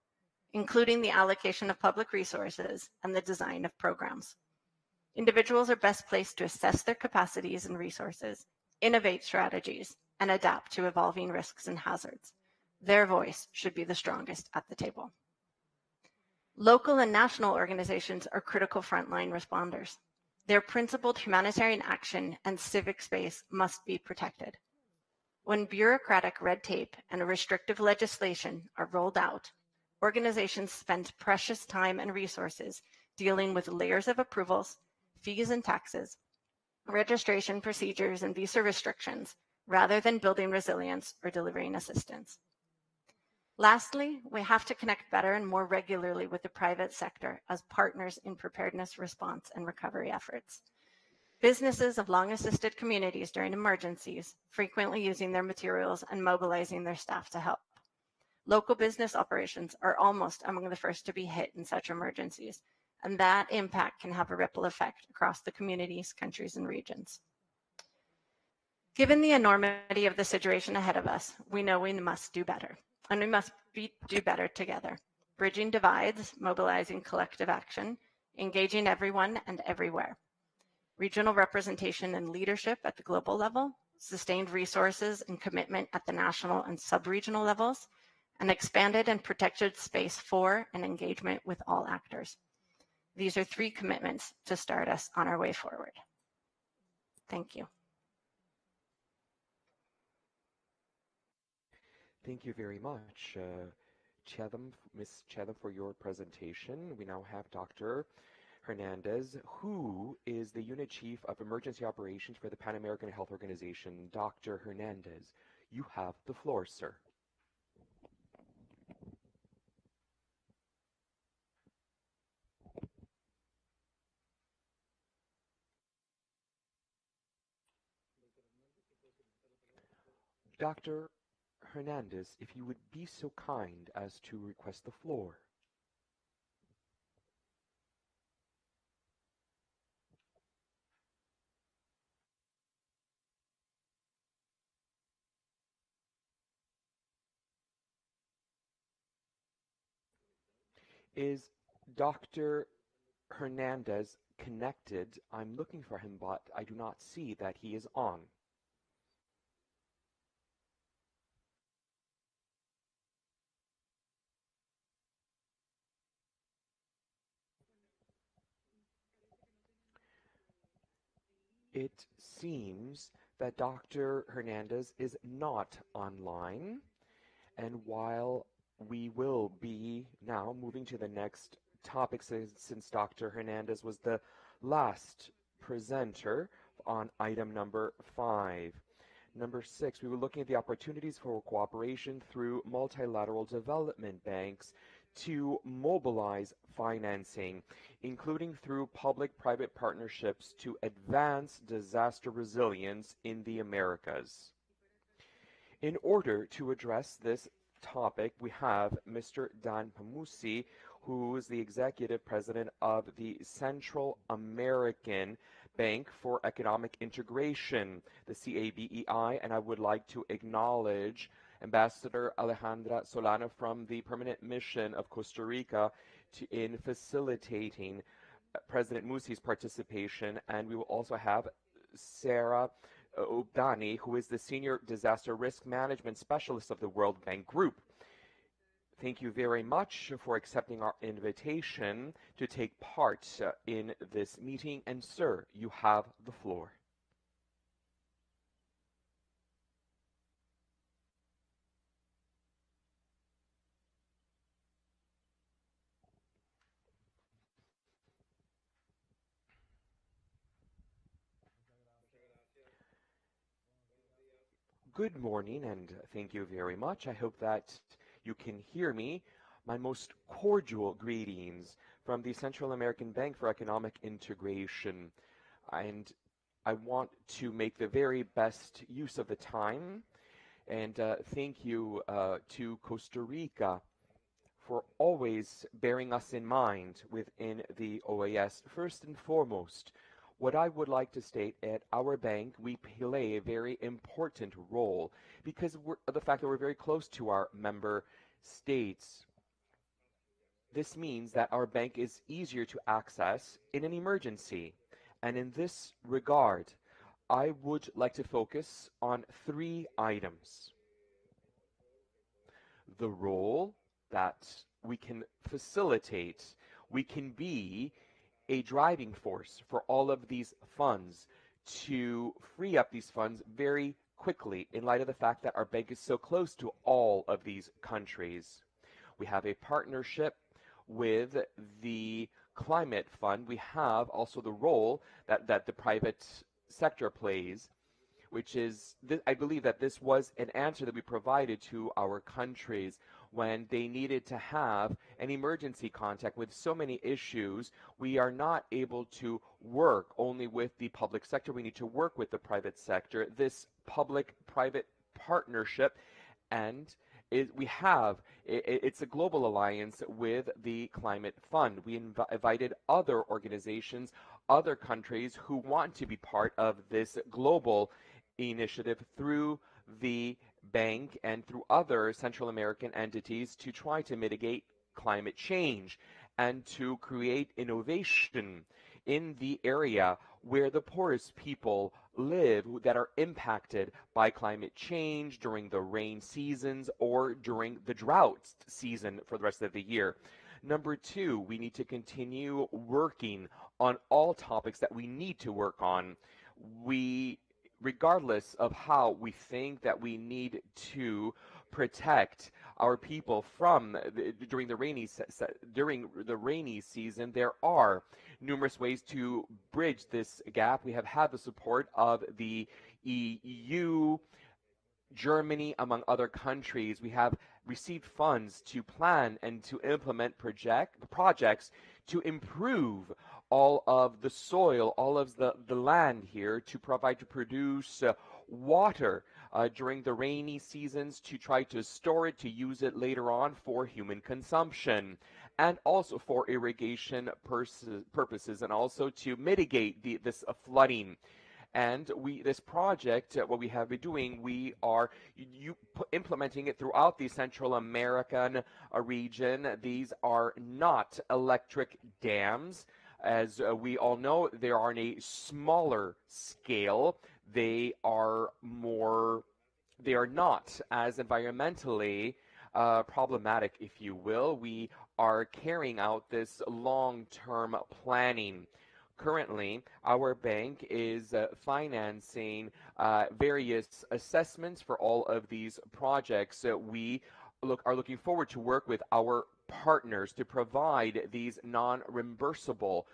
including the allocation of public resources and the design of programs. Individuals are best placed to assess their capacities and resources, innovate strategies, and adapt to evolving risks and hazards. Their voice should be the strongest at the table. Local and national organizations are critical frontline responders. Their principled humanitarian action and civic space must be protected. When bureaucratic red tape and restrictive legislation are rolled out, organizations spend precious time and resources dealing with layers of approvals, fees and taxes, registration procedures and visa restrictions, rather than building resilience or delivering assistance. Lastly, we have to connect better and more regularly with the private sector as partners in preparedness, response, and recovery efforts. Businesses have long assisted communities during emergencies, frequently using their materials and mobilizing their staff to help. Local business operations are almost among the first to be hit in such emergencies, and that impact can have a ripple effect across the communities, countries, and regions. Given the enormity of the situation ahead of us, we know we must do better, and we must do better together, bridging divides, mobilizing collective action, engaging everyone and everywhere. Regional representation and leadership at the global level, sustained resources and commitment at the national and sub-regional levels, and expanded and protected space for and engagement with all actors. These are 3 commitments to start us on our way forward. Thank you. Thank you very much, Ms. Chatham, for your presentation. We now have Dr. Hernandez, who is the Unit Chief of Emergency Operations for the Pan American Health Organization. Dr. Hernandez, you have the floor, sir. Dr. Hernandez, if you would be so kind as to request the floor. Is Dr. Hernandez connected? I'm looking for him, but I do not see that he is on. It seems that Dr. Hernandez is not online, and while we will be now moving to the next topic, since Dr. Hernandez was the last presenter on item number 5. Number 6, we were looking at the opportunities for cooperation through multilateral development banks to mobilize financing, including through public-private partnerships to advance disaster resilience in the Americas. In order to address this topic, we have Mr. Dan Pamusi, who is the executive president of the Central American Bank for Economic Integration, the CABEI, and I would like to acknowledge Ambassador Alejandra Solano from the Permanent Mission of Costa Rica in facilitating President Musi's participation, and we will also have Sarah Obdani, who is the Senior Disaster Risk Management Specialist of the World Bank Group. Thank you very much for accepting our invitation to take part in this meeting, and sir, you have the floor. Good morning, and thank you very much. I hope that you can hear me. My most cordial greetings from the Central American Bank for Economic Integration. And I want to make the very best use of the time, and thank you to Costa Rica for always bearing us in mind within the OAS. First and foremost, what I would like to state, at our bank, we play a very important role because of the fact that we're very close to our member states. This means that our bank is easier to access in an emergency. And in this regard, I would like to focus on 3 items. The role that we can facilitate, we can be a driving force for all of these funds to free up these funds very quickly in light of the fact that our bank is so close to all of these countries. We have a partnership with the Climate Fund. We have also the role that the private sector plays, which is, I believe that this was an answer that we provided to our countries when they needed to have an emergency contact with so many issues. We are not able to work only with the public sector. We need to work with the private sector. This public-private partnership, and it's a global alliance with the Climate Fund. We invited other organizations, other countries who want to be part of this global initiative through the bank and through other Central American entities to try to mitigate climate change and to create innovation in the area where the poorest people live that are impacted by climate change during the rain seasons or during the drought season for the rest of the year. Number 2, we need to continue working on all topics that we need to work on. Regardless of how we think that we need to protect our people from during the rainy season, there are numerous ways to bridge this gap. We have had the support of the EU, Germany, among other countries. We have received funds to plan and to implement projects to improve all of the soil, all of the land here, to produce water during the rainy seasons, to try to store it, to use it later on for human consumption, and also for irrigation purposes, and also to mitigate this flooding. And this project, what we have been doing, we are implementing it throughout the Central American region. These are not electric dams. As we all know, they are on a smaller scale. They are not as environmentally problematic, if you will. We are carrying out this long-term planning. Currently, our bank is financing various assessments for all of these projects. We are looking forward to work with our partners to provide these non-reimbursable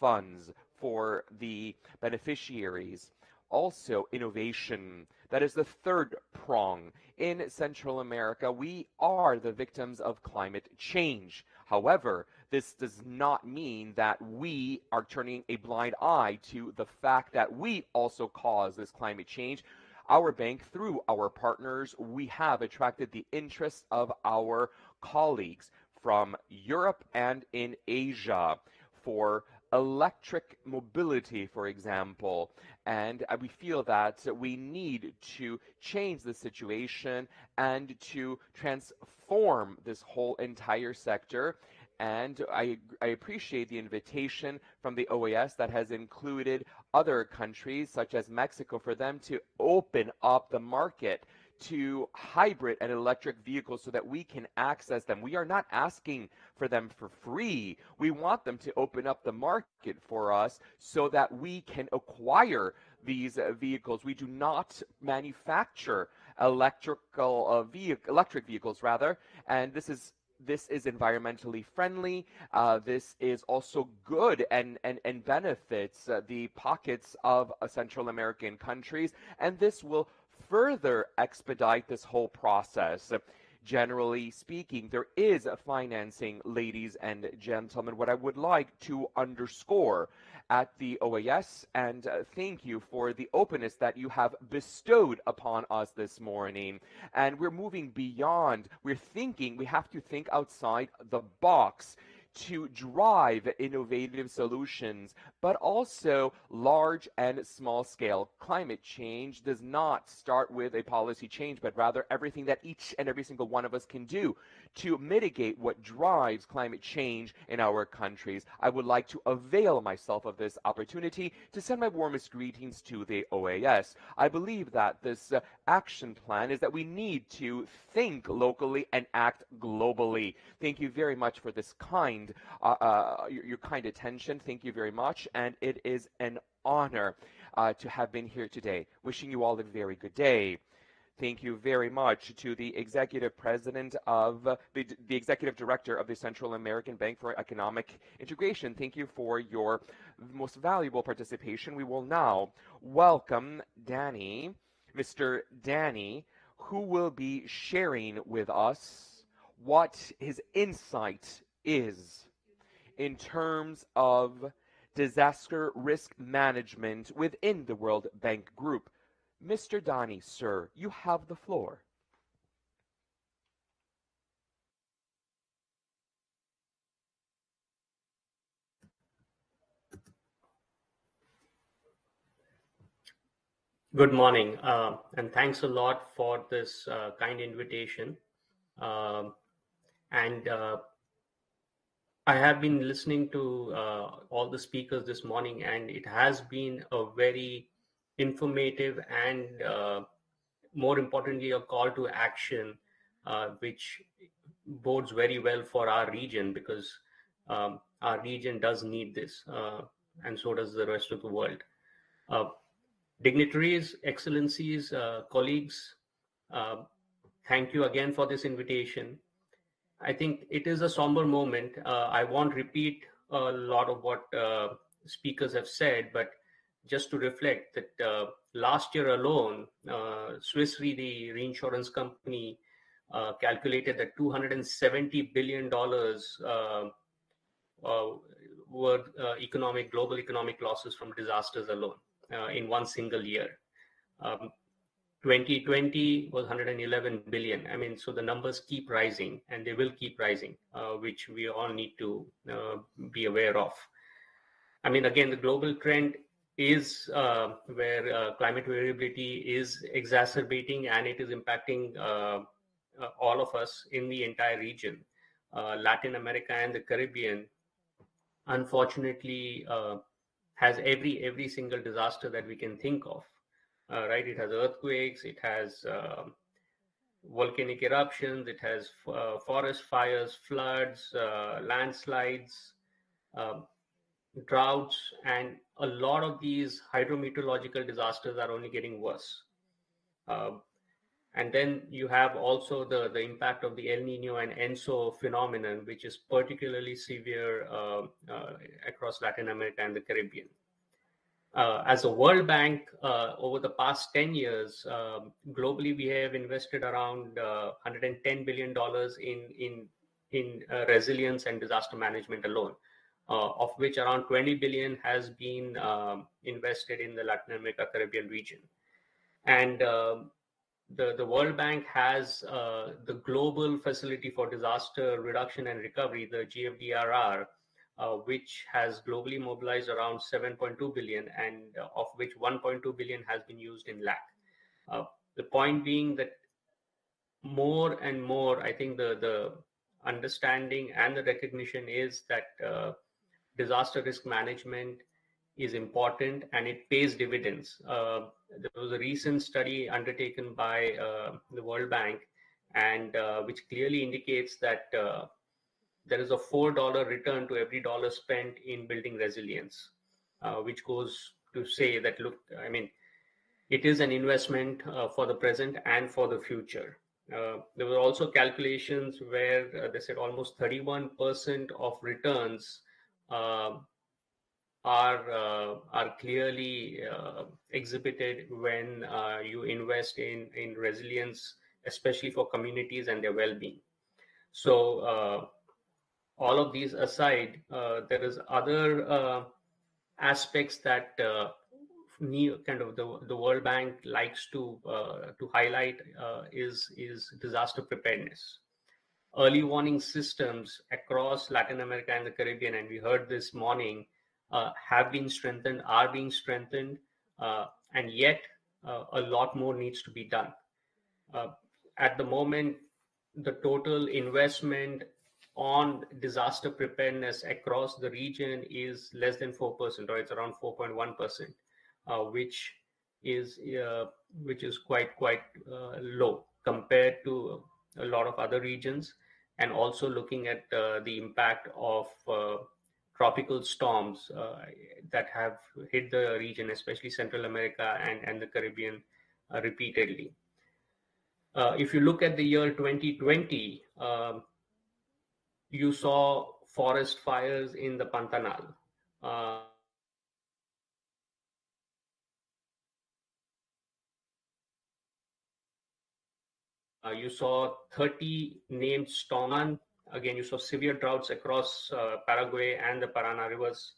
funds for the beneficiaries. Also, innovation. That is the 3rd prong. In Central America, we are the victims of climate change. However, this does not mean that we are turning a blind eye to the fact that we also cause this climate change. Our bank, through our partners, we have attracted the interest of our colleagues from Europe and in Asia for electric mobility, for example. And we feel that we need to change the situation and to transform this whole entire sector. And I appreciate the invitation from the OAS that has included other countries, such as Mexico, for them to open up the market to hybrid and electric vehicles so that we can access them. We are not asking for them for free. We want them to open up the market for us so that we can acquire these vehicles. We do not manufacture electric vehicles, rather, and this is environmentally friendly. This is also good and benefits the pockets of Central American countries, and this will further expedite this whole process. Generally speaking, there is a financing, ladies and gentlemen. What I would like to underscore at the OAS, and thank you for the openness that you have bestowed upon us this morning. And we're moving beyond, we have to think outside the box to drive innovative solutions, but also large and small scale. Climate change does not start with a policy change, but rather everything that each and every single one of us can do to mitigate what drives climate change in our countries. I would like to avail myself of this opportunity to send my warmest greetings to the OAS. I believe that this action plan is that we need to think locally and act globally. Thank you very much for this your kind attention. Thank you very much, and it is an honor to have been here today. Wishing you all a very good day. Thank you very much to the executive president of the executive director of the Central American Bank for Economic Integration. Thank you for your most valuable participation. We will now welcome Mr. Danny, who will be sharing with us what his insight is in terms of disaster risk management within the World Bank Group. Mr. Dani, sir, you have the floor. Good morning, and thanks a lot for this kind invitation. I have been listening to all the speakers this morning, and it has been a very informative and more importantly, a call to action, which bodes very well for our region, because our region does need this, and so does the rest of the world. Dignitaries, excellencies, colleagues, thank you again for this invitation. I think it is a somber moment. I won't repeat a lot of what speakers have said, but just to reflect that last year alone, Swiss Re, the reinsurance company, calculated that $270 billion were global economic losses from disasters alone in one single year. 2020 was 111 billion. I mean, so the numbers keep rising, and they will keep rising, which we all need to be aware of. I mean, again, the global trend is where climate variability is exacerbating, and it is impacting all of us in the entire region. Latin America and the Caribbean, unfortunately, has every single disaster that we can think of. Right? It has earthquakes, it has volcanic eruptions, it has forest fires, floods, landslides, droughts, and a lot of these hydrometeorological disasters are only getting worse. And then you have also the impact of the El Nino and ENSO phenomenon, which is particularly severe across Latin America and the Caribbean. As a World Bank, over the past 10 years, globally, we have invested around $110 billion in resilience and disaster management alone, of which around 20 billion has been invested in the Latin America Caribbean region. And the World Bank has the Global Facility for Disaster Reduction and Recovery, the GFDRR, which has globally mobilized around 7.2 billion, and of which 1.2 billion has been used in LAC. The point being that more and more, I think the understanding and the recognition is that disaster risk management is important and it pays dividends. There was a recent study undertaken by the World Bank, and which clearly indicates that there is a $4 return to every dollar spent in building resilience, which goes to say that, look, I mean, it is an investment for the present and for the future. There were also calculations where they said almost 31% of returns are clearly exhibited when you invest in resilience especially for communities and their well-being. So all of these aside, there is other aspects that kind of the World Bank likes to highlight is disaster preparedness. Early warning systems across Latin America and the Caribbean, and we heard this morning, have been strengthened, are being strengthened, and yet a lot more needs to be done. At the moment, the total investment on disaster preparedness across the region is less than 4%, or it's around 4.1%, which is quite low compared to a lot of other regions. And also looking at the impact of tropical storms that have hit the region, especially Central America and the Caribbean, repeatedly. If you look at the year 2020, you saw forest fires in the Pantanal. You saw 30 named storms. Again, you saw severe droughts across Paraguay and the Parana rivers.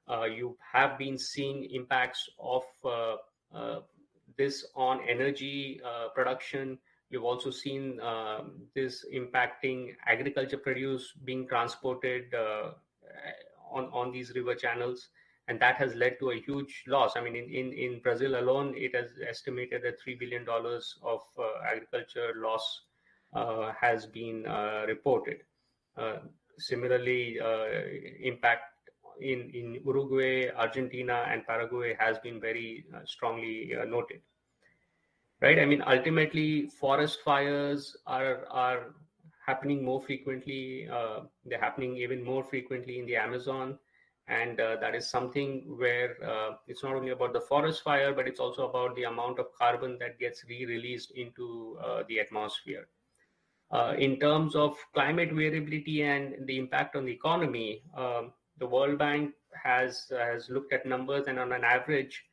You have been seeing impacts of this on energy production. You've also seen this impacting agriculture produce being transported on these river channels, and that has led to a huge loss. I mean, in Brazil alone, it has estimated that $3 billion of agriculture loss has been reported. Similarly, impact in Uruguay, Argentina, and Paraguay has been very strongly noted. Right? I mean, ultimately, forest fires are happening more frequently. They're happening even more frequently in the Amazon. And that is something where it's not only about the forest fire, but it's also about the amount of carbon that gets re-released into the atmosphere. In terms of climate variability and the impact on the economy, the World Bank has looked at numbers, and on an average,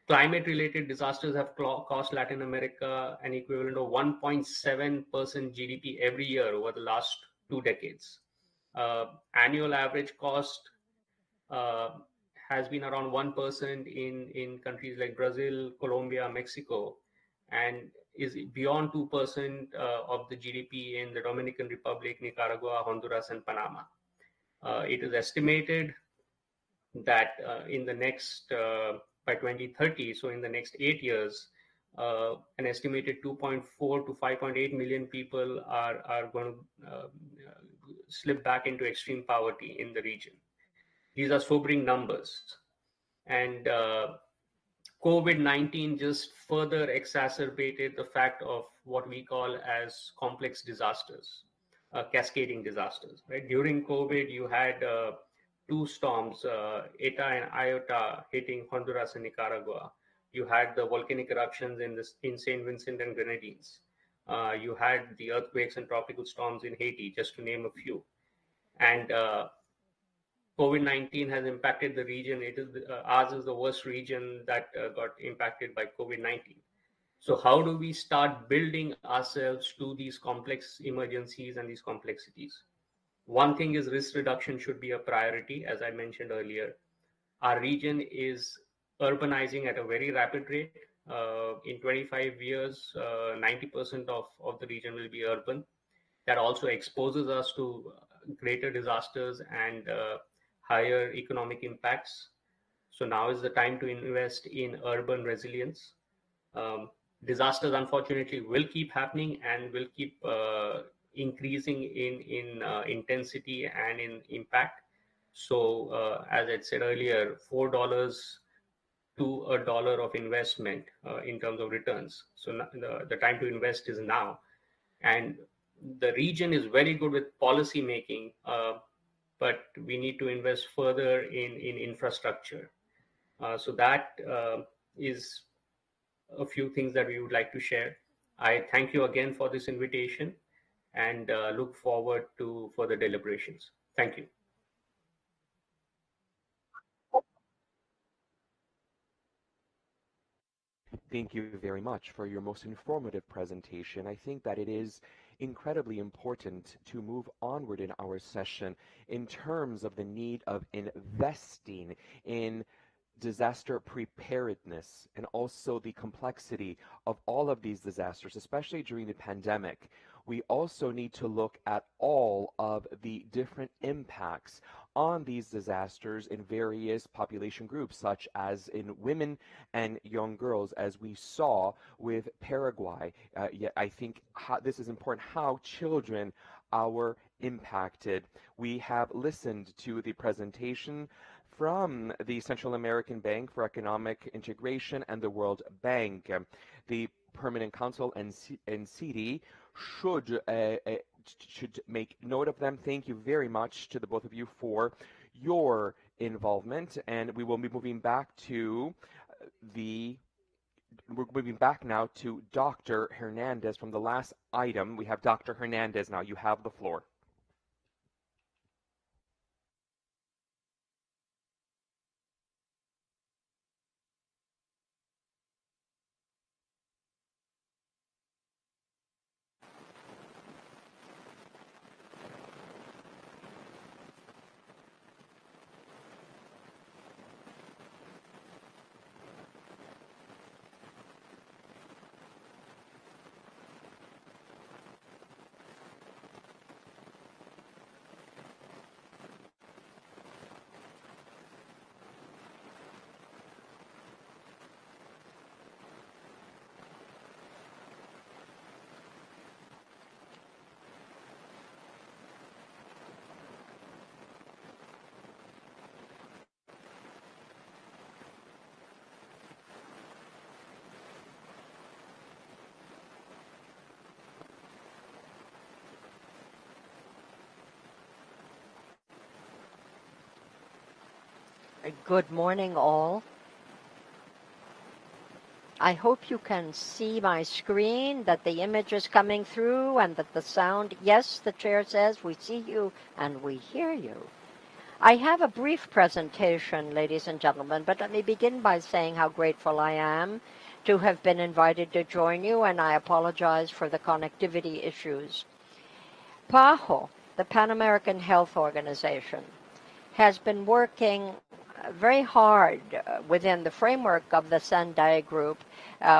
climate-related disasters have cost Latin America an equivalent of 1.7% GDP every year over the last 2 decades. Annual average cost has been around 1% in countries like Brazil, Colombia, Mexico, and is beyond 2% of the GDP in the Dominican Republic, Nicaragua, Honduras, and Panama. It is estimated that in the next, by 2030, so in the next 8 years, an estimated 2.4 to 5.8 million people are going to slip back into extreme poverty in the region. These are sobering numbers. And COVID-19 just further exacerbated the fact of what we call as complex disasters, cascading disasters. Right? During COVID, you had 2 storms, Eta and Iota, hitting Honduras and Nicaragua. You had the volcanic eruptions in St. Vincent and Grenadines. You had the earthquakes and tropical storms in Haiti, just to name a few. And COVID-19 has impacted the region. It is ours is the worst region that got impacted by COVID-19. So how do we start building ourselves to these complex emergencies and these complexities? One thing is risk reduction should be a priority, as I mentioned earlier. Our region is urbanizing at a very rapid rate. In 25 years, 90% of the region will be urban. That also exposes us to greater disasters and higher economic impacts. So now is the time to invest in urban resilience. Disasters, unfortunately, will keep happening and will keep increasing in intensity and in impact. So as I said earlier, $4 to $1 of investment in terms of returns. So the time to invest is now. And the region is very good with policy making, but we need to invest further in infrastructure. So that is a few things that we would like to share. I thank you again for this invitation and look forward to further deliberations. Thank you. Thank you very much for your most informative presentation. I think that it is incredibly important to move onward in our session in terms of the need of investing in disaster preparedness and also the complexity of all of these disasters, especially during the pandemic. We also need to look at all of the different impacts on these disasters in various population groups, such as in women and young girls, as we saw with Paraguay. Yet I think this is important, how children are impacted. We have listened to the presentation from the Central American Bank for Economic Integration and the World Bank. The Permanent Council and CD should make note of them. Thank you very much to the both of you for your involvement, and we will be moving back to we're moving back now to Dr. Hernandez from the last item. We have Dr. Hernandez now. You have the floor. Good morning, all. I hope you can see my screen, that the image is coming through, and that the sound, yes, the chair says, we see you and we hear you. I have a brief presentation, ladies and gentlemen, but let me begin by saying how grateful I am to have been invited to join you, and I apologize for the connectivity issues. PAHO, the Pan American Health Organization, has been working very hard within the framework of the Sendai Group,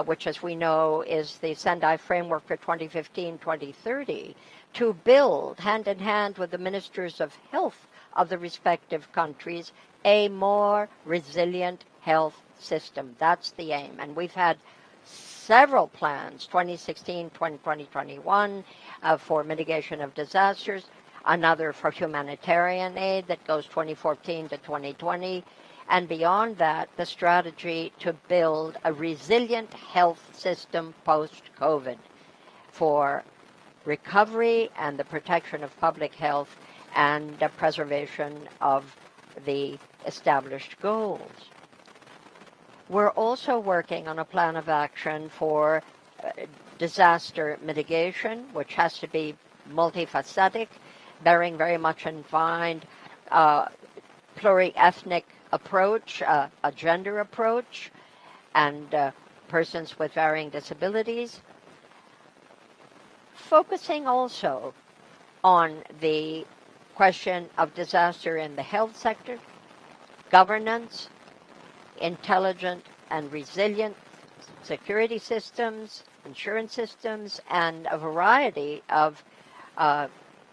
which, as we know, is the Sendai Framework for 2015-2030, to build, hand in hand with the ministers of health of the respective countries, a more resilient health system. That's the aim. And we've had several plans, 2016, 2021, for mitigation of disasters, another for humanitarian aid that goes 2014 to 2020, and beyond that, the strategy to build a resilient health system post-COVID for recovery and the protection of public health and the preservation of the established goals. We're also working on a plan of action for disaster mitigation, which has to be multifaceted, bearing very much in mind pluri-ethnic approach, a gender approach, and persons with varying disabilities, focusing also on the question of disaster in the health sector, governance, intelligent and resilient security systems, insurance systems, and a variety of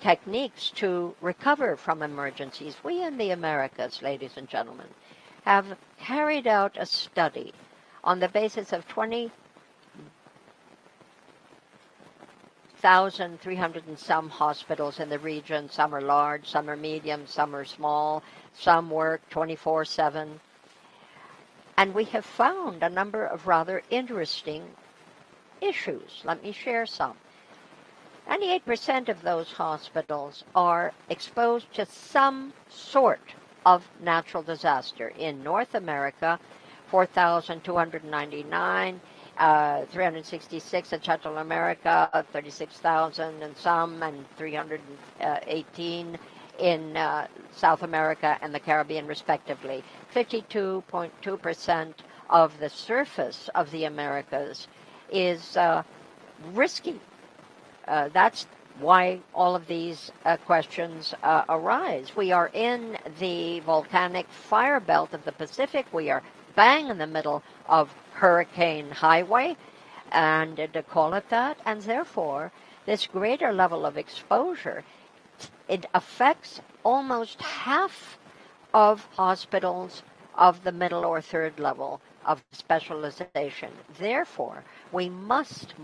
techniques to recover from emergencies. We in the Americas, ladies and gentlemen, have carried out a study on the basis of 20,300 and some hospitals in the region. Some are large, some are medium, some are small, some work 24/7. And we have found a number of rather interesting issues. Let me share some. 98% of those hospitals are exposed to some sort of natural disaster. In North America, 4,299, 366 in Central America, 36,000 and some, and 318 in South America and the Caribbean, respectively. 52.2% of the surface of the Americas is risky. That's why all of these questions arise. We are in the volcanic fire belt of the Pacific. We are bang in the middle of Hurricane Highway, and to call it that, and therefore this greater level of exposure, it affects almost half of hospitals of the middle or third level of specialization. Therefore, we must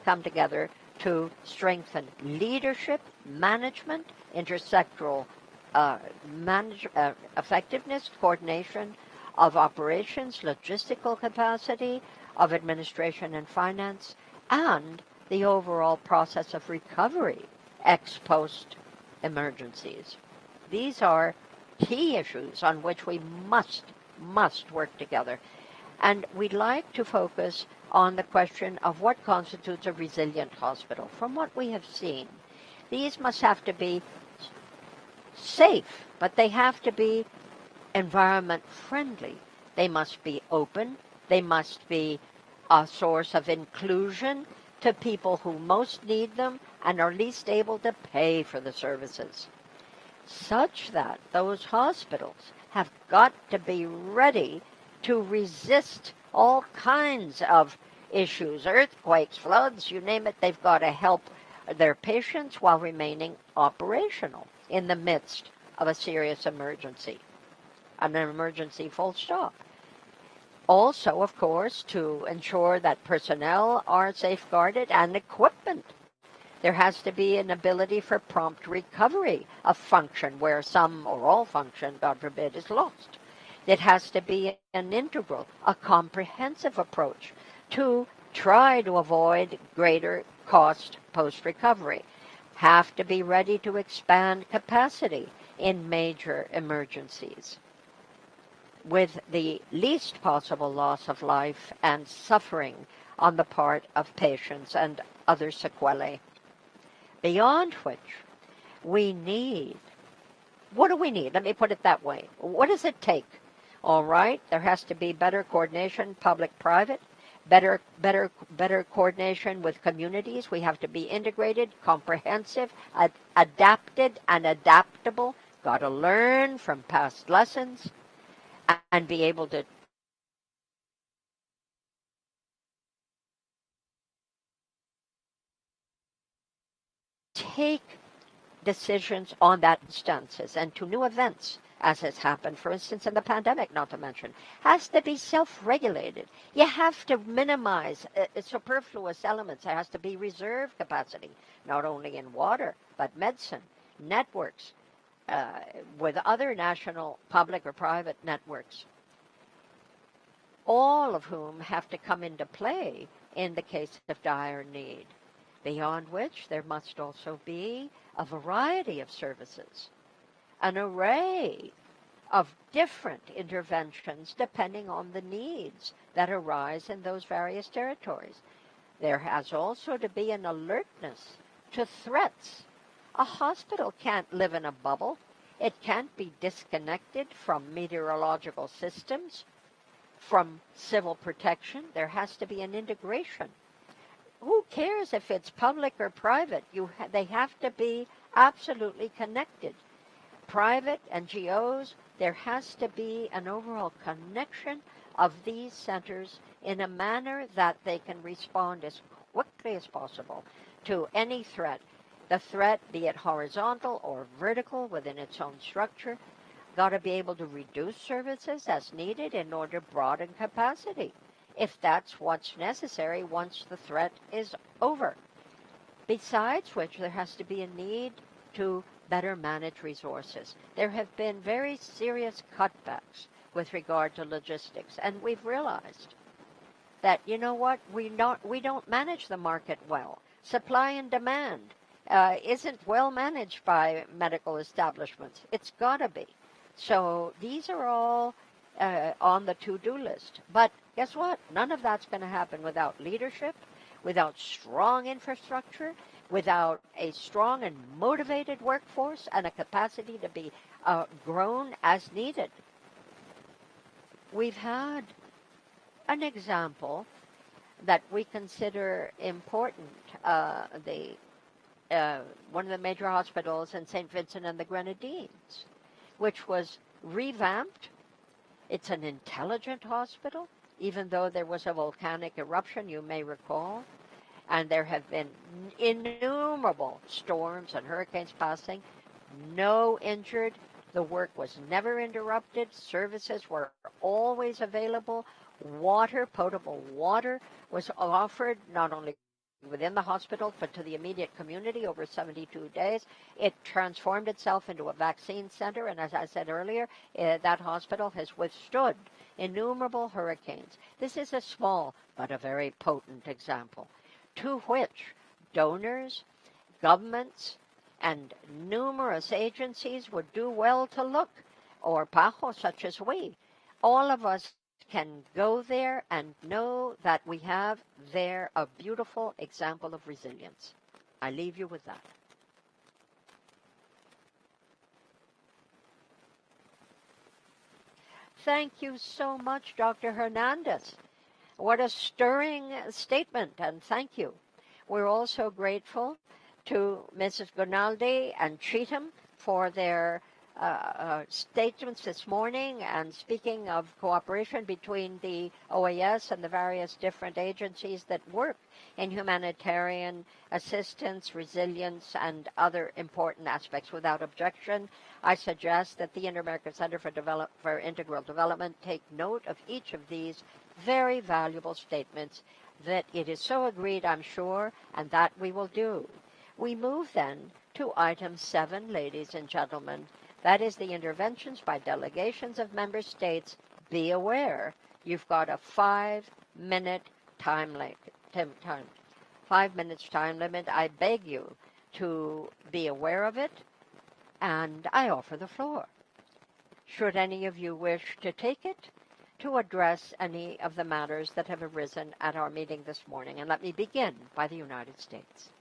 come together to strengthen leadership, management, intersectoral effectiveness, coordination of operations, logistical capacity, of administration and finance, and the overall process of recovery ex post emergencies. These are key issues on which we must work together. And we'd like to focus on the question of what constitutes a resilient hospital. From what we have seen, these must have to be safe, but they have to be environment friendly. They must be open. They must be a source of inclusion to people who most need them and are least able to pay for the services, such that those hospitals have got to be ready to resist all kinds of issues, earthquakes, floods, you name it. They've got to help their patients while remaining operational in the midst of a serious emergency, an emergency full stop. Also, of course, to ensure that personnel are safeguarded and equipment. There has to be an ability for prompt recovery of function where some or all function, God forbid, is lost. It has to be an integral, a comprehensive approach to try to avoid greater cost post-recovery. Have to be ready to expand capacity in major emergencies with the least possible loss of life and suffering on the part of patients and other sequelae. Beyond which, we need, what do we need? Let me put it that way. What does it take? All right, there has to be better coordination, public-private, better coordination with communities. We have to be integrated, comprehensive, adapted, and adaptable. Got to learn from past lessons and be able to take decisions on that instances and to new events, as has happened, for instance, in the pandemic, not to mention, has to be self-regulated. You have to minimize superfluous elements. There has to be reserve capacity, not only in water, but medicine, networks, with other national public or private networks, all of whom have to come into play in the case of dire need. Beyond which, there must also be a variety of services, an array of different interventions depending on the needs that arise in those various territories. There has also to be an alertness to threats. A hospital can't live in a bubble. It can't be disconnected from meteorological systems, from civil protection. There has to be an integration. Who cares if it's public or private? They have to be absolutely connected. Private NGOs, there has to be an overall connection of these centers in a manner that they can respond as quickly as possible to any threat. The threat, be it horizontal or vertical within its own structure, got to be able to reduce services as needed in order to broaden capacity, if that's what's necessary once the threat is over. Besides which, there has to be a need to better manage resources. There have been very serious cutbacks with regard to logistics, and we've realized that, you know what, we don't manage the market well. Supply and demand isn't well managed by medical establishments. It's got to be. So these are all on the to-do list. But guess what? None of that's going to happen without leadership, without strong infrastructure, without a strong and motivated workforce and a capacity to be grown as needed. We've had An example that we consider important, one of the major hospitals in St. Vincent and the Grenadines, which was revamped. It's an intelligent hospital, even though there was a volcanic eruption, you may recall, and there have been innumerable storms and hurricanes passing, no injured. The work was never interrupted. Services were always available. Water, potable water, was offered not only within the hospital, but to the immediate community over 72 days. It transformed itself into a vaccine center, and as I said earlier, that hospital has withstood innumerable hurricanes. This is a small but a very potent example, to which donors, governments, and numerous agencies would do well to look, or PAHO such as we. All of us can go there and know that we have there a beautiful example of resilience. I leave you with that. Thank you so much, Dr. Hernandez. What a stirring statement, and thank you. We're also grateful to Mrs. Gonalde and Cheatham for their statements this morning, and speaking of cooperation between the OAS and the various different agencies that work in humanitarian assistance, resilience, and other important aspects. Without objection, I suggest that the Inter-American Center for Integral Development take note of each of these very valuable statements, that it is so agreed, I'm sure, and that we will do. We move then to item 7, ladies and gentlemen. That is the interventions by delegations of member states. Be aware, you've got a 5-minute time limit. 5 minutes time limit. I beg you to be aware of it, and I offer the floor. Should any of you wish to take it, to address any of the matters that have arisen at our meeting this morning. And let me begin by the United States.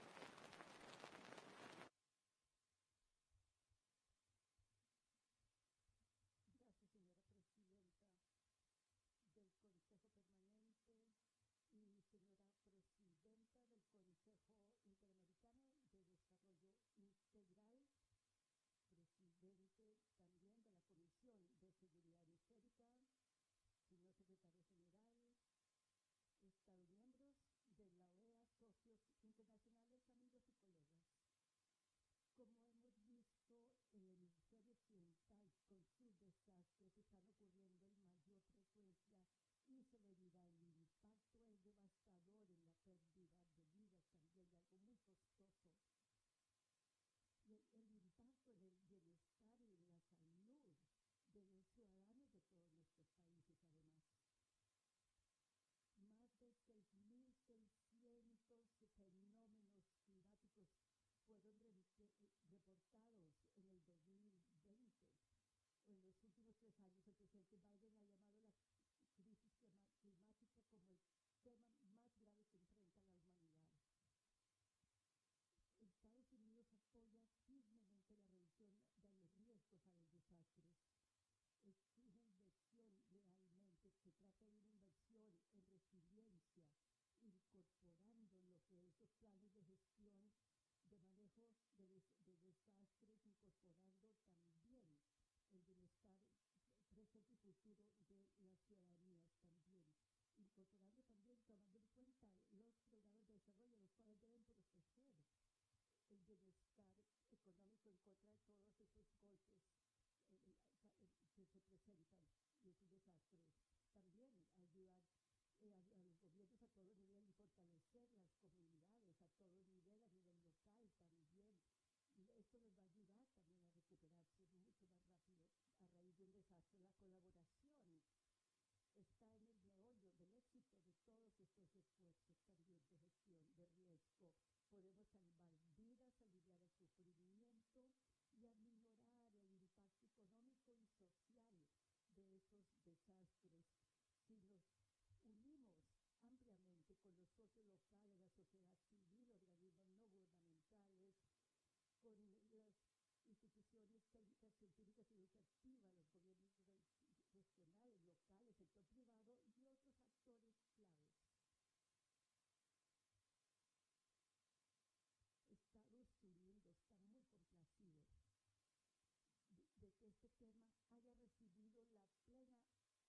recibido la plena atención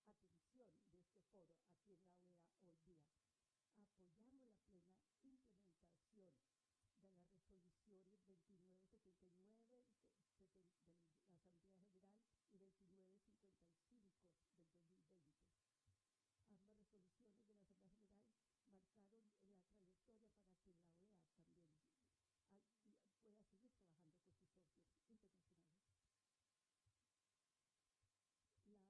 de este foro aquí en la OEA hoy día. Apoyamos la plena implementación de las resoluciones 2979 de la Asamblea General y 2955 del 2020. Ambas resoluciones de la Asamblea General marcaron la trayectoria para que la OEA también pueda seguir trabajando con sus socios internacionales. La OEA tiene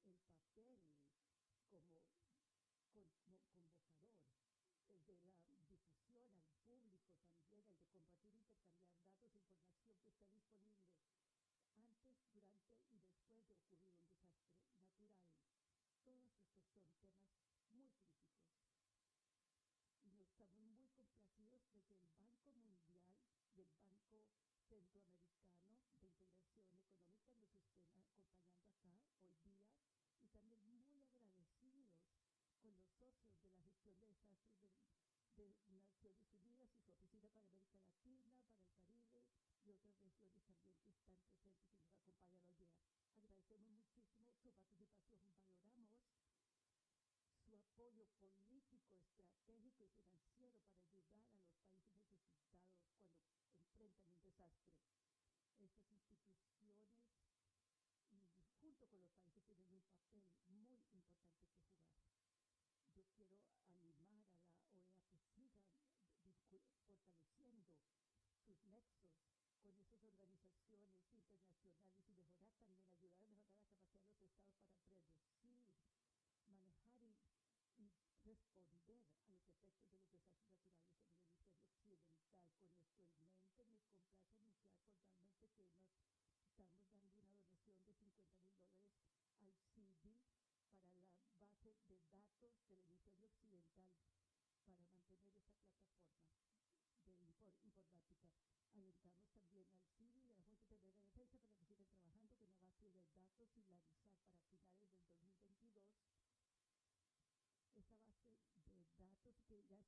un papel muy importante que jugar. De hecho, tiene varios papeles. El papel como convocador, el de la difusión al público también, el de compartir e intercambiar datos e información que está disponible antes, durante y después de ocurrir un desastre natural. Todos estos son temas muy críticos. Y nos estamos muy complacidos de que el Banco Mundial y el Banco Centroamericano de Integración Económica nos estén acompañando acá hoy día, y también muy agradecidos con los socios de la gestión de desastres de Naciones Unidas y su oficina para América Latina, para el Caribe y otras regiones también que están presentes y nos acompañan hoy día. Agradecemos muchísimo su participación, valoramos su apoyo político, estratégico y financiero para ayudar a los países necesitados cuando enfrentan un desastre. Estas instituciones,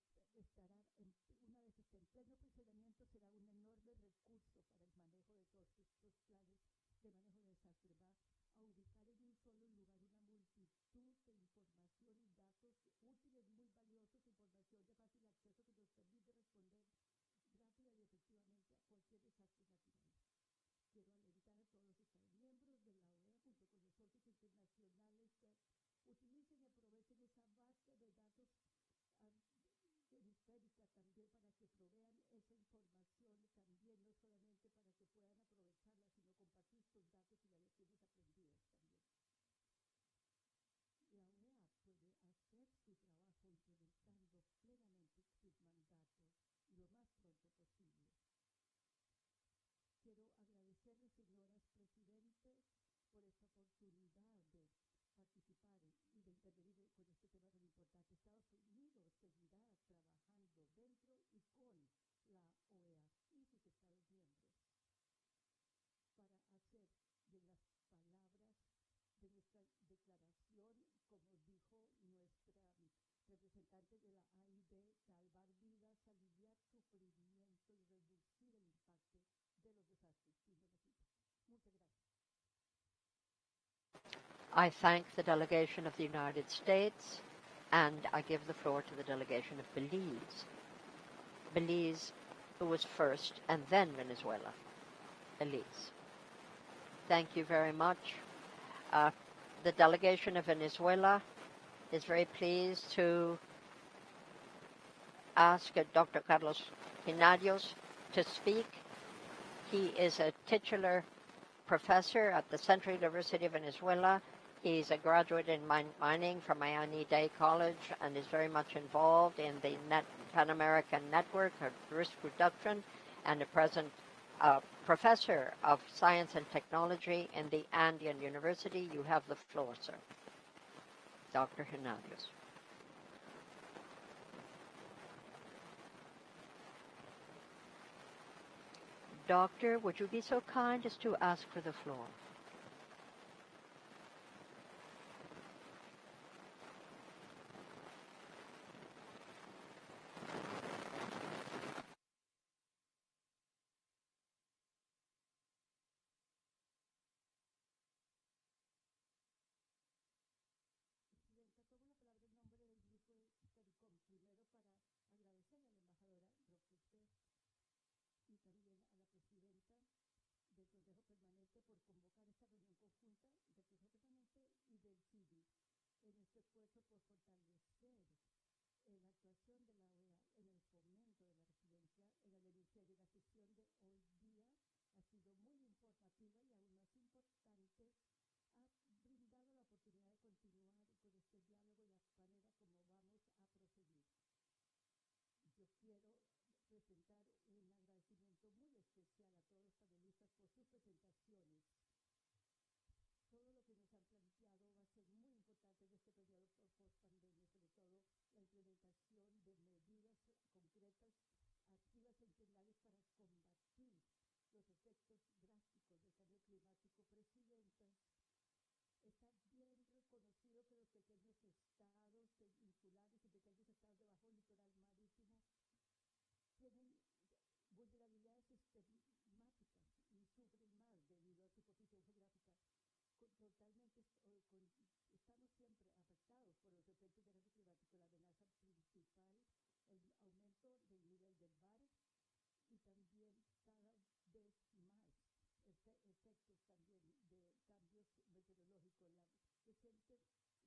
junto con los países, tienen un papel muy importante que jugar. Yo quiero animar a la OEA que siga fortaleciendo sus nexos con esas organizaciones internacionales y mejorar también, ayudar a mejorar la capacidad de los estados para predecir, manejar y responder a los efectos de los desastres naturales en el hemisferio occidental. Con esto en mente, me complace anunciar formalmente que nos estamos dando una donación de $50,000 al CIDI para la base de datos del hemisferio occidental para mantener esta plataforma de informática. Alentamos también al CIDI y a la Junta Interior de Defensa para que sigan trabajando con una base de datos similarizar para finales del 2022. Esa base de datos que ya estará, una vez esté en pleno funcionamiento, será un enorme recurso para el manejo de todos estos planes de manejo de desastre. Va a ubicar en un solo lugar una multitud de información y datos útiles, muy valiosos, información de fácil acceso que nos permite responder rápida y efectivamente a cualquier desastre natural. Quiero alentar a todos los Estados miembros de la OEA, junto con los socios internacionales, que utilicen y aprovechen esa base de datos hemisférica también para que provean esa información también, no solamente para que puedan aprovecharla, sino compartir sus datos y las lecciones aprendidas también. La OEA puede hacer su trabajo implementando plenamente sus mandatos lo más pronto posible. Quiero agradecerles, señoras presidentes, por esta oportunidad de participar y de intervenir con este tema tan importante. Estados Unidos seguirá trabajando dentro y con la OEA y sus Estados miembros para hacer de las palabras de nuestra declaración, como dijo nuestra representante de la AID, salvar vidas, aliviar sufrimiento y reducir el impacto de los desastres. Muchas gracias. I thank the delegation of the United States, and I give the floor to the delegation of Belize. Belize, who was first, and then Venezuela. Belize. Thank you very much. The delegation of Venezuela is very pleased to ask Dr. Carlos Pinarios to speak. He is a titular professor at the Central University of Venezuela. He's a graduate in mining from Miami Dade College and is very much involved in the Pan American Network of Risk Reduction and a present professor of Science and Technology in the Andean University. You have the floor, sir. Dr. Hernandez. Doctor, would you be so kind as to ask for the floor? especial a todos los panelistas por sus presentaciones. Todo lo que nos han planteado va a ser muy importante en este periodo post-pandemia, sobre todo la implementación de medidas concretas, activas e integrales para combatir los efectos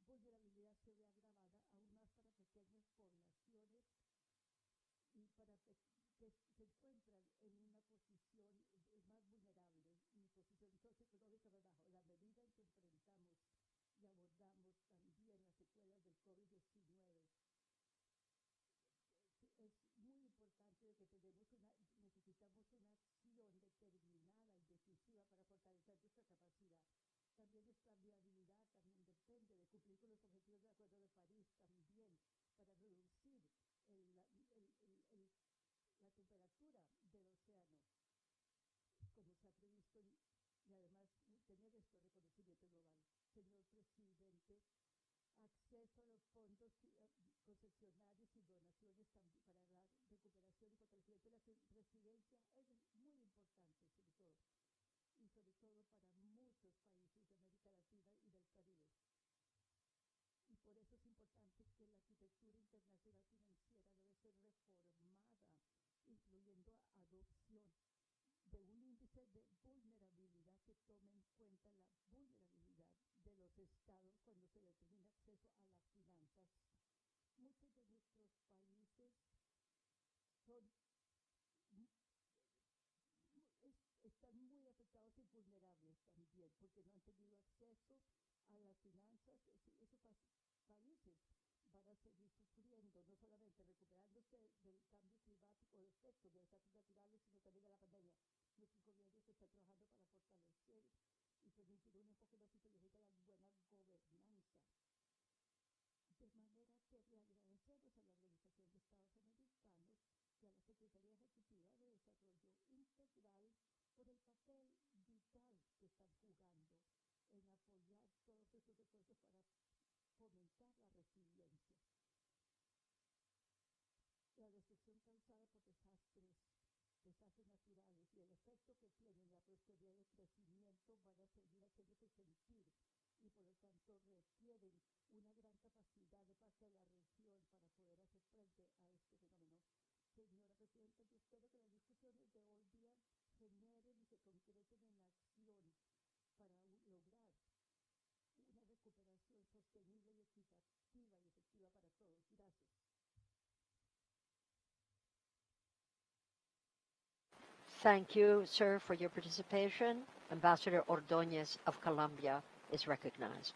drásticos del cambio climático. Presidenta, está bien reconocido que los pequeños estados insulares y pequeños estados de bajo litoral marítimo tienen vulnerabilidades sistemáticas y sufren más debido a su posición geográfica. Totalmente estamos siempre afectados por los efectos del cambio climático. La amenaza principal, el aumento del nivel del mar y también cada vez más efectos también de cambios meteorológicos. La reciente vulnerabilidad se ve agravada aún más para pequeñas poblaciones y para que se encuentran en una posición más vulnerable y posición socioeconómica más baja. La medida en que enfrentamos y abordamos también las secuelas del COVID-19 es muy importante que necesitamos una acción determinada y decisiva para fortalecer nuestra capacidad. También nuestra viabilidad también depende de cumplir con los objetivos del Acuerdo de París, también para reducir la temperatura del océano, como se ha previsto, y además tener este reconocimiento global. Señor Presidente, acceso a los fondos concesionarios y donaciones también para la recuperación y fortalecimiento de la residencia es muy importante, sobre todo para muchos países de América Latina y del Caribe. Y por eso es importante que la arquitectura internacional financiera debe ser reformada, incluyendo adopción de un índice de vulnerabilidad que tome en cuenta la vulnerabilidad de los estados cuando se determina acceso a las finanzas. Muchos de nuestros países están muy afectados y vulnerables también, porque no han tenido acceso a las finanzas. Esos países van a seguir sufriendo, no solamente recuperándose del cambio climático, de efectos de desastres naturales, sino también de la pandemia. Nuestros gobiernos están trabajando para fortalecer y permitir un enfoque más inteligente a la buena gobernanza. De manera que le agradecemos a la Organización de Estados Americanos y a la Secretaría Ejecutiva de Desarrollo Integral por el papel vital que están jugando en apoyar todos estos esfuerzos para fomentar la resiliencia. La destrucción causada por desastres naturales y el efecto que tienen la prosperidad y el crecimiento van a seguir haciéndose sentir y por lo tanto requieren una gran capacidad de parte de la región para poder hacer frente a este fenómeno. Señora Presidenta, yo espero que las discusiones de hoy día generen y se concreten en acción para lograr una recuperación sostenible y equitativa y efectiva para todos. Gracias. Thank you, sir, for your participation. Ambassador Ordóñez of Colombia is recognized.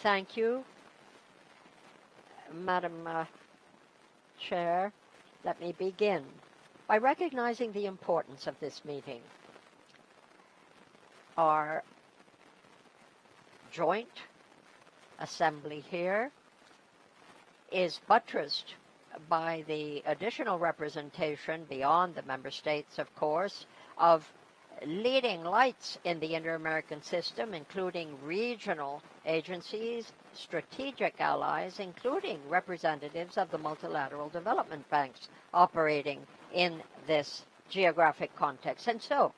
Thank you, Madam Chair. Let me begin by recognizing the importance of this meeting. Our joint assembly here is buttressed by the additional representation beyond the member states, of course, of leading lights in the inter-American system, including regional agencies, strategic allies, including representatives of the multilateral development banks operating in this geographic context. And so,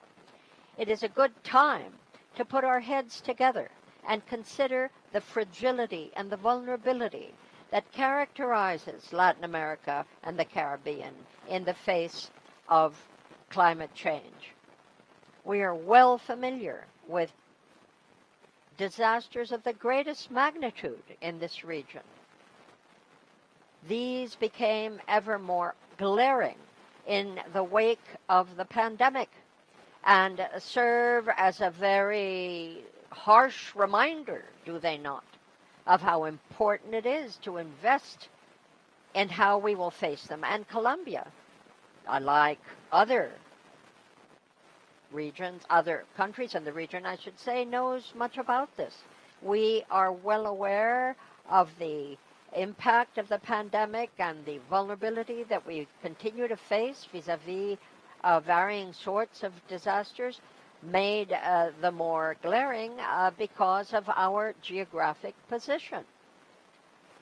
it is a good time to put our heads together and consider the fragility and the vulnerability that characterizes Latin America and the Caribbean in the face of climate change. We are well familiar with disasters of the greatest magnitude in this region. These became ever more glaring in the wake of the pandemic and serve as a very harsh reminder, do they not, of how important it is to invest in how we will face them. And Colombia, like other regions, other countries in the region, I should say, knows much about this. We are well aware of the impact of the pandemic and the vulnerability that we continue to face vis-a-vis varying sorts of disasters, made the more glaring because of our geographic position.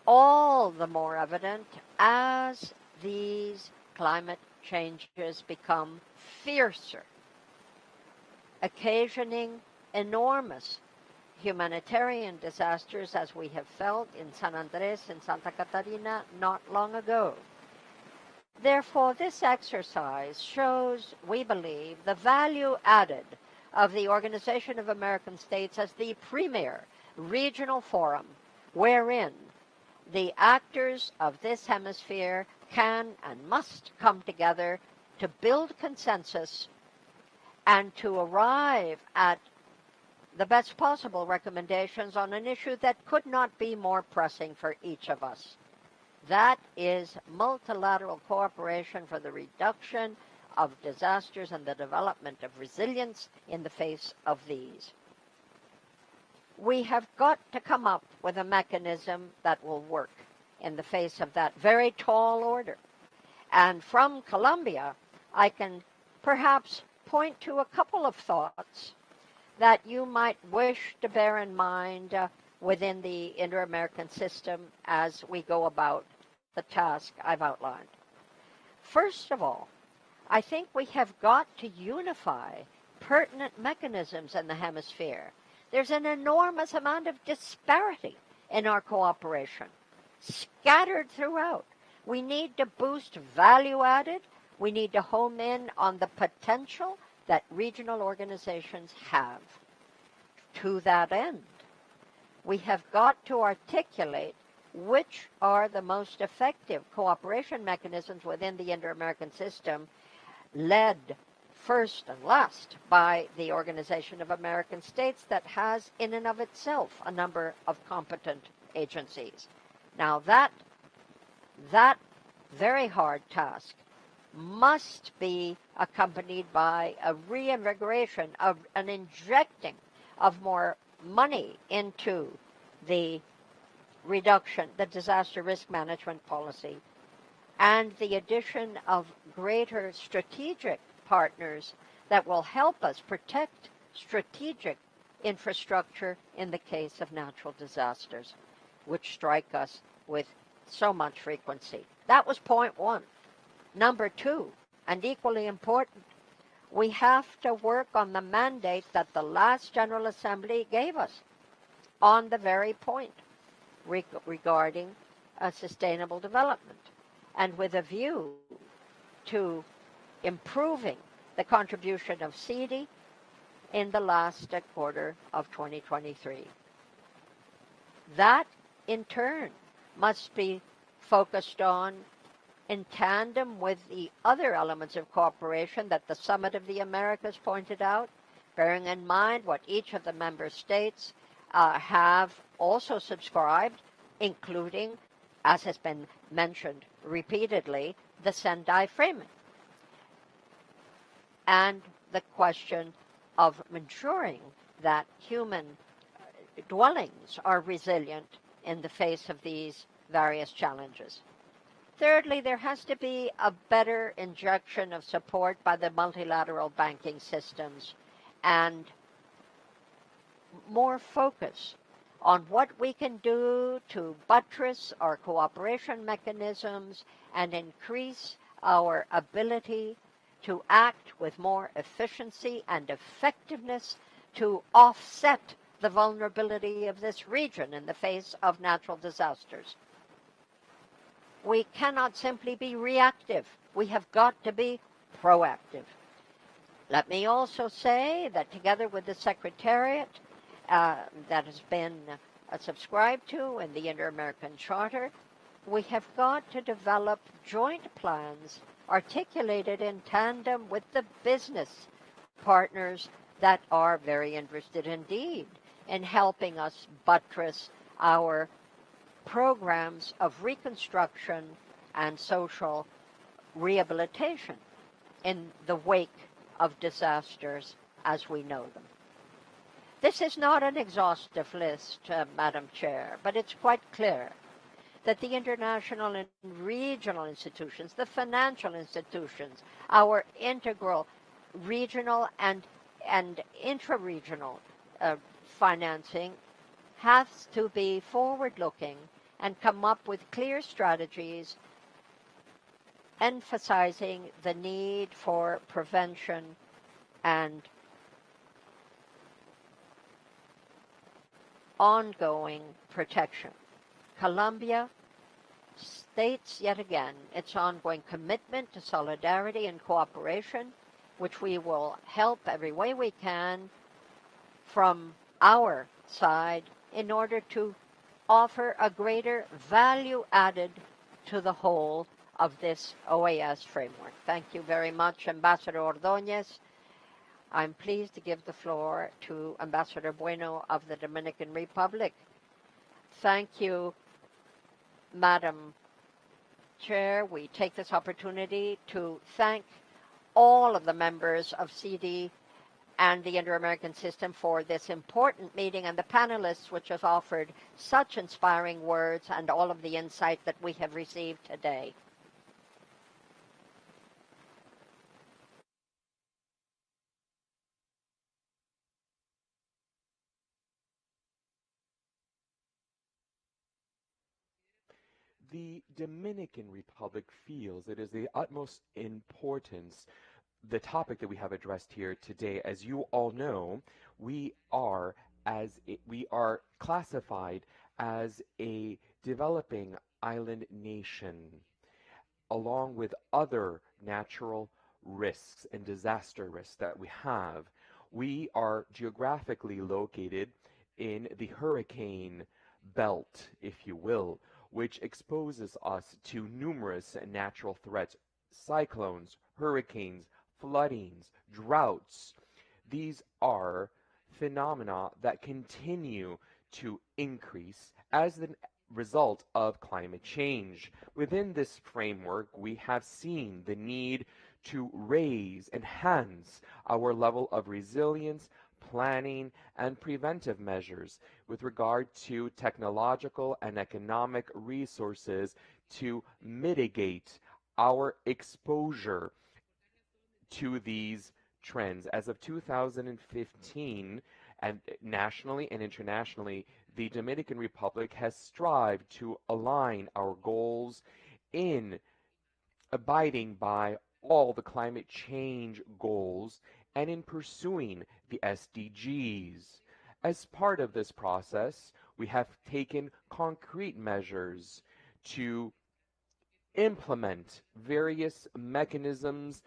All the more evident as these climate changes become fiercer, occasioning enormous humanitarian disasters, as we have felt in San Andres and Santa Catarina not long ago. Therefore, this exercise shows, we believe, the value added of the Organization of American States as the premier regional forum wherein the actors of this hemisphere can and must come together to build consensus and to arrive at the best possible recommendations on an issue that could not be more pressing for each of us. That is multilateral cooperation for the reduction of disasters and the development of resilience in the face of these. We have got to come up with a mechanism that will work in the face of that very tall order. And from Colombia, I can perhaps point to a couple of thoughts that you might wish to bear in mind within the Inter-American system as we go about the task I've outlined. First of all, I think we have got to unify pertinent mechanisms in the hemisphere. There's an enormous amount of disparity in our cooperation, scattered throughout. We need to boost value added. We need to home in on the potential that regional organizations have. To that end, we have got to articulate which are the most effective cooperation mechanisms within the Inter-American system, led first and last by the Organization of American States that has in and of itself a number of competent agencies. Now that very hard task must be accompanied by a reinvigoration of an injecting of more money into the reduction, the disaster risk management policy, and the addition of greater strategic partners that will help us protect strategic infrastructure in the case of natural disasters, which strike us with so much frequency. That was point one. Number two, and equally important, we have to work on the mandate that the last General Assembly gave us on the very point regarding sustainable development, and with a view to improving the contribution of CD in the last quarter of 2023. That, in turn, must be focused on in tandem with the other elements of cooperation that the Summit of the Americas pointed out, bearing in mind what each of the member states have also subscribed, including, as has been mentioned repeatedly, the Sendai Framework, and the question of ensuring that human dwellings are resilient in the face of these various challenges. Thirdly, there has to be a better injection of support by the multilateral banking systems and more focus on what we can do to buttress our cooperation mechanisms and increase our ability to act with more efficiency and effectiveness to offset the vulnerability of this region in the face of natural disasters. We cannot simply be reactive. We have got to be proactive. Let me also say that together with the Secretariat that has been subscribed to in the Inter-American Charter, we have got to develop joint plans articulated in tandem with the business partners that are very interested indeed in helping us buttress our programs of reconstruction and social rehabilitation in the wake of disasters as we know them. This is not an exhaustive list, Madam Chair, but it's quite clear that the international and regional institutions, the financial institutions, our integral regional and intra-regional financing has to be forward-looking and come up with clear strategies emphasizing the need for prevention and ongoing protection. Colombia states yet again its ongoing commitment to solidarity and cooperation, which we will help every way we can from our side in order to offer a greater value added to the whole of this OAS framework. Thank you very much, Ambassador Ordóñez. I'm pleased to give the floor to Ambassador Bueno of the Dominican Republic. Thank you, Madam Chair. We take this opportunity to thank all of the members of CD and the Inter-American System for this important meeting and the panelists which have offered such inspiring words and all of the insight that we have received today. The Dominican Republic feels it is the utmost importance, the topic that we have addressed here today. As you all know, we are classified as a developing island nation, along with other natural risks and disaster risks that we have. We are geographically located in the hurricane belt, if you will, which exposes us to numerous natural threats: cyclones, hurricanes, floodings, droughts. These are phenomena that continue to increase as the result of climate change. Within this framework, we have seen the need to enhance our level of resilience, planning, and preventive measures with regard to technological and economic resources to mitigate our exposure to these trends. As of 2015, and nationally and internationally, the Dominican Republic has strived to align our goals in abiding by all the climate change goals and in pursuing the SDGs. As part of this process, we have taken concrete measures to implement various mechanisms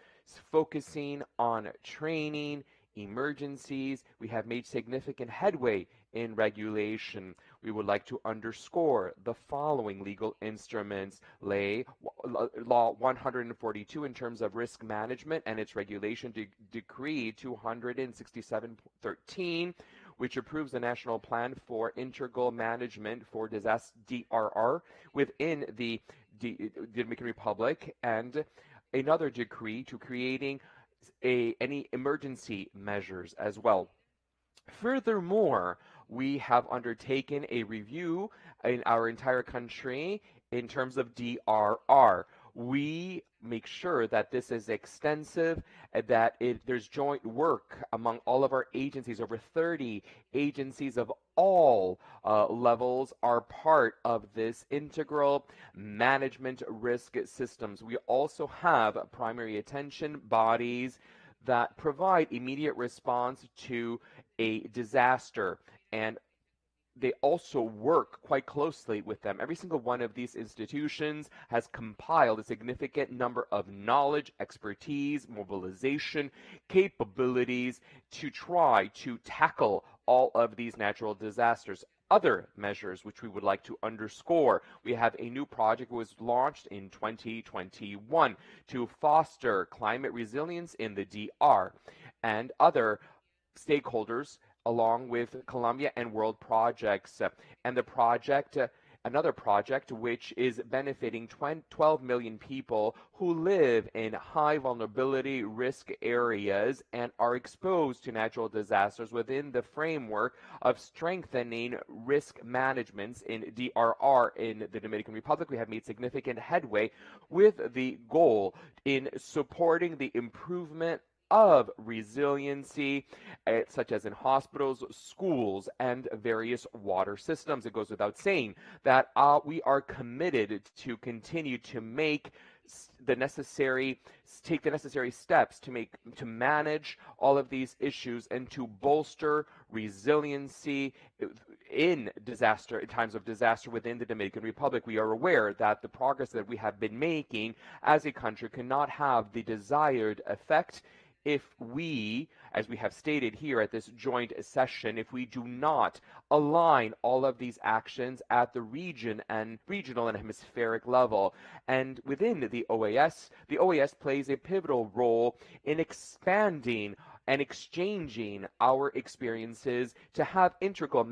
focusing on training, emergencies. We have made significant headway in regulation. We would like to underscore the following legal instruments: Law 142 in terms of risk management and its regulation, Decree 267-13, which approves the National Plan for Integral Management for Disaster, DRR, within the Dominican Republic, and another decree to creating any emergency measures as well. Furthermore, we have undertaken a review in our entire country in terms of DRR. We make sure that this is extensive, that there's joint work among all of our agencies. Over 30 agencies of all levels are part of this integral management risk systems. We also have primary attention bodies that provide immediate response to a disaster, and they also work quite closely with them. Every single one of these institutions has compiled a significant number of knowledge, expertise, mobilization, capabilities to try to tackle all of these natural disasters. Other measures which we would like to underscore: we have a new project that was launched in 2021 to foster climate resilience in the DR, and other stakeholders along with Colombia and World Projects. And the project, another project which is benefiting 12 million people who live in high vulnerability risk areas and are exposed to natural disasters within the framework of strengthening risk management in DRR in the Dominican Republic. We have made significant headway with the goal in supporting the improvement of resiliency, such as in hospitals, schools, and various water systems. It goes without saying that we are committed to continue to make the necessary steps to manage all of these issues and to bolster resiliency in times of disaster within the Dominican Republic. We are aware that the progress that we have been making as a country cannot have the desired effect if we, as we have stated here at this joint session, if we do not align all of these actions at the regional and hemispheric level. And within the OAS plays a pivotal role in expanding and exchanging our experiences to have integral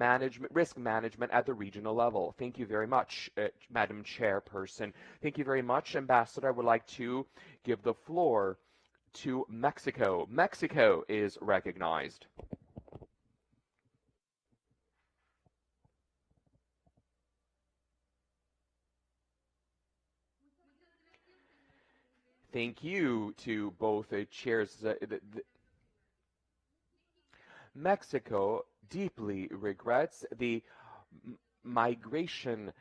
risk management at the regional level. Thank you very much, Madam Chairperson. Thank you very much, Ambassador. I would like to give the floor to Mexico. Mexico is recognized. Thank you to both chairs. Mexico deeply regrets the migration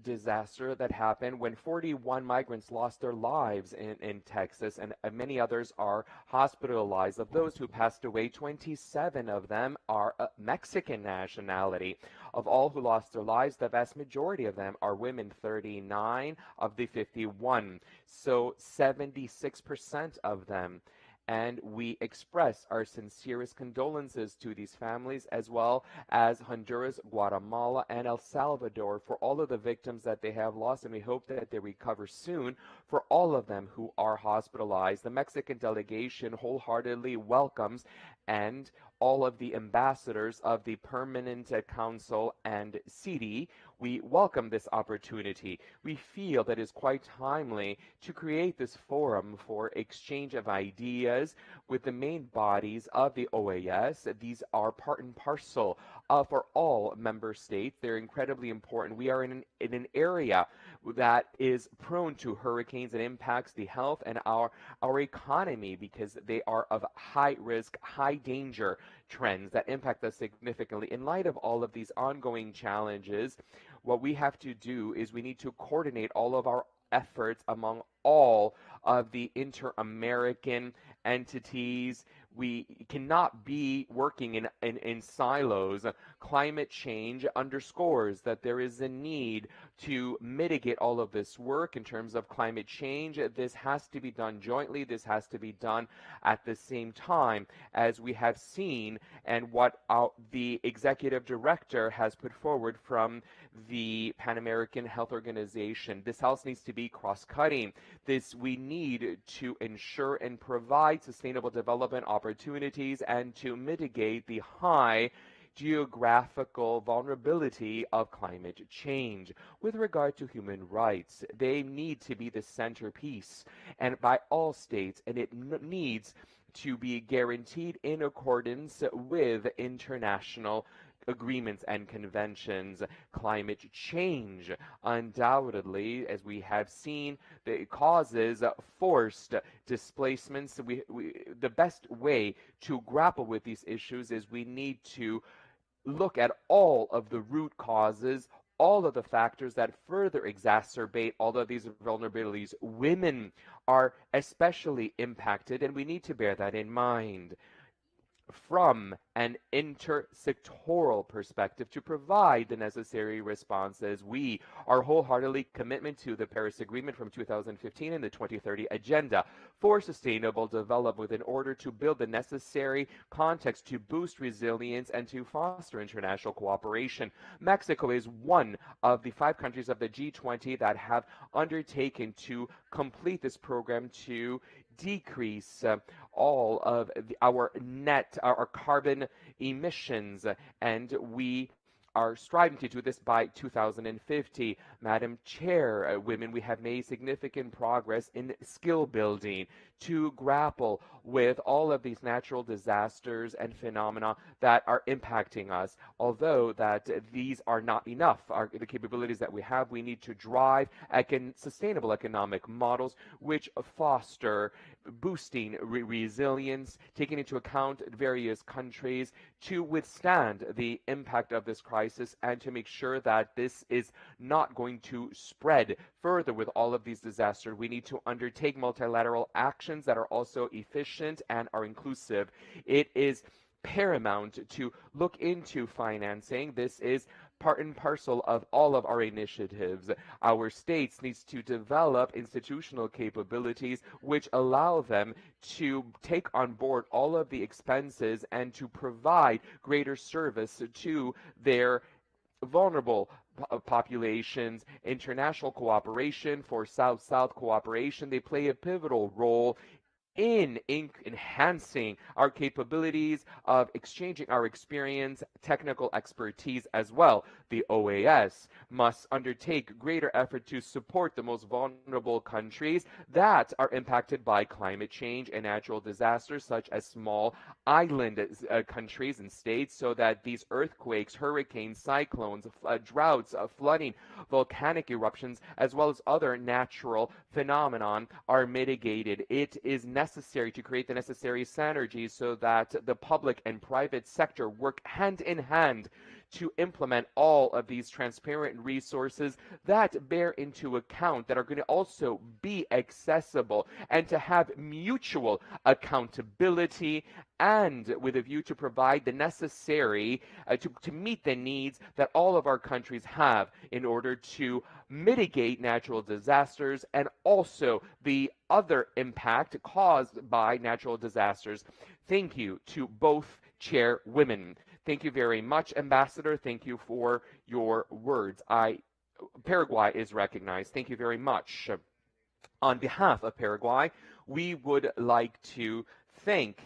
disaster that happened when 41 migrants lost their lives in Texas, and many others are hospitalized. Of those who passed away, 27 of them are Mexican nationality. Of all who lost their lives, the vast majority of them are women, 39 of the 51. So 76% of them. And we express our sincerest condolences to these families, as well as Honduras, Guatemala, and El Salvador for all of the victims that they have lost, and we hope that they recover soon for all of them who are hospitalized. The Mexican delegation wholeheartedly welcomes and all of the ambassadors of the Permanent Council and CD. We welcome this opportunity. We feel that it is quite timely to create this forum for exchange of ideas with the main bodies of the OAS. These are part and parcel for all member states. They're incredibly important. We are in an area that is prone to hurricanes and impacts the health and our economy because they are of high risk, high danger trends that impact us significantly. In light of all of these ongoing challenges, what we have to do is we need to coordinate all of our efforts among all of the inter-American entities. We cannot be working in silos. Climate change underscores that there is a need to mitigate all of this work in terms of climate change. This has to be done jointly. This has to be done at the same time, as we have seen, and what the executive director has put forward from the Pan American Health Organization. This house needs to be cross-cutting. We need to ensure and provide sustainable development opportunities and to mitigate the high geographical vulnerability of climate change. With regard to human rights, they need to be the centerpiece and by all states, and it needs to be guaranteed in accordance with international agreements and conventions. Climate change, undoubtedly, as we have seen, it causes forced displacements. The best way to grapple with these issues is we need to look at all of the root causes, all of the factors that further exacerbate all of these vulnerabilities. Women are especially impacted, and we need to bear that in mind. From an intersectoral perspective to provide the necessary responses. We are wholeheartedly committed to the Paris Agreement from 2015 and the 2030 Agenda for Sustainable Development in order to build the necessary context to boost resilience and to foster international cooperation. Mexico is one of the 5 countries of the G20 that have undertaken to complete this program to decrease all of our our carbon emissions, and we are striving to do this by 2050. Madam Chair, women, we have made significant progress in skill building to grapple with all of these natural disasters and phenomena that are impacting us. Although that these are not enough, the capabilities that we have, we need to drive sustainable economic models which foster boosting resilience, taking into account various countries to withstand the impact of this crisis and to make sure that this is not going to spread further with all of these disasters. We need to undertake multilateral actions that are also efficient and are inclusive. It is paramount to look into financing. This is part and parcel of all of our initiatives. Our states needs to develop institutional capabilities which allow them to take on board all of the expenses and to provide greater service to their vulnerable populations. International cooperation for South-South cooperation, they play a pivotal role in enhancing our capabilities of exchanging our experience, technical expertise as well. The OAS must undertake greater effort to support the most vulnerable countries that are impacted by climate change and natural disasters, such as small island countries and states, so that these earthquakes, hurricanes, cyclones, droughts, flooding, volcanic eruptions, as well as other natural phenomenon are mitigated. It is necessary to create the necessary synergies so that the public and private sector work hand in hand to implement all of these transparent resources that bear into account, that are going to also be accessible, and to have mutual accountability, and with a view to provide the necessary, to meet the needs that all of our countries have in order to mitigate natural disasters and also the other impact caused by natural disasters. Thank you to both chairwomen. Thank you very much, Ambassador. Thank you for your words. Paraguay is recognized. Thank you very much. On behalf of Paraguay, we would like to thank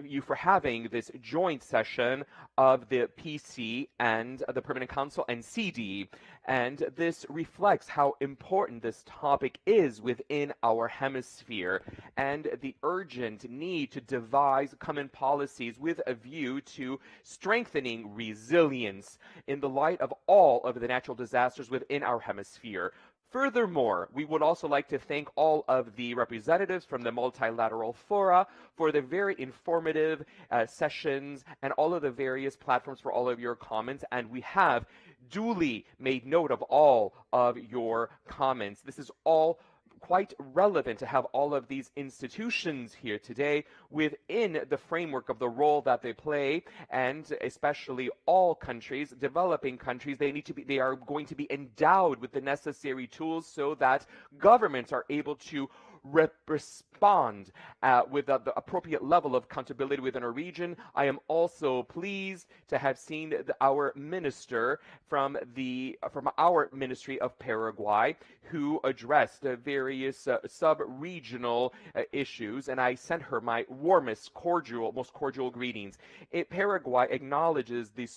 you for having this joint session of the PC and the Permanent Council and CD. And this reflects how important this topic is within our hemisphere and the urgent need to devise common policies with a view to strengthening resilience in the light of all of the natural disasters within our hemisphere. Furthermore, we would also like to thank all of the representatives from the multilateral fora for the very informative sessions and all of the various platforms for all of your comments. And we have duly made note of all of your comments. This is all quite relevant to have all of these institutions here today within the framework of the role that they play, and especially all countries, developing countries, they are going to be endowed with the necessary tools so that governments are able to respond with the appropriate level of accountability within a region. I am also pleased to have seen our minister from our Ministry of Paraguay, who addressed various sub-regional issues, and I sent her my most cordial greetings. Paraguay acknowledges the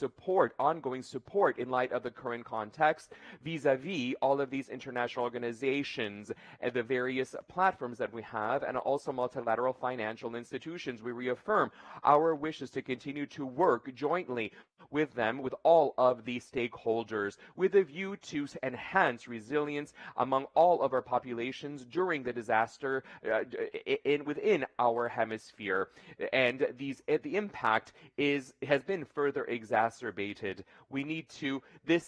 ongoing support in light of the current context vis-a-vis all of these international organizations and the various platforms that we have, and also multilateral financial institutions. We reaffirm our wishes to continue to work jointly with them, with all of the stakeholders, with a view to enhance resilience among all of our populations during the disaster within our hemisphere. And the impact has been further exacerbated. We need to,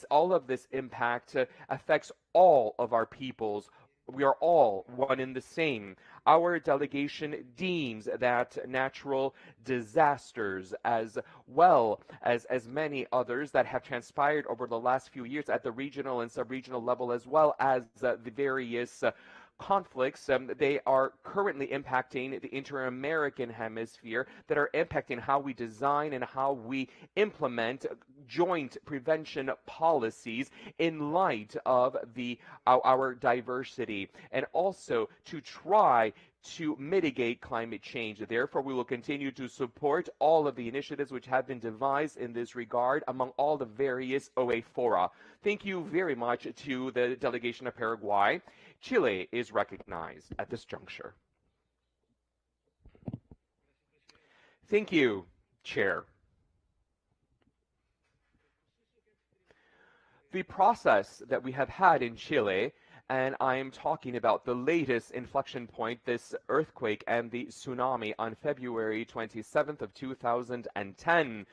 all of this impact affects all of our peoples. We are all one and the same. Our delegation deems that natural disasters, as well as many others that have transpired over the last few years at the regional and sub-regional level, as well as the various conflicts, they are currently impacting the inter-American hemisphere, that are impacting how we design and how we implement joint prevention policies in light of our diversity, and also to try to mitigate climate change. Therefore, we will continue to support all of the initiatives which have been devised in this regard among all the various OA fora. Thank you very much to the delegation of Paraguay. Chile is recognized at this juncture. Thank you, Chair. The process that we have had in Chile, and I am talking about the latest inflection point, this earthquake and the tsunami on February 27th of 2010,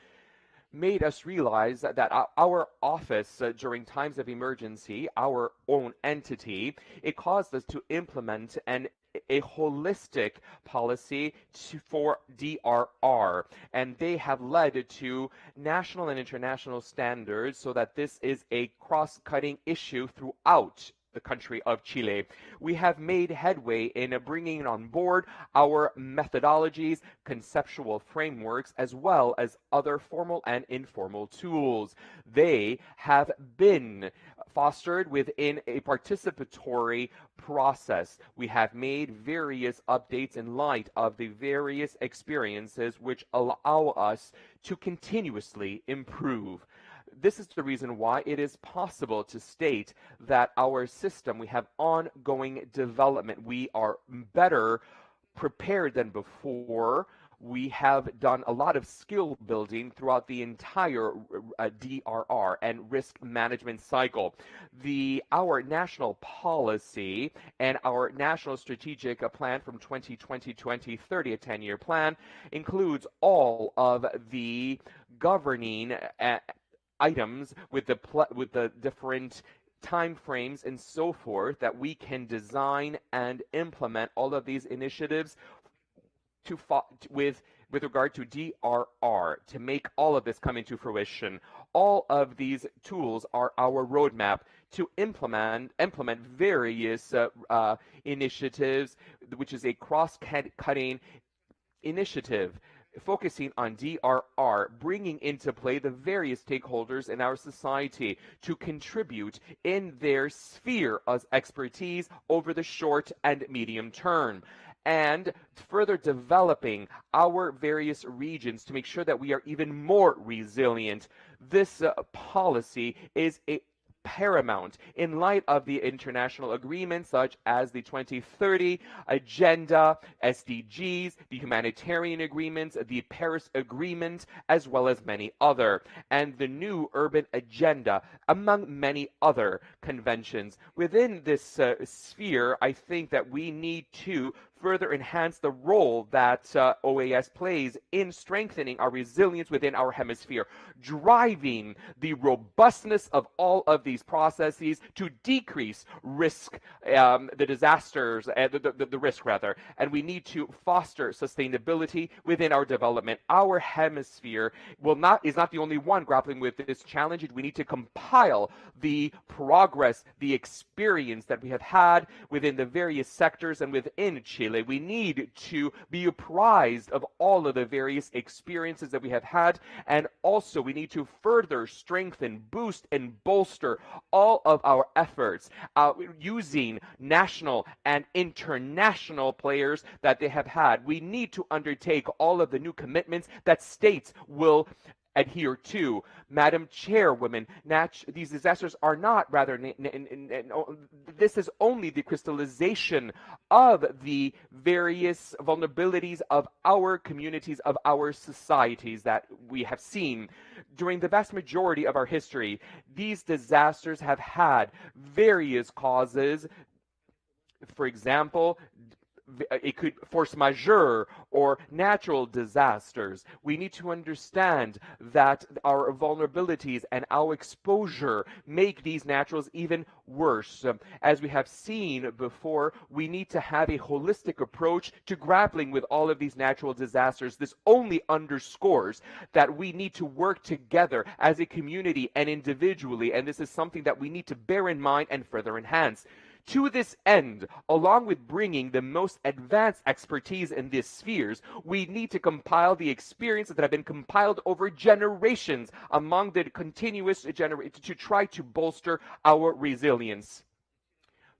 made us realize that our office during times of emergency, our own entity, it caused us to implement a holistic policy for DRR, and they have led to national and international standards so that this is a cross-cutting issue throughout the country of Chile. We have made headway in bringing on board our methodologies, conceptual frameworks, as well as other formal and informal tools. They have been fostered within a participatory process. We have made various updates in light of the various experiences which allow us to continuously improve. This is the reason why it is possible to state that our system, we have ongoing development. We are better prepared than before. We have done a lot of skill building throughout the entire DRR and risk management cycle. Our national policy and our national strategic plan from 2020-2030, a 10-year plan, includes all of the governing items with the different time frames and so forth that we can design and implement all of these initiatives with regard to DRR to make all of this come into fruition. All of these tools are our roadmap to implement various initiatives, which is a cross-cutting initiative focusing on DRR, bringing into play the various stakeholders in our society to contribute in their sphere of expertise over the short and medium term, and further developing our various regions to make sure that we are even more resilient. This policy is paramount in light of the international agreements such as the 2030 Agenda, SDGs, the humanitarian agreements, the Paris Agreement, as well as many other, and the new Urban Agenda, among many other conventions. Within this sphere, I think that we need to further enhance the role that OAS plays in strengthening our resilience within our hemisphere, driving the robustness of all of these processes to decrease risk, the disasters, the risk rather, and we need to foster sustainability within our development. Our hemisphere is not the only one grappling with this challenge. We need to compile the progress, the experience that we have had within the various sectors and within Chile. We need to be apprised of all of the various experiences that we have had, and also we need to further strengthen, boost, and bolster all of our efforts using national and international players that they have had. We need to undertake all of the new commitments that states will adhere to. Madam Chairwoman, these disasters are not this is only the crystallization of the various vulnerabilities of our communities, of our societies that we have seen. During the vast majority of our history, these disasters have had various causes. For example, it could force majeure or natural disasters. We need to understand that our vulnerabilities and our exposure make these naturals even worse. As we have seen before, we need to have a holistic approach to grappling with all of these natural disasters. This only underscores that we need to work together as a community and individually, and this is something that we need to bear in mind and further enhance. To this end, along with bringing the most advanced expertise in these spheres, we need to compile the experiences that have been compiled over generations among the continuous to try to bolster our resilience.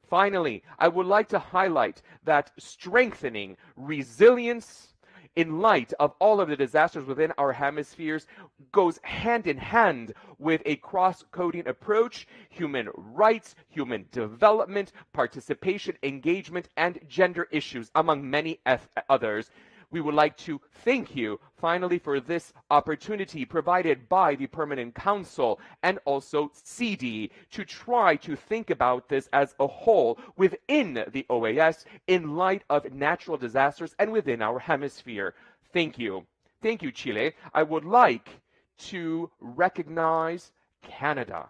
Finally, I would like to highlight that strengthening resilience in light of all of the disasters within our hemispheres goes hand in hand with a cross-cutting approach: human rights, human development, participation, engagement, and gender issues, among many others. We would like to thank you, finally, for this opportunity provided by the Permanent Council and also CD to try to think about this as a whole within the OAS in light of natural disasters and within our hemisphere. Thank you. Thank you, Chile. I would like to recognize Canada.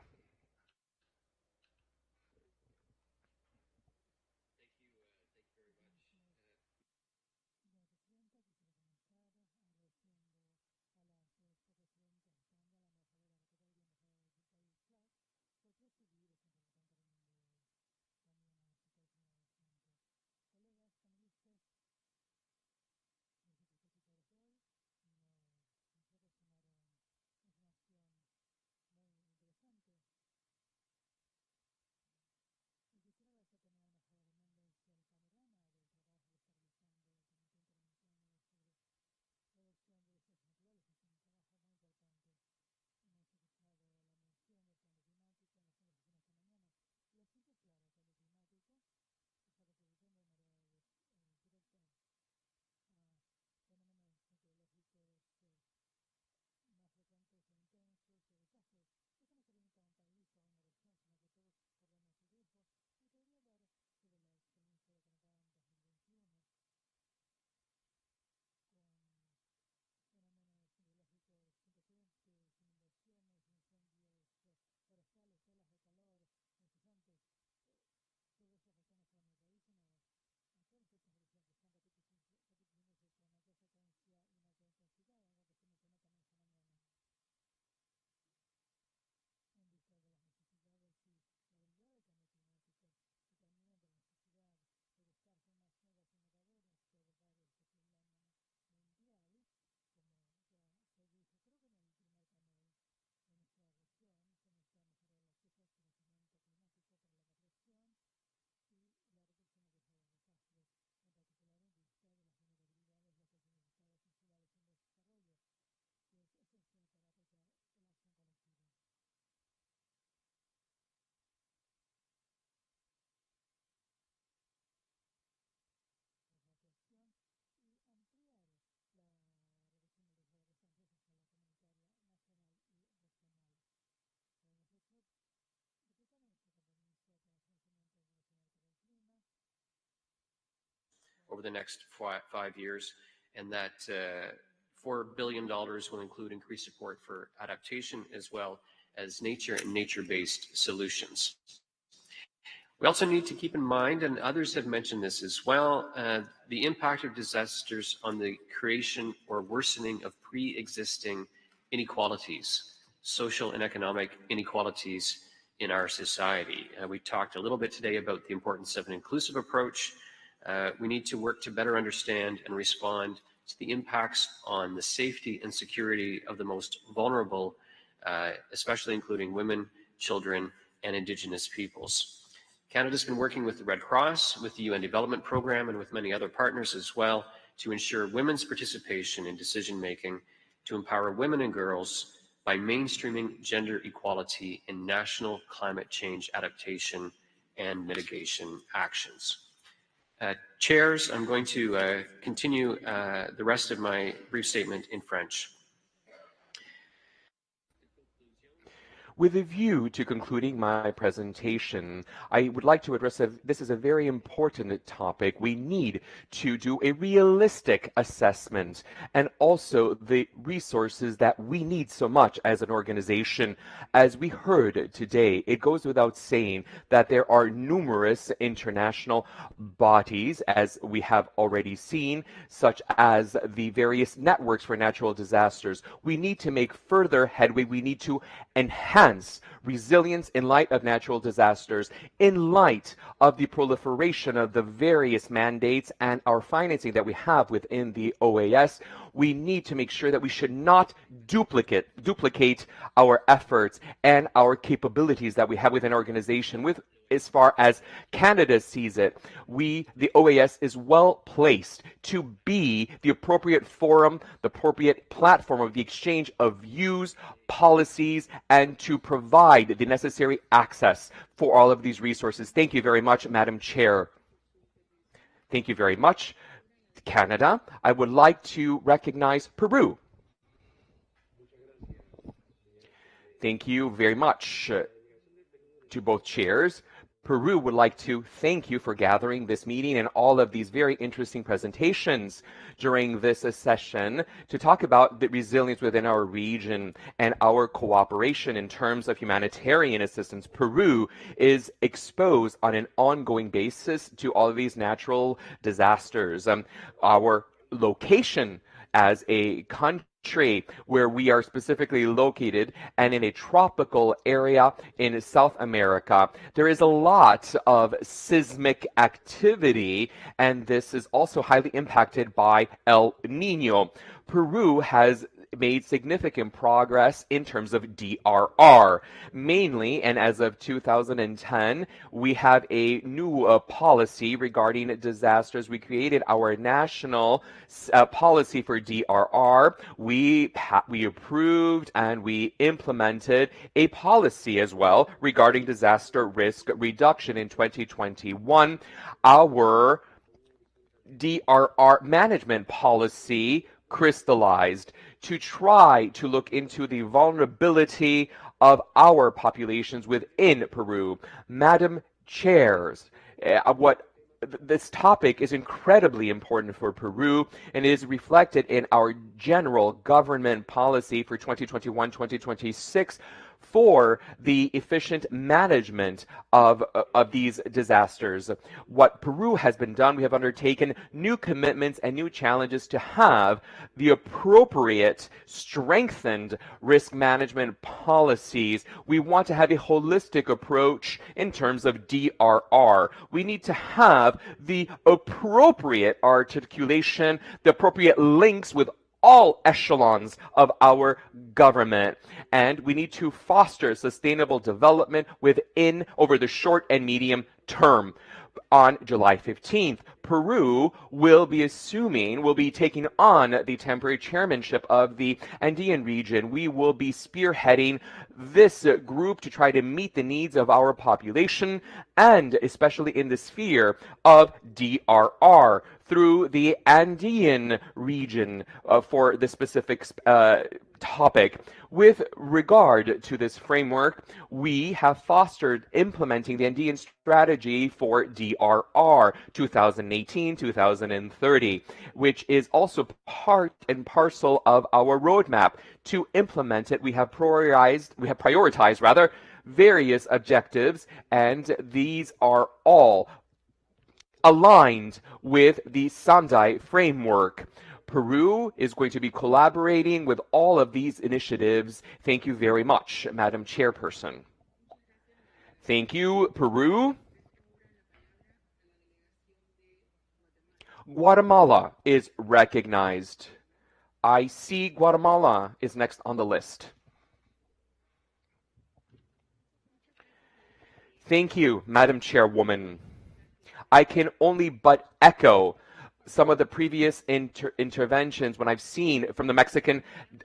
Over the next 5 years, and that $4 billion will include increased support for adaptation as well as nature and nature-based solutions. We also need to keep in mind, and others have mentioned this as well, the impact of disasters on the creation or worsening of pre-existing inequalities, social and economic inequalities in our society. We talked a little bit today about the importance of an inclusive approach. We need to work to better understand and respond to the impacts on the safety and security of the most vulnerable, especially including women, children, and Indigenous peoples. Canada's been working with the Red Cross, with the UN Development Programme, and with many other partners as well to ensure women's participation in decision-making, to empower women and girls by mainstreaming gender equality in national climate change adaptation and mitigation actions. Chairs, I'm going to continue the rest of my brief statement in French. With a view to concluding my presentation, I would like to address this is a very important topic. We need to do a realistic assessment and also the resources that we need so much as an organization. As we heard today, it goes without saying that there are numerous international bodies, as we have already seen, such as the various networks for natural disasters. We need to make further headway. We need to enhance resilience in light of natural disasters, in light of the proliferation of the various mandates and our financing that we have within the OAS. We need to make sure that we should not duplicate our efforts and our capabilities that we have within our organization with as far as Canada sees it, we, the OAS, is well placed to be the appropriate forum, the appropriate platform of the exchange of views, policies, and to provide the necessary access for all of these resources. Thank you very much, Madam Chair. Thank you very much, Canada. I would like to recognize Peru. Thank you very much to both chairs. Peru would like to thank you for gathering this meeting and all of these very interesting presentations during this session to talk about the resilience within our region and our cooperation in terms of humanitarian assistance. Peru is exposed on an ongoing basis to all of these natural disasters. Our location as a country where we are specifically located and in a tropical area in South America, there is a lot of seismic activity, and this is also highly impacted by El Nino. Peru has made significant progress in terms of DRR. Mainly, and as of 2010, we have a new policy regarding disasters. We created our national policy for DRR. We approved and we implemented a policy as well regarding disaster risk reduction in 2021. Our DRR management policy crystallized to try to look into the vulnerability of our populations within Peru. Madam Chairs, this topic is incredibly important for Peru and is reflected in our general government policy for 2021-2026 for the efficient management of these disasters. What Peru has been done, we have undertaken new commitments and new challenges to have the appropriate strengthened risk management policies. We want to have a holistic approach in terms of DRR. We need to have the appropriate articulation, the appropriate links with all echelons of our government. And we need to foster sustainable development over the short and medium term. On July 15th, Peru will be taking on the temporary chairmanship of the Andean region. We will be spearheading this group to try to meet the needs of our population, and especially in the sphere of DRR through the Andean region for the specific topic. With regard to this framework, we have fostered implementing the Andean strategy for DRR 2018-2030, which is also part and parcel of our roadmap. To implement it, we have prioritized various objectives, and these are all aligned with the Sendai framework. Peru is going to be collaborating with all of these initiatives. Thank you very much, Madam Chairperson. Thank you, Peru. Guatemala is recognized. I see Guatemala is next on the list. Thank you, Madam Chairwoman. I can only but echo some of the previous interventions. When I've seen from the Mexican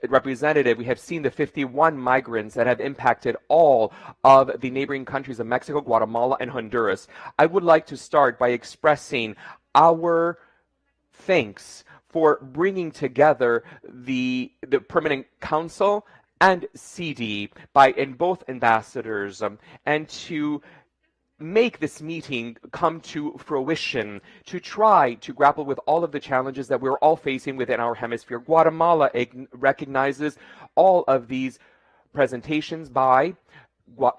representative, we have seen the 51 migrants that have impacted all of the neighboring countries of Mexico, Guatemala, and Honduras. I would like to start by expressing our thanks for bringing together the Permanent Council and CD in both ambassadors and to make this meeting come to fruition, to try to grapple with all of the challenges that we're all facing within our hemisphere. Guatemala recognizes all of these presentations by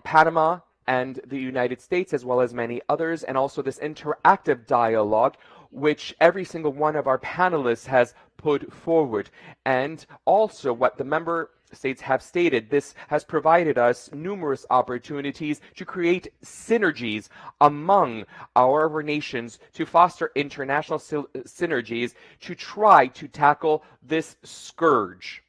Panama and the United States, as well as many others, and also this interactive dialogue, which every single one of our panelists has put forward. And also what the member states have stated, this has provided us numerous opportunities to create synergies among our nations, to foster international synergies, to try to tackle this scourge.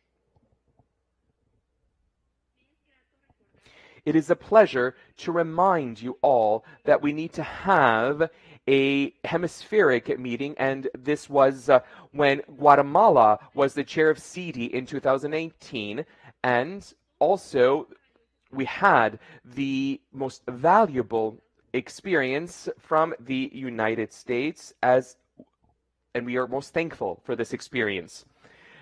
It is a pleasure to remind you all that we need to have a hemispheric meeting, and this was when Guatemala was the chair of CD in 2018, and also we had the most valuable experience from the United States, and we are most thankful for this experience.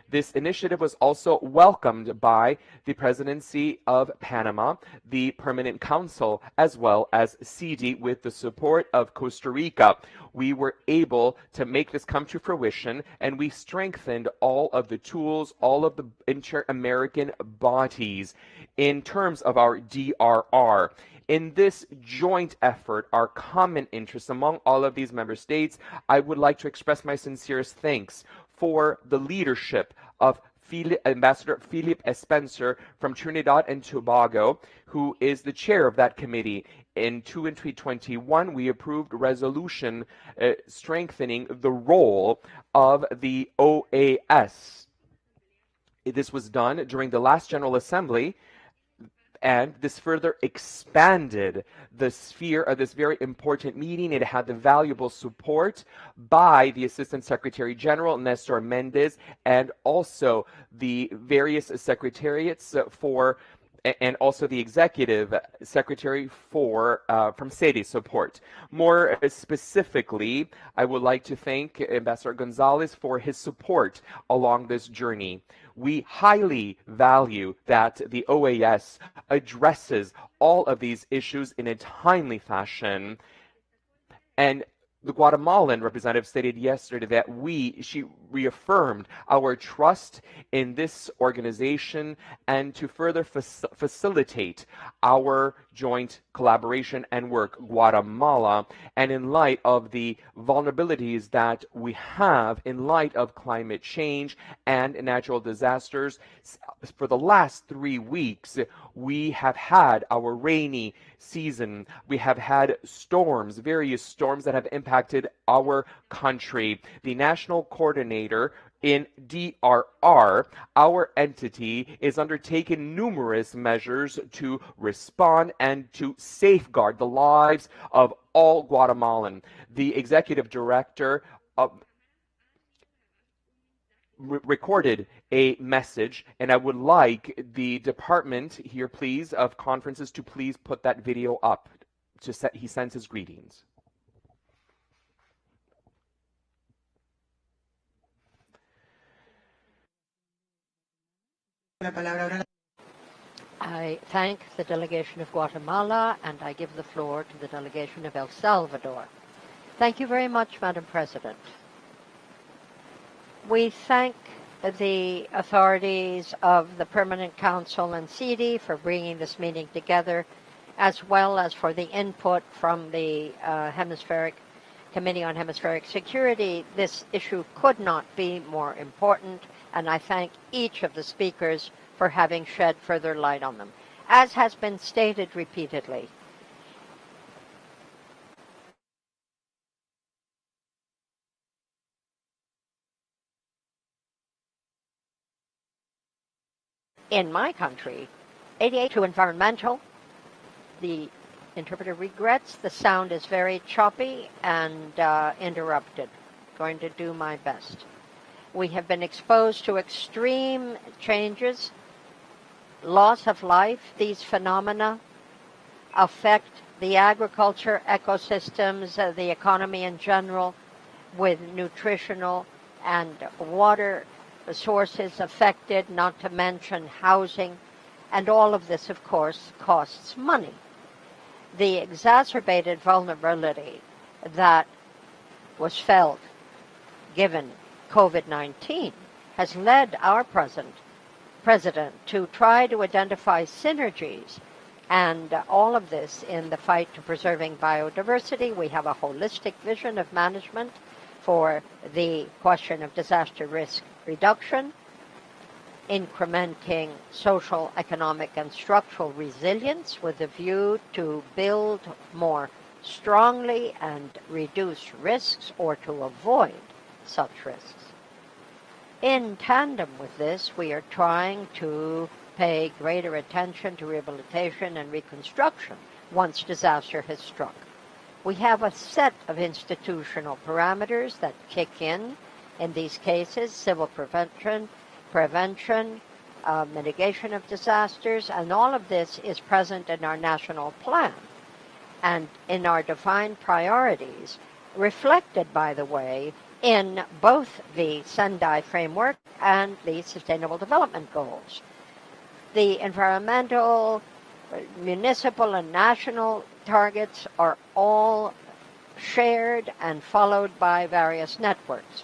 This initiative was also welcomed by the Presidency of Panama, the Permanent Council, as well as CD with the support of Costa Rica. We were able to make this come to fruition, and we strengthened all of the tools, all of the inter-American bodies in terms of our DRR. In this joint effort, our common interests among all of these member states, I would like to express my sincerest thanks for the leadership of Ambassador Philippe Spencer from Trinidad and Tobago, who is the chair of that committee. In 2021, we approved a resolution strengthening the role of the OAS. This was done during the last General Assembly, and this further expanded the sphere of this very important meeting. It had the valuable support by the Assistant Secretary General, Nestor Mendez, and also the various secretariats and also the executive secretary from SEDI support. More specifically, I would like to thank Ambassador Gonzalez for his support along this journey. We highly value that the OAS addresses all of these issues in a timely fashion, and the Guatemalan representative stated yesterday that she reaffirmed our trust in this organization and to further facilitate our joint collaboration and work. Guatemala, and in light of the vulnerabilities that we have in light of climate change and natural disasters, for the last 3 weeks, we have had our rainy season. We have had storms, various storms that have impacted our country. The national coordinator in DRR, our entity, is undertaking numerous measures to respond and to safeguard the lives of all Guatemalan. The executive director recorded a message, and I would like the department here, please, of conferences to please put that video up. He sends his greetings. I thank the delegation of Guatemala, and I give the floor to the delegation of El Salvador. Thank you very much, Madam President. We thank the authorities of the Permanent Council and CD for bringing this meeting together, as well as for the input from the Committee on Hemispheric Security. This issue could not be more important, and I thank each of the speakers for having shed further light on them. As has been stated repeatedly, in my country, 88 to environmental. The interpreter regrets the sound is very choppy and interrupted. Going to do my best. We have been exposed to extreme changes, loss of life. These phenomena affect the agriculture, ecosystems, the economy in general, with nutritional and water sources affected, not to mention housing, and all of this, of course, costs money. The exacerbated vulnerability that was felt given COVID-19 has led our president to try to identify synergies, and all of this in the fight to preserving biodiversity. We have a holistic vision of management for the question of disaster risk reduction, incrementing social, economic, and structural resilience with a view to build more strongly and reduce risks or to avoid such risks. In tandem with this, we are trying to pay greater attention to rehabilitation and reconstruction once disaster has struck. We have a set of institutional parameters that kick in these cases: civil prevention, mitigation of disasters, and all of this is present in our national plan and in our defined priorities, reflected, by the way, in both the Sendai framework and the Sustainable Development Goals. The environmental, municipal, and national targets are all shared and followed by various networks.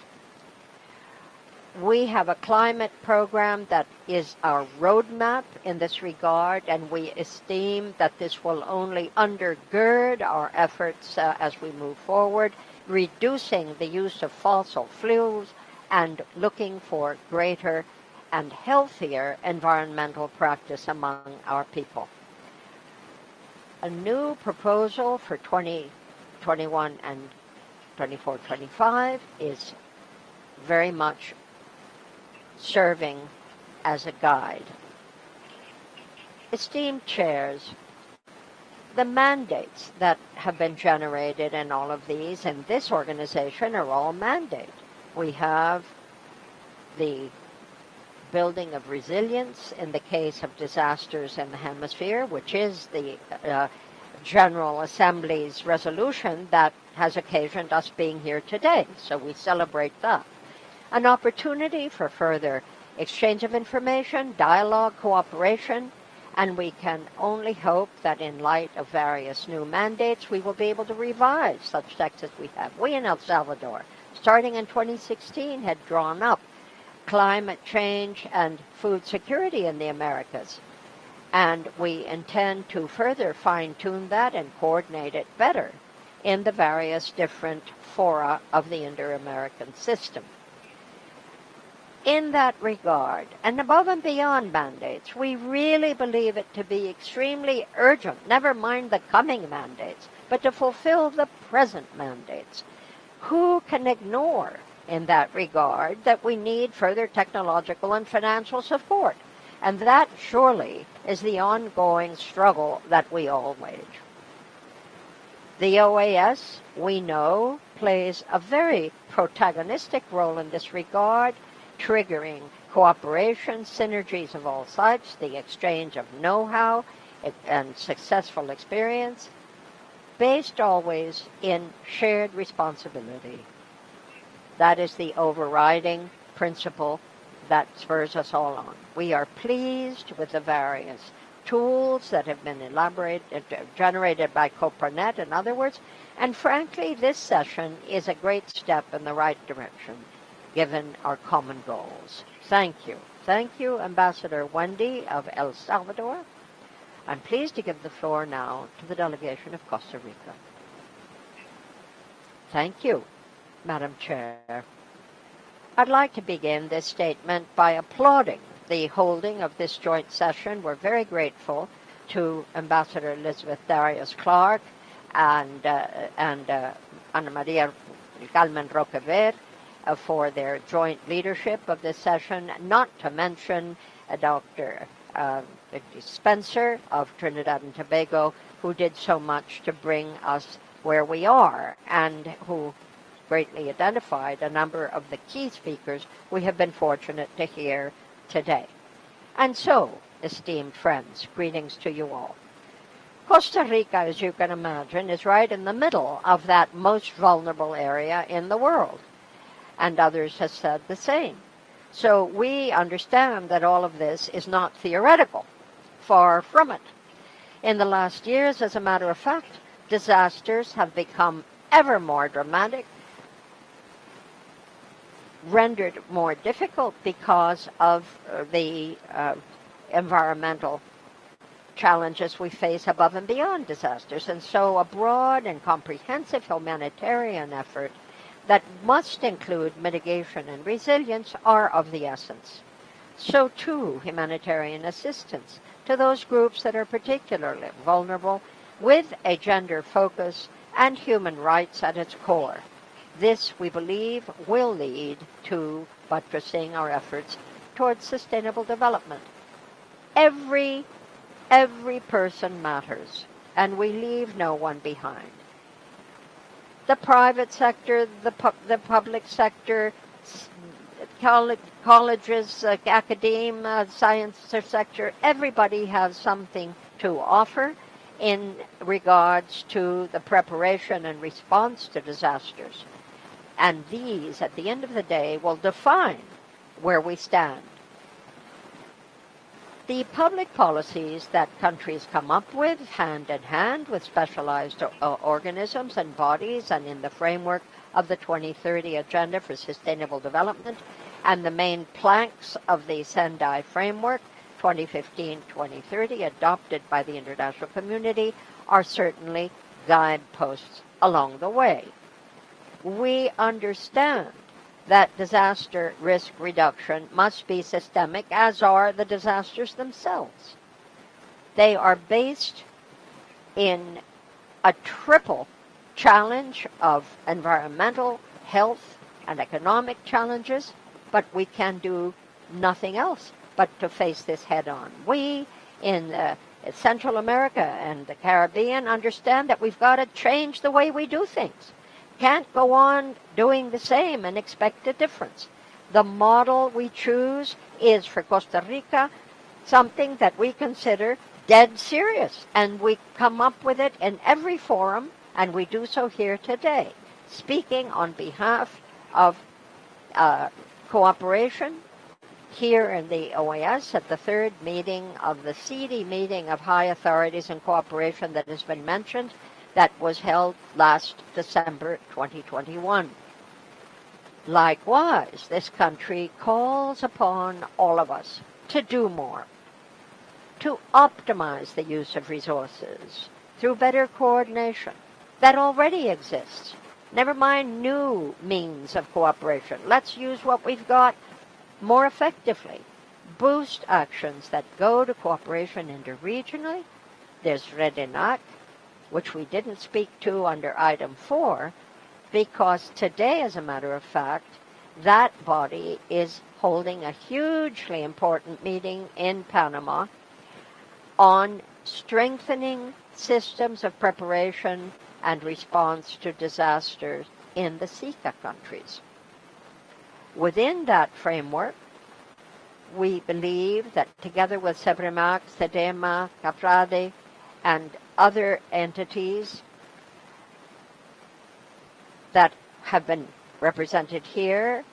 We have a climate program that is our roadmap in this regard, and we esteem that this will only undergird our efforts as we move forward, reducing the use of fossil fuels and looking for greater and healthier environmental practice among our people. A new proposal for 2021 and 24-25 is very much serving as a guide. Esteemed chairs, the mandates that have been generated in all of these in this organization are all mandate. We have the building of resilience in the case of disasters in the hemisphere, which is the General Assembly's resolution that has occasioned us being here today. So we celebrate that. An opportunity for further exchange of information, dialogue, cooperation, and we can only hope that in light of various new mandates, we will be able to revise such texts as we have. We in El Salvador, starting in 2016, had drawn up climate change and food security in the Americas. And we intend to further fine-tune that and coordinate it better in the various different fora of the Inter-American system. In that regard, and above and beyond mandates, we really believe it to be extremely urgent, never mind the coming mandates, but to fulfill the present mandates. Who can ignore in that regard that we need further technological and financial support? And that surely is the ongoing struggle that we all wage. The OAS, we know, plays a very protagonistic role in this regard, triggering cooperation, synergies of all sides, the exchange of know-how and successful experience, based always in shared responsibility. That is the overriding principle that spurs us all on. We are pleased with the various tools that have been generated by Copernet and others, and frankly, this session is a great step in the right direction, given our common goals. Thank you. Thank you, Ambassador Wendy of El Salvador. I'm pleased to give the floor now to the delegation of Costa Rica. Thank you, Madam Chair. I'd like to begin this statement by applauding the holding of this joint session. We're very grateful to Ambassador Elizabeth Darius Clark and Ana Maria Carmen Roquever for their joint leadership of this session, not to mention Dr. Spencer of Trinidad and Tobago, who did so much to bring us where we are and who greatly identified a number of the key speakers we have been fortunate to hear today. And so, esteemed friends, greetings to you all. Costa Rica, as you can imagine, is right in the middle of that most vulnerable area in the world, and others have said the same. So we understand that all of this is not theoretical, far from it. In the last years, as a matter of fact, disasters have become ever more dramatic, rendered more difficult because of the environmental challenges we face above and beyond disasters. And so a broad and comprehensive humanitarian effort that must include mitigation and resilience are of the essence. So too, humanitarian assistance to those groups that are particularly vulnerable, with a gender focus and human rights at its core. This, we believe, will lead to buttressing our efforts towards sustainable development. Every person matters, and we leave no one behind. The private sector, the public sector, colleges, academia, science sector, everybody has something to offer in regards to the preparation and response to disasters. And these, at the end of the day, will define where we stand. The public policies that countries come up with, hand in hand with specialized organisms and bodies, and in the framework of the 2030 Agenda for Sustainable Development and the main planks of the Sendai Framework 2015-2030 adopted by the international community, are certainly guideposts along the way. We understand that disaster risk reduction must be systemic, as are the disasters themselves. They are based in a triple challenge of environmental, health, and economic challenges, but we can do nothing else but to face this head on. We in Central America and the Caribbean understand that we've got to change the way we do things. Can't go on doing the same and expect a difference. The model we choose is for Costa Rica something that we consider dead serious, and we come up with it in every forum, and we do so here today, speaking on behalf of cooperation here in the OAS at the third meeting of the CD meeting of high authorities and cooperation that has been mentioned, that was held last December 2021. Likewise, this country calls upon all of us to do more, to optimize the use of resources through better coordination that already exists. Never mind new means of cooperation. Let's use what we've got more effectively. Boost actions that go to cooperation interregionally. There's REDENAC, which we didn't speak to under item 4, because today, as a matter of fact, that body is holding a hugely important meeting in Panama on strengthening systems of preparation and response to disasters in the SICA countries. Within that framework, we believe that together with SEBREMAC, SEDEMA, CAPRADE, and other entities that have been represented here,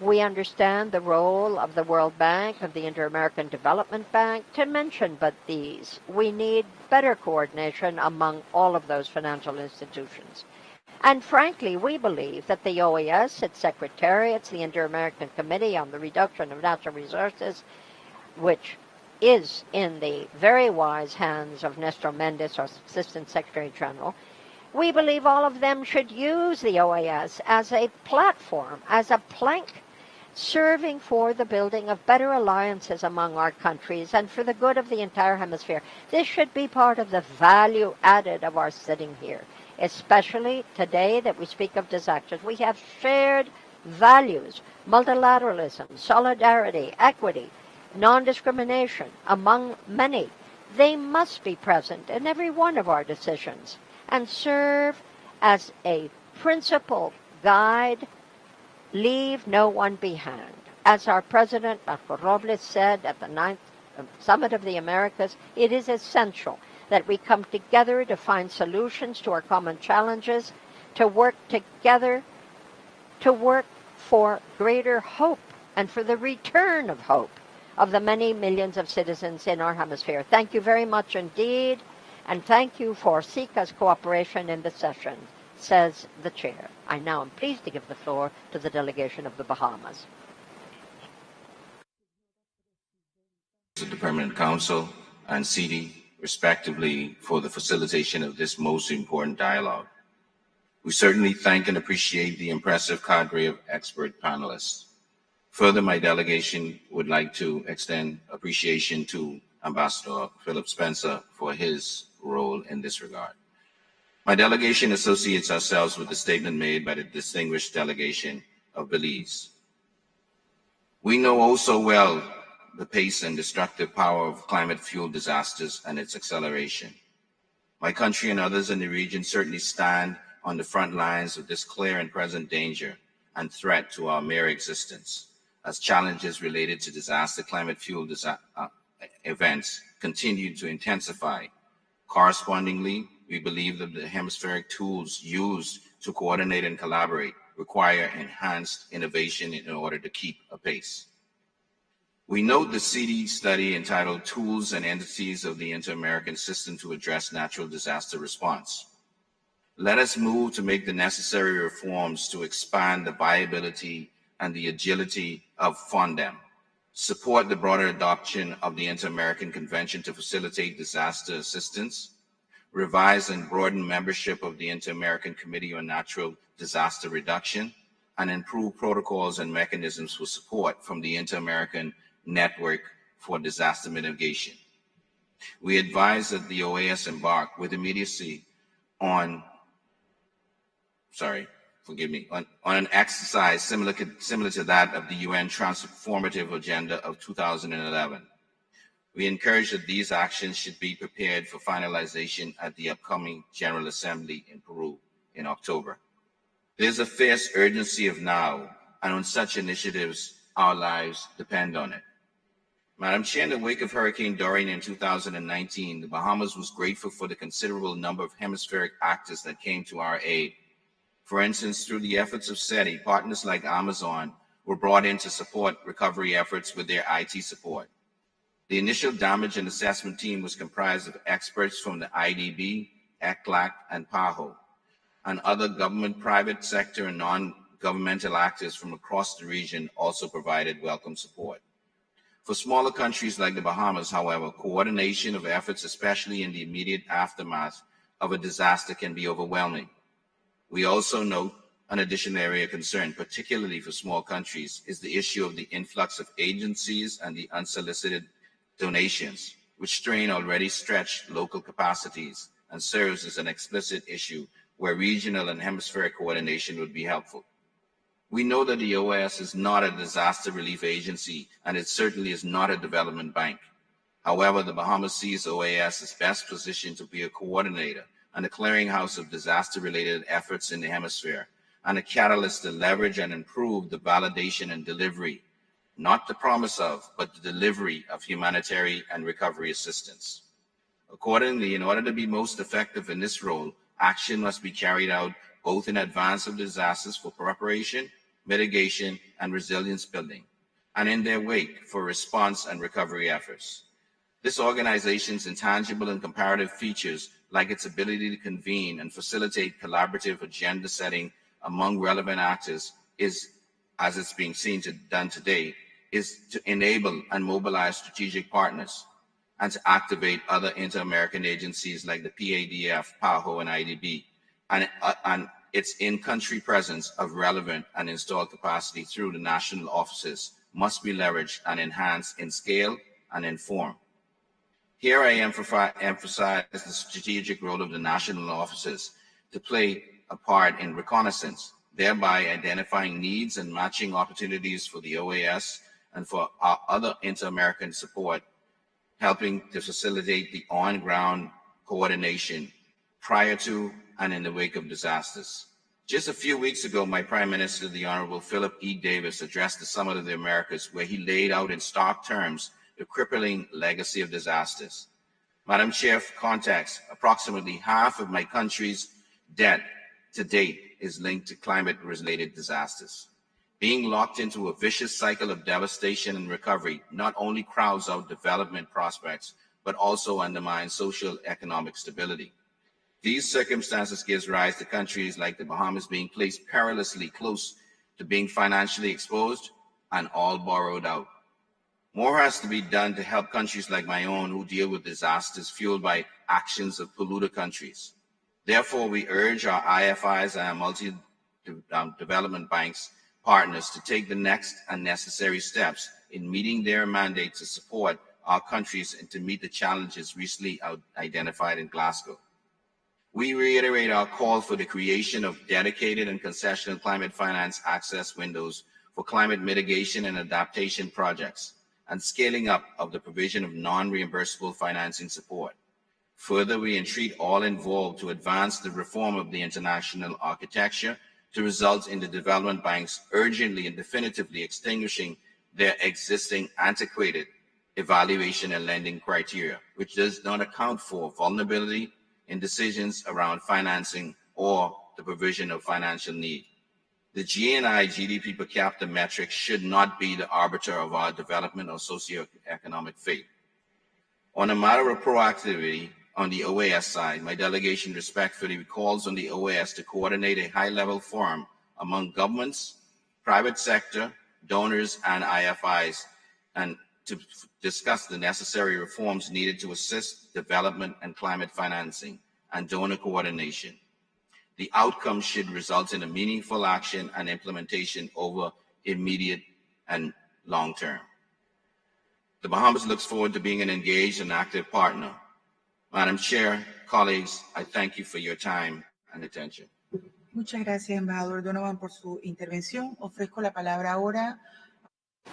we understand the role of the World Bank, of the Inter-American Development Bank, to mention but these. We need better coordination among all of those financial institutions. And frankly, we believe that the OAS, its secretariats, the Inter-American Committee on the Reduction of Natural Resources, which is in the very wise hands of Nestor Mendes, our Assistant Secretary General, we believe all of them should use the OAS as a platform, as a plank, serving for the building of better alliances among our countries and for the good of the entire hemisphere. This should be part of the value added of our sitting here, especially today that we speak of disasters. We have shared values, multilateralism, solidarity, equity, non-discrimination, among many. They must be present in every one of our decisions and serve as a principal guide. Leave no one behind. As our President, Marco Robles, said at the 9th Summit of the Americas, it is essential that we come together to find solutions to our common challenges, to work together, to work for greater hope and for the return of hope of the many millions of citizens in our hemisphere. Thank you very much indeed, and thank you for SICA's cooperation in the session, says the chair. I now am pleased to give the floor to the delegation of the Bahamas. To the Permanent Council and CD, respectively, for the facilitation of this most important dialogue. We certainly thank and appreciate the impressive cadre of expert panelists. Further, my delegation would like to extend appreciation to Ambassador Philip Spencer for his role in this regard. My delegation associates ourselves with the statement made by the distinguished delegation of Belize. We know also well the pace and destructive power of climate-fueled disasters and its acceleration. My country and others in the region certainly stand on the front lines of this clear and present danger and threat to our mere existence, as challenges related to disaster climate-fueled events continue to intensify. Correspondingly, we believe that the hemispheric tools used to coordinate and collaborate require enhanced innovation in order to keep apace. We note the CD study entitled Tools and Entities of the Inter-American System to Address Natural Disaster Response. Let us move to make the necessary reforms to expand the viability and the agility of FONDEM, support the broader adoption of the Inter-American Convention to facilitate disaster assistance, revise and broaden membership of the Inter-American Committee on Natural Disaster Reduction, and improve protocols and mechanisms for support from the Inter-American Network for Disaster Mitigation. We advise that the OAS embark with immediacy on an exercise similar to that of the UN Transformative Agenda of 2011. We encourage that these actions should be prepared for finalization at the upcoming General Assembly in Peru in October. There's a fierce urgency of now, and on such initiatives, our lives depend on it. Madam Chair, in the wake of Hurricane Dorian in 2019, the Bahamas was grateful for the considerable number of hemispheric actors that came to our aid. For instance, through the efforts of SETI, partners like Amazon were brought in to support recovery efforts with their IT support. The initial damage and assessment team was comprised of experts from the IDB, ECLAC, and PAHO, and other government, private sector, and non-governmental actors from across the region also provided welcome support. For smaller countries like the Bahamas, however, coordination of efforts, especially in the immediate aftermath of a disaster, can be overwhelming. We also note an additional area of concern, particularly for small countries, is the issue of the influx of agencies and the unsolicited donations, which strain already stretched local capacities and serves as an explicit issue where regional and hemispheric coordination would be helpful. We know that the OAS is not a disaster relief agency, and it certainly is not a development bank. However, the Bahamas sees OAS as best positioned to be a coordinator and a clearinghouse of disaster-related efforts in the hemisphere, and a catalyst to leverage and improve the validation and delivery, not the promise of, but the delivery of humanitarian and recovery assistance. Accordingly, in order to be most effective in this role, action must be carried out both in advance of disasters for preparation, mitigation, and resilience building, and in their wake for response and recovery efforts. This organization's intangible and comparative features, like its ability to convene and facilitate collaborative agenda setting among relevant actors, is, as it's being done today, is to enable and mobilize strategic partners and to activate other inter-American agencies like the PADF, PAHO, and IDB, and its in-country presence of relevant and installed capacity through the national offices must be leveraged and enhanced in scale and in form. Here I emphasize the strategic role of the national offices to play a part in reconnaissance, thereby identifying needs and matching opportunities for the OAS and for our other inter-American support, helping to facilitate the on-ground coordination prior to and in the wake of disasters. Just a few weeks ago, my Prime Minister, the Honorable Philip E. Davis, addressed the Summit of the Americas, where he laid out in stark terms the crippling legacy of disasters. Madam Chair, for context, approximately half of my country's debt to date is linked to climate-related disasters. Being locked into a vicious cycle of devastation and recovery not only crowds out development prospects, but also undermines social economic stability. These circumstances gives rise to countries like the Bahamas being placed perilously close to being financially exposed and all borrowed out. More has to be done to help countries like my own who deal with disasters fueled by actions of polluter countries. Therefore, we urge our IFIs and our multi-development banks partners to take the next and necessary steps in meeting their mandate to support our countries and to meet the challenges recently identified in Glasgow. We reiterate our call for the creation of dedicated and concessional climate finance access windows for climate mitigation and adaptation projects, and scaling up of the provision of non-reimbursable financing support. Further, we entreat all involved to advance the reform of the international architecture to result in the development banks urgently and definitively extinguishing their existing antiquated evaluation and lending criteria, which does not account for vulnerability in decisions around financing or the provision of financial need. The GNI GDP per capita metric should not be the arbiter of our development or socioeconomic fate. On a matter of proactivity on the OAS side, my delegation respectfully calls on the OAS to coordinate a high-level forum among governments, private sector, donors, and IFIs, and to discuss the necessary reforms needed to assist development and climate financing and donor coordination. The outcome should result in a meaningful action and implementation over immediate and long term. The Bahamas looks forward to being an engaged and active partner. Madam Chair, colleagues, I thank you for your time and attention. Muchas gracias, embajador Donovan, por su intervención. Ofrezco la palabra ahora.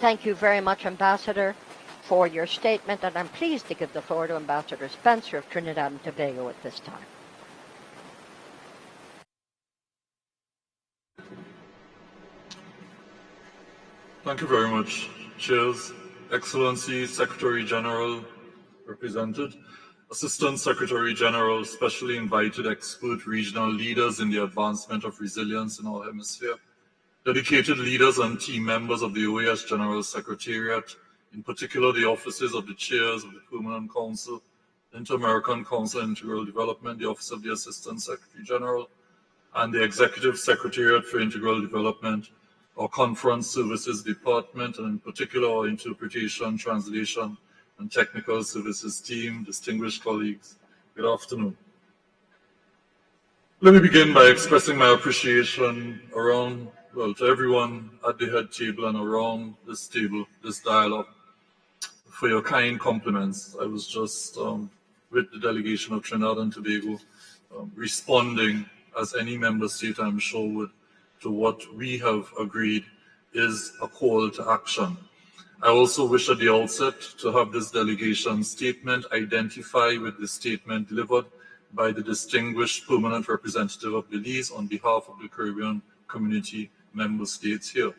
Thank you very much, Ambassador, for your statement, and I'm pleased to give the floor to Ambassador Spencer of Trinidad and Tobago at this time. Thank you very much. Chairs, Excellency, Secretary General, represented, Assistant Secretary General, specially invited expert regional leaders in the advancement of resilience in our hemisphere, dedicated leaders and team members of the OAS General Secretariat, in particular the offices of the chairs of the Permanent Council, Inter-American Council on Integral Development, the Office of the Assistant Secretary General, and the Executive Secretariat for Integral Development, our Conference Services Department, and in particular our Interpretation, Translation, and Technical Services team, distinguished colleagues, good afternoon. Let me begin by expressing my appreciation to everyone at the head table and around this table, this dialogue, for your kind compliments. I was just with the delegation of Trinidad and Tobago, responding, as any member state I'm sure would, to what we have agreed is a call to action. I also wish at the outset to have this delegation statement identify with the statement delivered by the distinguished permanent representative of Belize on behalf of the Caribbean community member states here.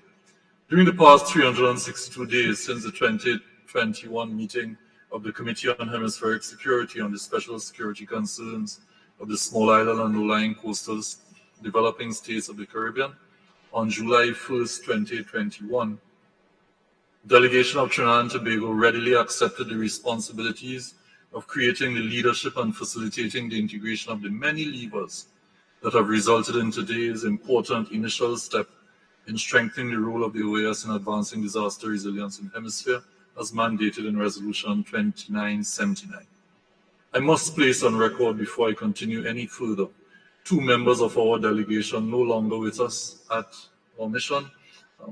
During the past 362 days since the 2021 meeting of the Committee on Hemispheric Security on the Special Security Concerns of the Small Island and Low-Lying Coastal Developing States of the Caribbean, on July 1st, 2021, the delegation of Trinidad and Tobago readily accepted the responsibilities of creating the leadership and facilitating the integration of the many levers that have resulted in today's important initial step in strengthening the role of the OAS in advancing disaster resilience in the hemisphere, as mandated in Resolution 2979. I must place on record before I continue any further, two members of our delegation no longer with us at our mission,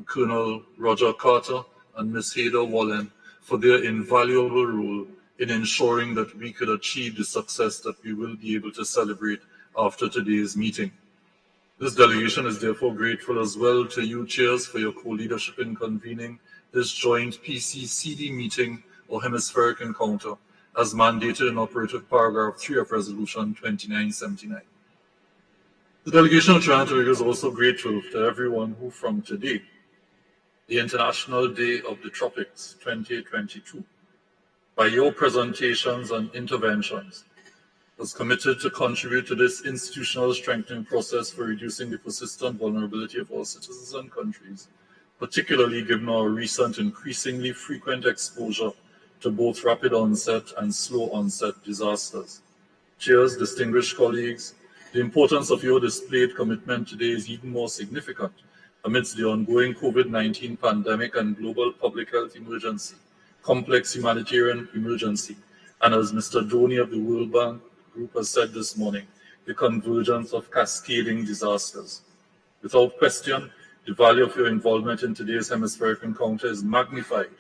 Colonel Roger Carter and Ms. Hader Wallen, for their invaluable role in ensuring that we could achieve the success that we will be able to celebrate after today's meeting. This delegation is therefore grateful as well to you, chairs, for your co-leadership in convening this joint PCCD meeting or hemispheric encounter, as mandated in operative paragraph 3 of Resolution 2979. The delegation of Trinidad and Tobago is also grateful to everyone who from today, the International Day of the Tropics 2022, by your presentations and interventions, was committed to contribute to this institutional strengthening process for reducing the persistent vulnerability of our citizens and countries, particularly given our recent increasingly frequent exposure to both rapid onset and slow onset disasters. Chairs, distinguished colleagues, the importance of your displayed commitment today is even more significant amidst the ongoing COVID-19 pandemic and global public health emergency, complex humanitarian emergency, and as Mr. Dhoni of the World Bank Group has said this morning, the convergence of cascading disasters. Without question, the value of your involvement in today's hemispheric encounter is magnified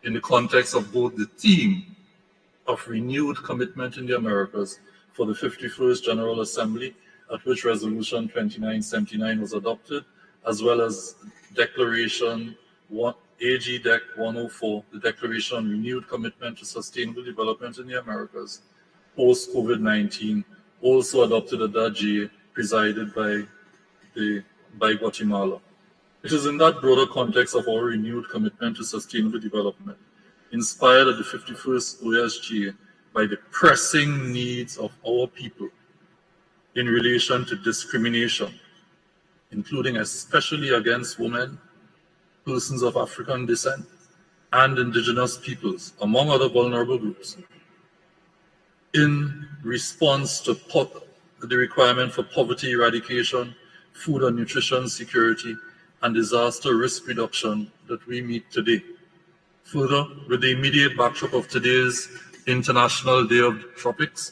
in the context of both the theme of renewed commitment in the Americas for the 51st General Assembly, at which Resolution 2979 was adopted, as well as Declaration AG Dec 104, the Declaration on Renewed Commitment to Sustainable Development in the Americas, post-COVID-19, also adopted at that G, presided by Guatemala. It is in that broader context of our renewed commitment to sustainable development, inspired at the 51st OASG by the pressing needs of our people in relation to discrimination, including especially against women, persons of African descent, and indigenous peoples, among other vulnerable groups, in response to the requirement for poverty eradication, food and nutrition security, and disaster risk reduction that we meet today. Further, with the immediate backdrop of today's International Day of the Tropics,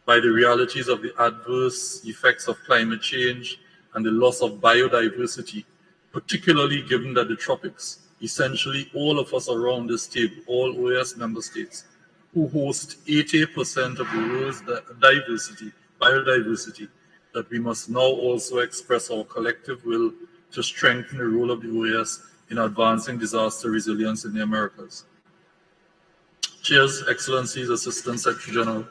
by the realities of the adverse effects of climate change and the loss of biodiversity, particularly given that the tropics, essentially all of us around this table, all OAS member states, who host 80% of the world's biodiversity, that we must now also express our collective will to strengthen the role of the OAS in advancing disaster resilience in the Americas. Chairs, Excellencies, Assistant Secretary General,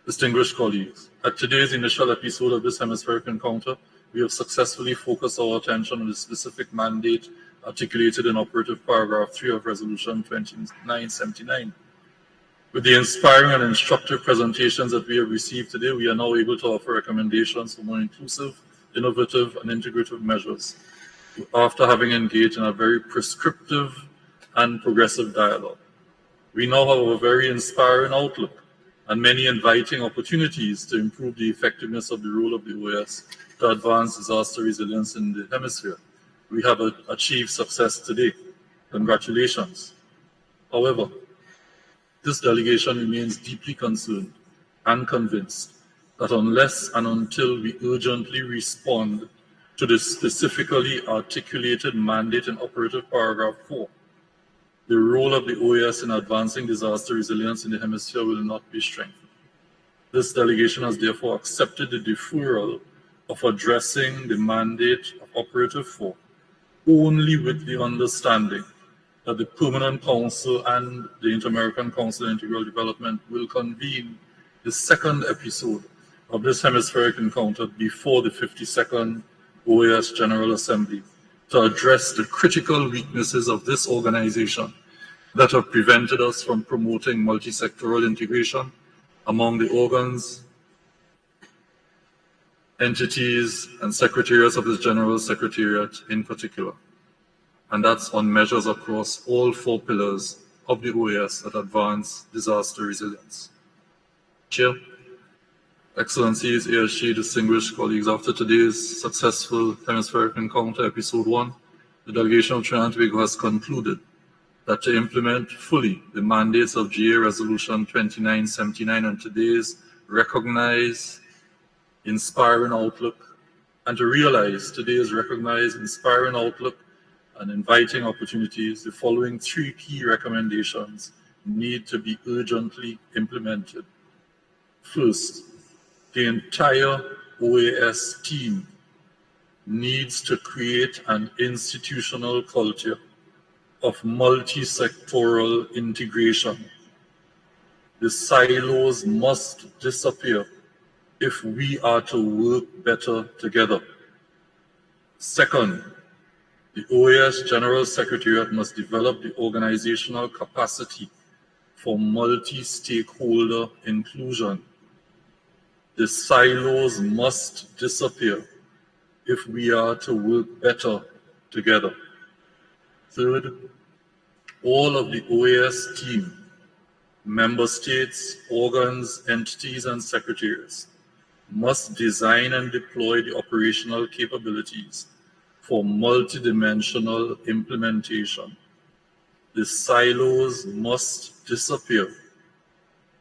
distinguished colleagues, at today's initial episode of this hemispheric encounter, we have successfully focused our attention on the specific mandate articulated in operative paragraph 3 of Resolution 2979. With the inspiring and instructive presentations that we have received today, we are now able to offer recommendations for more inclusive, innovative, and integrative measures, after having engaged in a very prescriptive and progressive dialogue. We now have a very inspiring outlook and many inviting opportunities to improve the effectiveness of the role of the OAS to advance disaster resilience in the hemisphere. We have achieved success today. Congratulations. However, this delegation remains deeply concerned and convinced that unless and until we urgently respond to the specifically articulated mandate in operative paragraph 4, the role of the OAS in advancing disaster resilience in the hemisphere will not be strengthened. This delegation has therefore accepted the deferral of addressing the mandate of operative 4 only with the understanding that the Permanent Council and the Inter-American Council on Integral Development will convene the second episode of this hemispheric encounter before the 52nd OAS General Assembly to address the critical weaknesses of this organization that have prevented us from promoting multi-sectoral integration among the organs, entities, and secretariats of this General Secretariat in particular. And that's on measures across all 4 pillars of the OAS that advance disaster resilience. Chair, Excellencies, ASG, distinguished colleagues, after today's successful hemispheric encounter, episode 1, the delegation of Trinidad and Tobago has concluded that to implement fully the mandates of GA Resolution 2979 and today's recognized, inspiring outlook, and to realize today's recognized, inspiring outlook and inviting opportunities, the following 3 key recommendations need to be urgently implemented. First, the entire OAS team needs to create an institutional culture of multi-sectoral integration. The silos must disappear if we are to work better together. Second, the OAS General Secretariat must develop the organizational capacity for multi-stakeholder inclusion. The silos must disappear if we are to work better together. Third, all of the OAS team, member states, organs, entities, and secretariats must design and deploy the operational capabilities for multidimensional implementation. The silos must disappear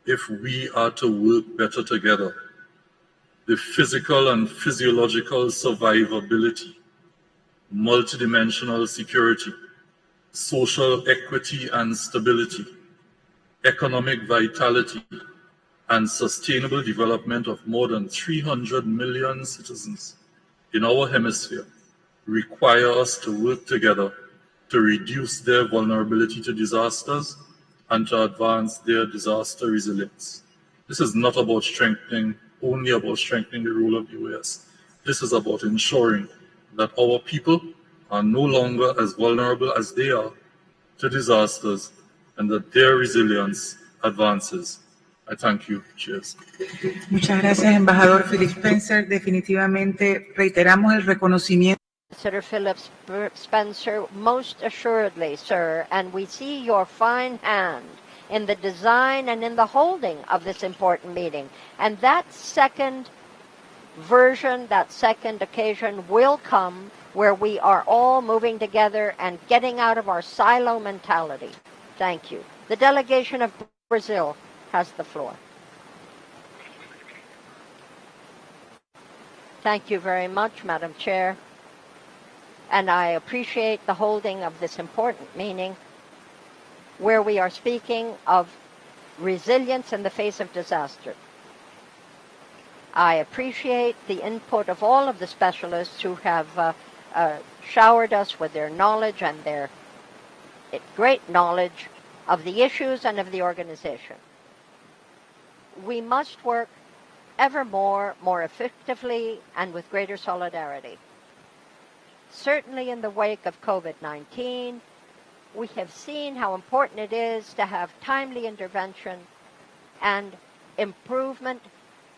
if we are to work better together. The physical and physiological survivability, multidimensional security, social equity and stability, economic vitality, and sustainable development of more than 300 million citizens in our hemisphere require us to work together to reduce their vulnerability to disasters and to advance their disaster resilience. This is not about only about strengthening the role of the OAS. This is about ensuring that our people are no longer as vulnerable as they are to disasters and that their resilience advances. I thank you. Cheers. Muchas gracias, embajador Philip Spencer. Definitivamente reiteramos el reconocimiento. Ambassador Philip Spencer, most assuredly, sir, and we see your fine hand in the design and in the holding of this important meeting. And that second version, that second occasion will come where we are all moving together and getting out of our silo mentality. Thank you. The delegation of Brazil has the floor. Thank you very much, Madam Chair. And I appreciate the holding of this important meeting where we are speaking of resilience in the face of disaster. I appreciate the input of all of the specialists who have showered us with their knowledge and their great knowledge of the issues and of the organization. We must work ever more effectively and with greater solidarity. Certainly in the wake of COVID-19, we have seen how important it is to have timely intervention and improvement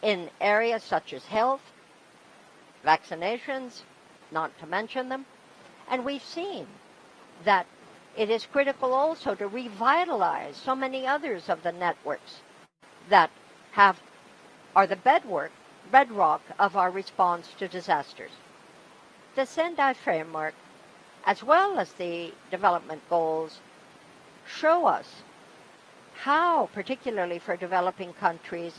in areas such as health, vaccinations, not to mention them. And we've seen that it is critical also to revitalize so many others of the networks that are the bedrock of our response to disasters. The Sendai framework, as well as the development goals, show us how, particularly for developing countries,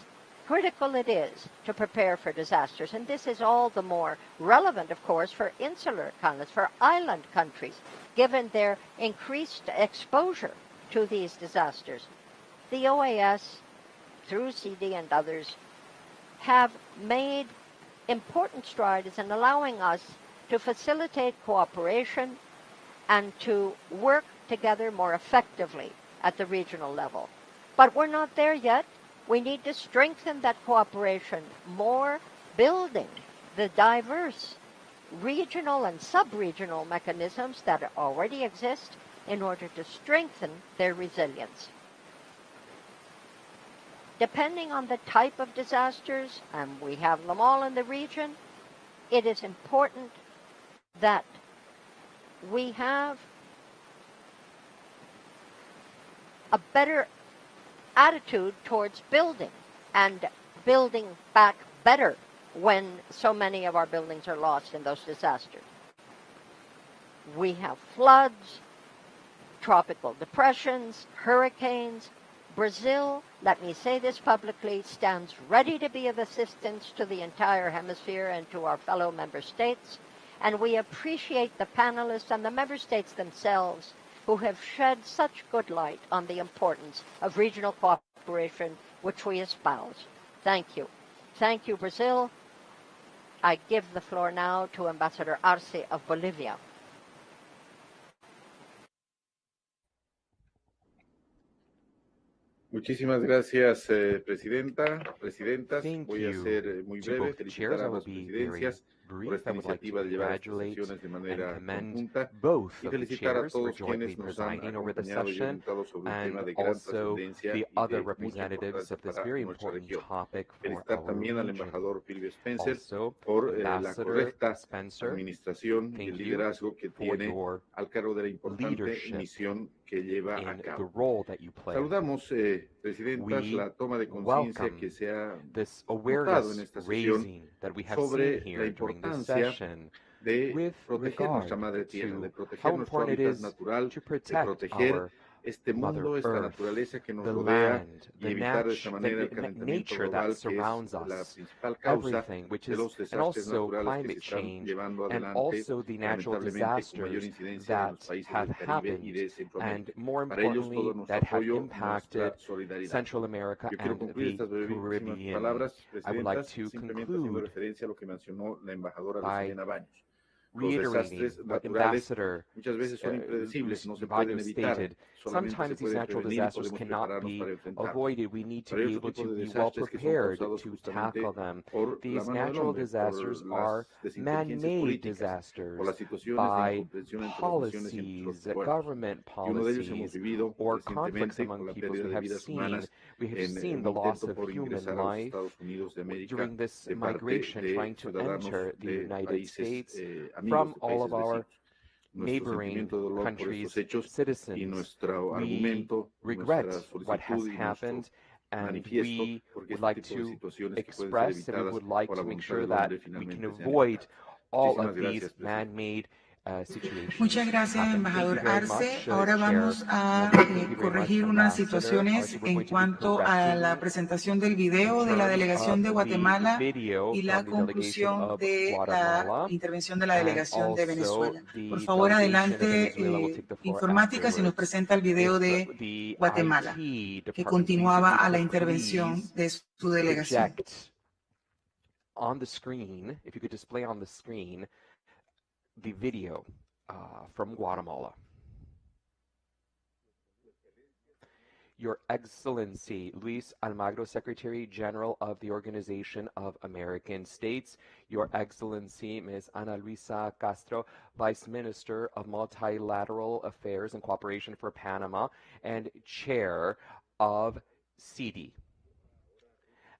critical it is to prepare for disasters. And this is all the more relevant, of course, for insular countries, for island countries, given their increased exposure to these disasters. The OAS, through CD and others, have made important strides in allowing us to facilitate cooperation and to work together more effectively at the regional level. But we're not there yet. We need to strengthen that cooperation more, building the diverse regional and sub-regional mechanisms that already exist in order to strengthen their resilience. Depending on the type of disasters, and we have them all in the region, it is important that we have a better attitude towards building and building back better when so many of our buildings are lost in those disasters. We have floods, tropical depressions, hurricanes. Brazil, let me say this publicly, stands ready to be of assistance to the entire hemisphere and to our fellow member states. And we appreciate the panelists and the member states themselves who have shed such good light on the importance of regional cooperation, which we espouse. Thank you. Thank you, Brazil. I give the floor now to Ambassador Arce of Bolivia. Muchísimas gracias, presidentas. Voy a ser muy breve, felicitar a ambas presidencias por esta iniciativa de llevar estas sesiones de manera conjunta y felicitar a todos quienes nos han acompañado y orientado sobre un tema de gran trascendencia y de mucha importancia para nuestra región. Felicitar también al embajador Philip Spencer por la correcta administración y el liderazgo que tiene al cargo de la importante misión que lleva a cabo. Saludamos, presidentas, la toma de conciencia que se ha notado en esta sesión sobre la importancia de proteger nuestra madre tierra, de proteger nuestro hábitat natural, de proteger este mundo, esta naturaleza que nos rodea y evitar de esta manera el calentamiento global, que es la principal causa de los desastres naturales que se están llevando adelante, lamentablemente con mayor incidencia en los países del Caribe y de Centroamérica. Para ellos todo nuestro apoyo, nuestra solidaridad. Yo quiero concluir estas brevísimas palabras, presidentas, simplemente haciendo referencia a lo que mencionó la embajadora Lucilena Baños. reiterating what Ambassador Bayo stated. Sometimes these natural disasters cannot be avoided. We need to be able to be well prepared to tackle them. These natural disasters are man-made disasters by policies, government policies, or conflicts among peoples. We have seen the loss of human life during this migration trying to enter the United States from all of our neighboring countries' citizens. We regret what has happened, and we would like to express and we would like to make sure that we can avoid all of these man-made situations. Muchas gracias, embajador Arce. Ahora vamos a corregir unas situaciones en cuanto a la presentación del video de la delegación de Guatemala y la conclusión de la intervención de la delegación de Venezuela. Por favor, adelante, informática, si nos presenta el video de Guatemala, que continuaba a la intervención de su delegación. On the screen, if you could display on the screen the video from Guatemala. Your Excellency, Luis Almagro, Secretary General of the Organization of American States, Your Excellency, Ms. Ana Luisa Castro, Vice Minister of Multilateral Affairs and Cooperation for Panama and Chair of CD.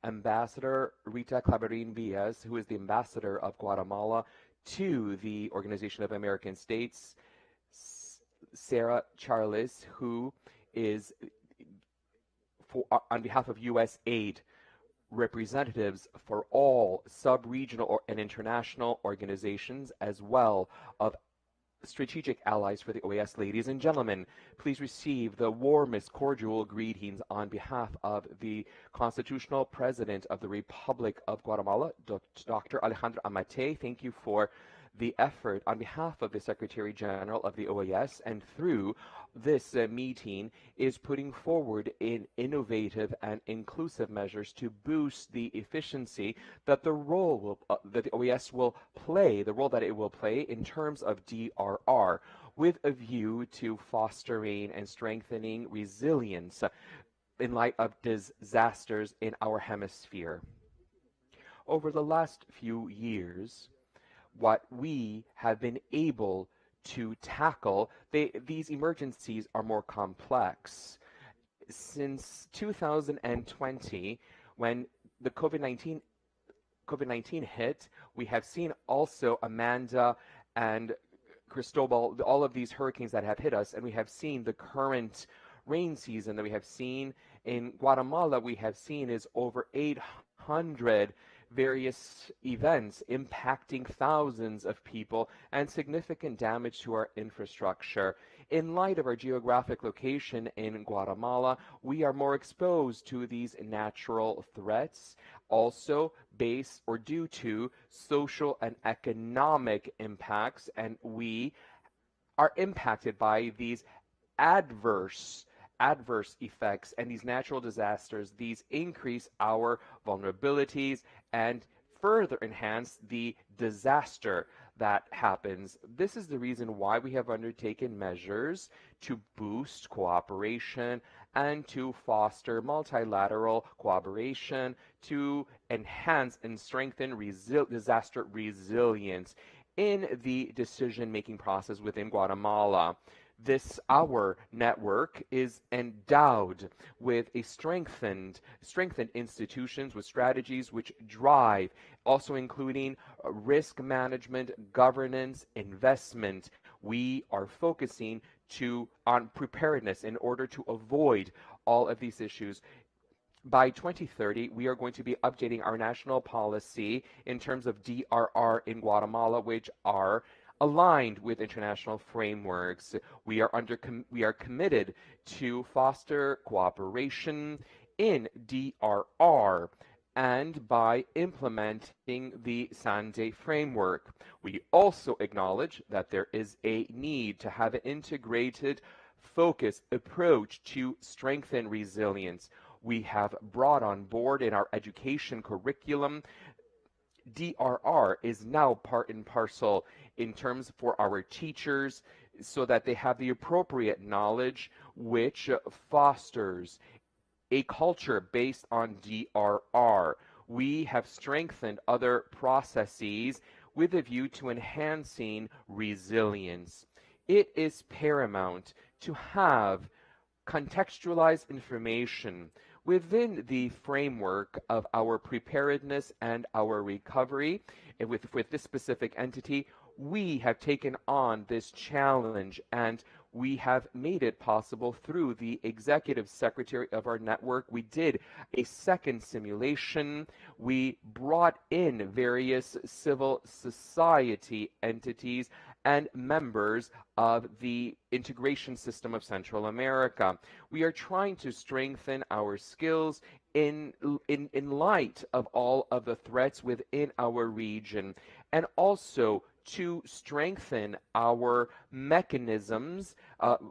Ambassador Rita Claverin Villas, who is the Ambassador of Guatemala to the Organization of American States, Sarah Charles, who is on behalf of USAID, representatives for all sub-regional and international organizations, as well of strategic allies for the OAS. Ladies and gentlemen, please receive the warmest cordial greetings on behalf of the Constitutional President of the Republic of Guatemala, Dr. Alejandro Amate. Thank you for the effort on behalf of the Secretary General of the OAS, and through this meeting is putting forward in innovative and inclusive measures to boost the efficiency that the role that the OAS will play, the role that it will play in terms of DRR, with a view to fostering and strengthening resilience in light of disasters in our hemisphere. Over the last few years, what we have been able to tackle, these emergencies are more complex. Since 2020, when the COVID-19 hit, we have seen also Amanda and Cristobal, all of these hurricanes that have hit us, and we have seen the current rain season that we have seen in Guatemala. We have seen is over 800 various events impacting thousands of people and significant damage to our infrastructure. In light of our geographic location in Guatemala, we are more exposed to these natural threats, also based or due to social and economic impacts, and we are impacted by these adverse effects, and these natural disasters, these increase our vulnerabilities and further enhance the disaster that happens. This is the reason why we have undertaken measures to boost cooperation and to foster multilateral cooperation to enhance and strengthen disaster resilience in the decision-making process within Guatemala. Our network is endowed with a strengthened institutions with strategies which drive, also including risk management, governance, investment. We are focusing on preparedness in order to avoid all of these issues. By 2030, we are going to be updating our national policy in terms of DRR in Guatemala, which are aligned with international frameworks. We are committed to foster cooperation in DRR and by implementing the Sande framework. We also acknowledge that there is a need to have an integrated, focused approach to strengthen resilience. We have brought on board in our education curriculum DRR is now part and parcel in terms for our teachers so that they have the appropriate knowledge which fosters a culture based on DRR. We have strengthened other processes with a view to enhancing resilience. It is paramount to have contextualized information within the framework of our preparedness and our recovery. And with this specific entity, we have taken on this challenge and we have made it possible through the executive secretary of our network. We did a second simulation. We brought in various civil society entities and members of the integration system of Central America. We are trying to strengthen our skills in light of all of the threats within our region, and also to strengthen our mechanisms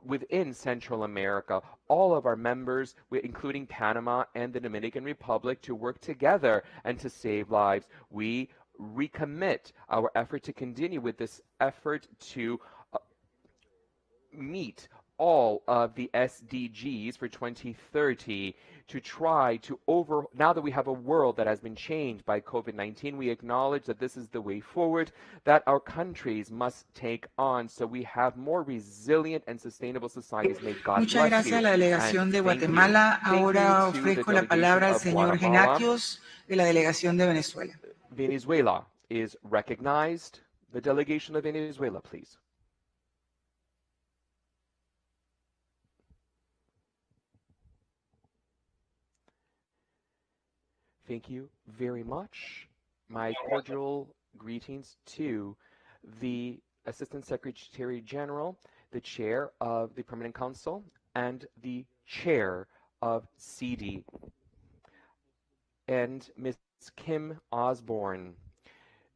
within Central America. All of our members, including Panama and the Dominican Republic, to work together and to save lives. We recommit our effort to continue with this effort to meet all of the SDGs for 2030 to try to now that we have a world that has been changed by COVID-19, we acknowledge that this is the way forward that our countries must take on so we have more resilient and sustainable societies. May God Muchas bless gracias you. a la delegación de And thank you. Guatemala. Thank Ahora you to ofrezco the la delegation palabra al of señor Guatemala. Genatios de la delegación de Venezuela. Venezuela is recognized. The delegation of Venezuela, please. Thank you very much. My cordial greetings to the Assistant Secretary General, the Chair of the Permanent Council, and the Chair of CD, and Ms. Kim Osborne,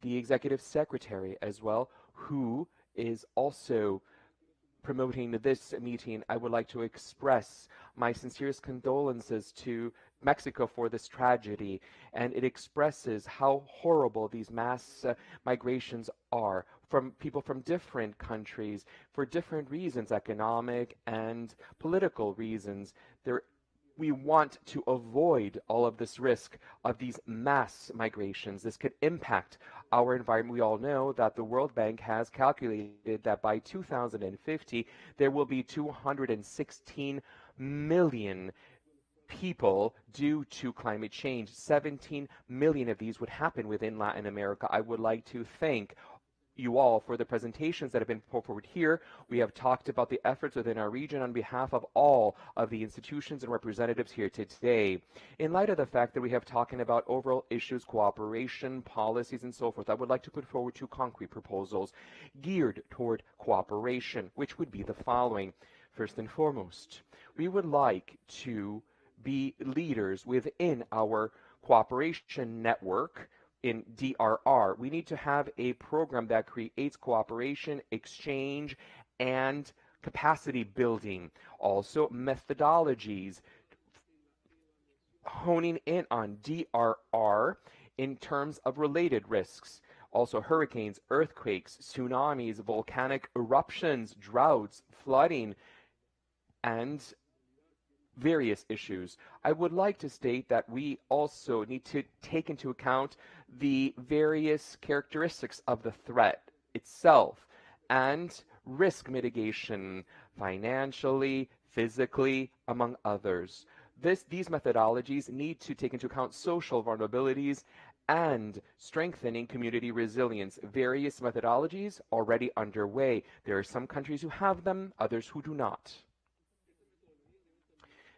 the Executive Secretary as well, who is also promoting this meeting. I would like to express my sincerest condolences to Mexico for this tragedy, and it expresses how horrible these mass migrations are from people from different countries for different reasons, economic and political reasons. We want to avoid all of this risk of these mass migrations. This could impact our environment. We all know that the World Bank has calculated that by 2050, there will be 216 million people due to climate change. 17 million of these would happen within Latin America. I would like to thank you all for the presentations that have been put forward here. We have talked about the efforts within our region on behalf of all of the institutions and representatives here today. In light of the fact that we have talking about overall issues, cooperation, policies, and so forth, I would like to put forward two concrete proposals geared toward cooperation, which would be the following. First and foremost, we would like to be leaders within our cooperation network in DRR. We need to have a program that creates cooperation, exchange, and capacity building. Also, methodologies, honing in on DRR in terms of related risks. Also, hurricanes, earthquakes, tsunamis, volcanic eruptions, droughts, flooding, and various issues. I would like to state that we also need to take into account the various characteristics of the threat itself and risk mitigation financially, physically, among others. These methodologies need to take into account social vulnerabilities and strengthening community resilience. Various methodologies already underway. There are some countries who have them, others who do not.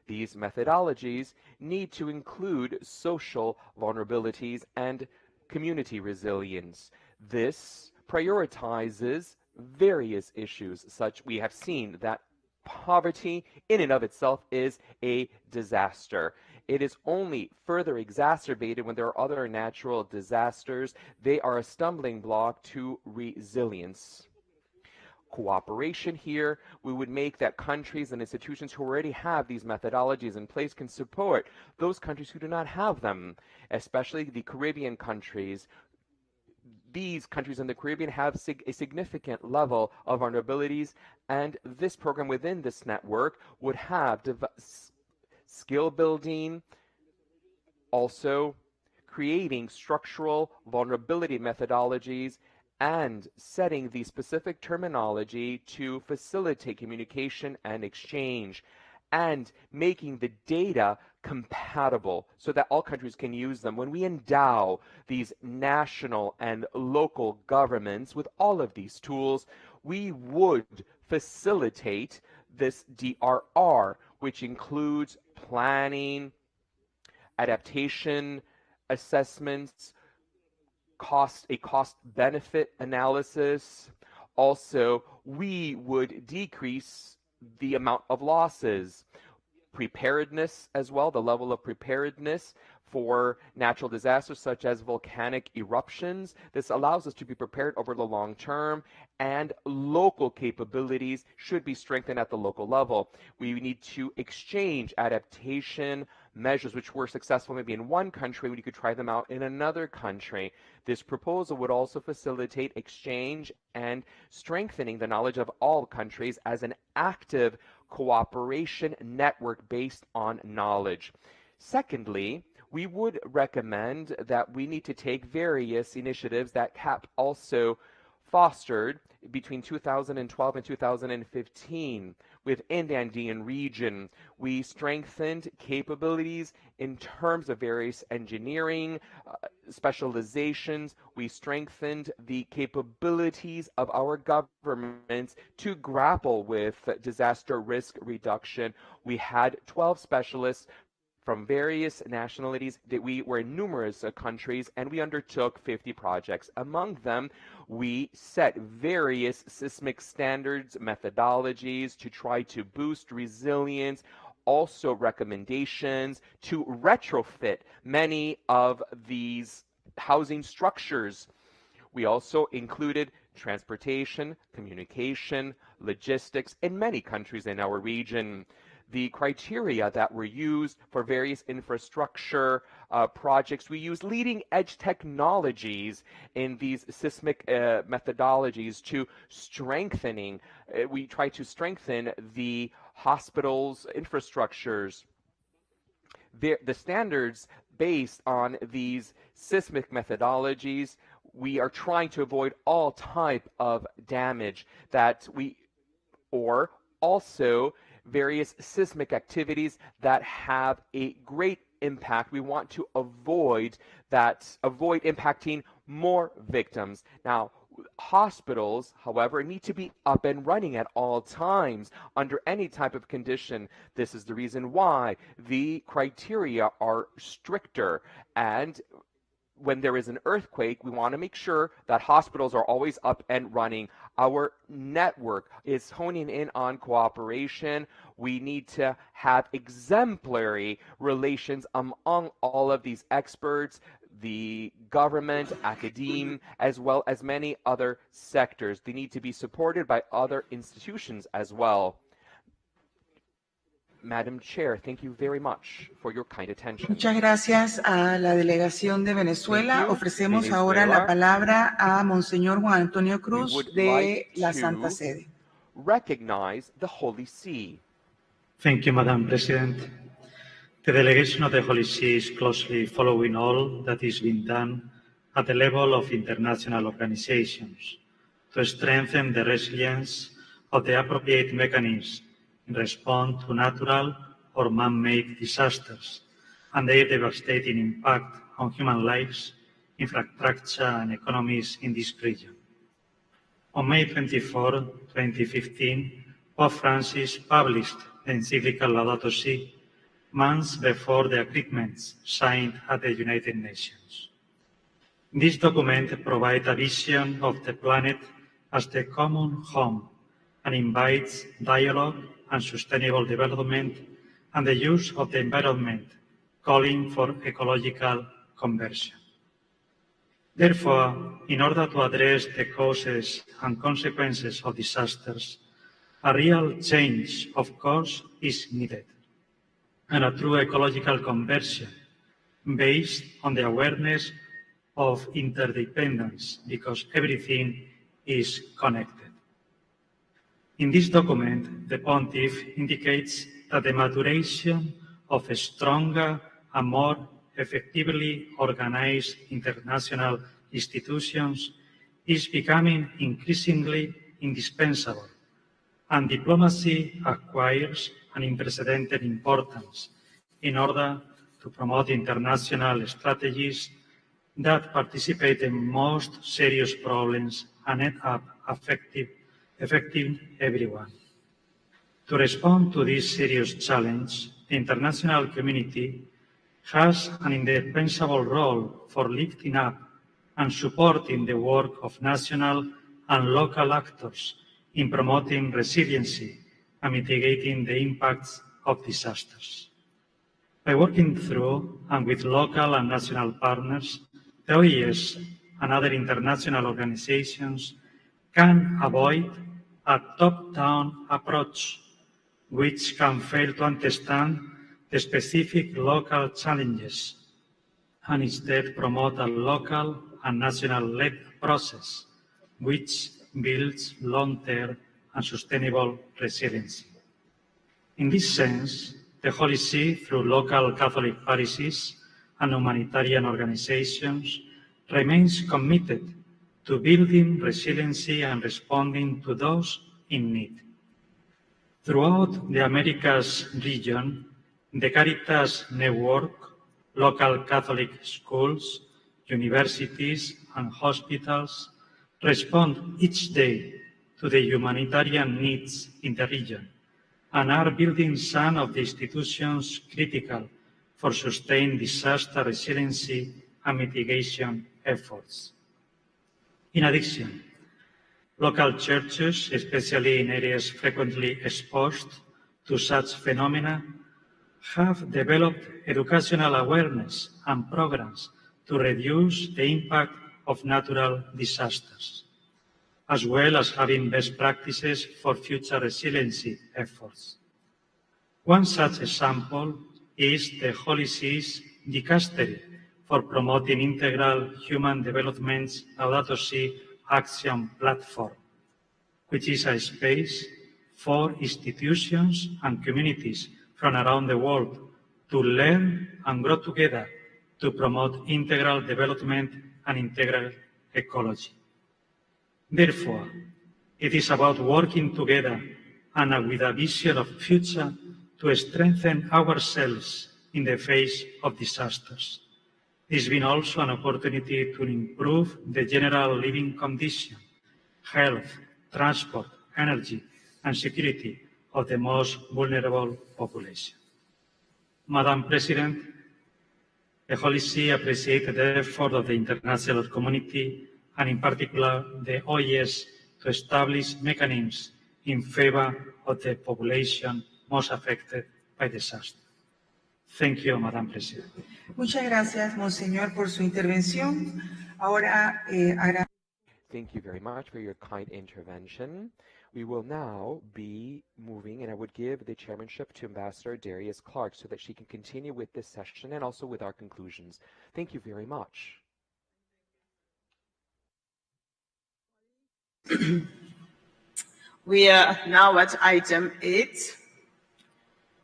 These methodologies need to include social vulnerabilities and community resilience. This prioritizes various issues, such we have seen that poverty in and of itself is a disaster. It is only further exacerbated when there are other natural disasters. They are a stumbling block to resilience. Cooperation here, we would make that countries and institutions who already have these methodologies in place can support those countries who do not have them, especially the Caribbean countries these countries in the Caribbean have a significant level of vulnerabilities, and this program within this network would have skill building, also creating structural vulnerability methodologies, and setting the specific terminology to facilitate communication and exchange, and making the data compatible so that all countries can use them. When we endow these national and local governments with all of these tools, we would facilitate this DRR, which includes planning, adaptation, assessments, a cost-benefit analysis. Also, we would decrease the amount of losses. Preparedness as well, the level of preparedness for natural disasters such as volcanic eruptions. This allows us to be prepared over the long term, and local capabilities should be strengthened at the local level. We need to exchange adaptation measures which were successful maybe in one country when you could try them out in another country. This proposal would also facilitate exchange and strengthening the knowledge of all countries as an active cooperation network based on knowledge. Secondly, we would recommend that we need to take various initiatives that CAP also fostered between 2012 and 2015 within the Andean region. We strengthened capabilities in terms of various engineering specializations. We strengthened the capabilities of our governments to grapple with disaster risk reduction. We had 12 specialists from various nationalities that we were in numerous countries, and we undertook 50 projects. Among them, we set various seismic standards, methodologies to try to boost resilience, also recommendations to retrofit many of these housing structures. We also included transportation, communication, logistics in many countries in our region. The criteria that were used for various infrastructure projects, we use leading edge technologies in these seismic methodologies to strengthening. We try to strengthen the hospitals' infrastructures. The standards based on these seismic methodologies, we are trying to avoid all type of damage or also various seismic activities that have a great impact. We want to avoid impacting more victims. Now, hospitals, however, need to be up and running at all times under any type of condition. This is the reason why the criteria are stricter, and when there is an earthquake, we want to make sure that hospitals are always up and running. Our network is honing in on cooperation. We need to have exemplary relations among all of these experts, the government, academia, as well as many other sectors. They need to be supported by other institutions as well. Madam Chair, thank you very much for your kind attention. Muchas gracias a la delegación de Venezuela. Ofrecemos ahora la palabra a Monseñor Juan Antonio Cruz de la Santa Sede. Recognize the Holy See. Thank you, Madam President. The delegation of the Holy See is closely following all that is being done at the level of international organizations to strengthen the resilience of the appropriate mechanisms in response to natural or man-made disasters and their devastating impact on human lives, infrastructure and economies in this region. On May 24, 2015, Pope Francis published the encyclical Laudato Si, months before the agreements signed at the United Nations. This document provides a vision of the planet as the common home and invites dialogue and sustainable development and the use of the environment, calling for ecological conversion. Therefore, in order to address the causes and consequences of disasters, a real change of course is needed, and a true ecological conversion based on the awareness of interdependence because everything is connected. In this document, the Pontiff indicates that the maturation of a stronger and more effectively organized international institutions is becoming increasingly indispensable, and diplomacy acquires an unprecedented importance in order to promote international strategies that participate in most serious problems and end up affecting everyone. To respond to this serious challenge, the international community has an indispensable role for lifting up and supporting the work of national and local actors in promoting resiliency and mitigating the impacts of disasters. By working through and with local and national partners, the OAS and other international organizations can avoid a top-down approach which can fail to understand the specific local challenges and instead promote a local and national-led process which builds long-term and sustainable resiliency. In this sense, the Holy See, through local Catholic parishes and humanitarian organizations, remains committed to building resiliency and responding to those in need. Throughout the Americas region, the Caritas Network, local Catholic schools, universities, and hospitals respond each day to the humanitarian needs in the region and are building some of the institutions critical for sustained disaster resiliency and mitigation efforts. In addition, local churches, especially in areas frequently exposed to such phenomena, have developed educational awareness and programs to reduce the impact of natural disasters, as well as having best practices for future resiliency efforts. One such example is the Holy See's Dicastery for promoting integral human development's Laudato Si Action Platform, which is a space for institutions and communities from around the world to learn and grow together to promote integral development and integral ecology. Therefore, it is about working together and with a vision of future to strengthen ourselves in the face of disasters. It has been also an opportunity to improve the general living condition, health, transport, energy, and security of the most vulnerable population. Madam President, the Holy See appreciates the effort of the international community and in particular the OAS to establish mechanisms in favor of the population most affected by disaster. Thank you, Madam President. Muchas gracias, Monseñor, por su intervención. Ahora, Thank you very much for your kind intervention. We will now be moving, and I would give the chairmanship to Ambassador Darius Clark so that she can continue with this session and also with our conclusions. Thank you very much. We are now at item 8.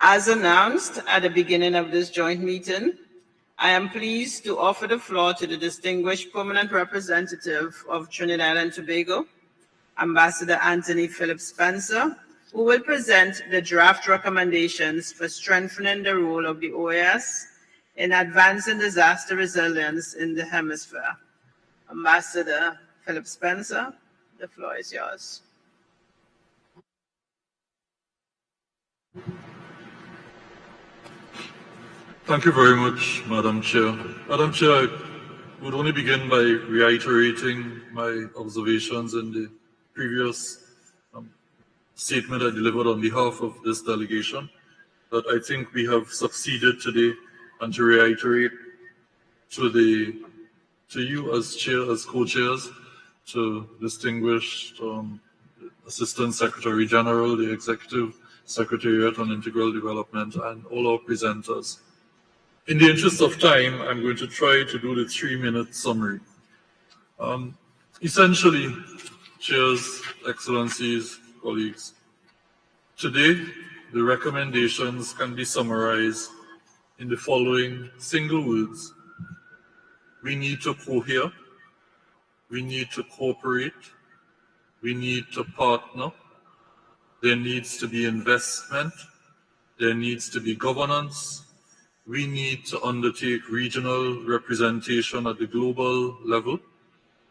As announced at the beginning of this joint meeting, I am pleased to offer the floor to the distinguished permanent representative of Trinidad and Tobago, Ambassador Anthony Philip Spencer, who will present the draft recommendations for strengthening the role of the OAS in advancing disaster resilience in the hemisphere. Ambassador Philip Spencer, the floor is yours. Thank you very much, Madam Chair. Madam Chair, I would only begin by reiterating my observations in the previous statement I delivered on behalf of this delegation, that I think we have succeeded today, and to reiterate to you as chair, as co-chairs, to distinguished Assistant Secretary General, the Executive Secretariat on Integral Development, and all our presenters. In the interest of time, I'm going to try to do the 3-minute summary. Essentially, chairs, excellencies, colleagues, today the recommendations can be summarized in the following single words. We need to cohere, we need to cooperate, we need to partner, there needs to be investment, there needs to be governance, we need to undertake regional representation at the global level,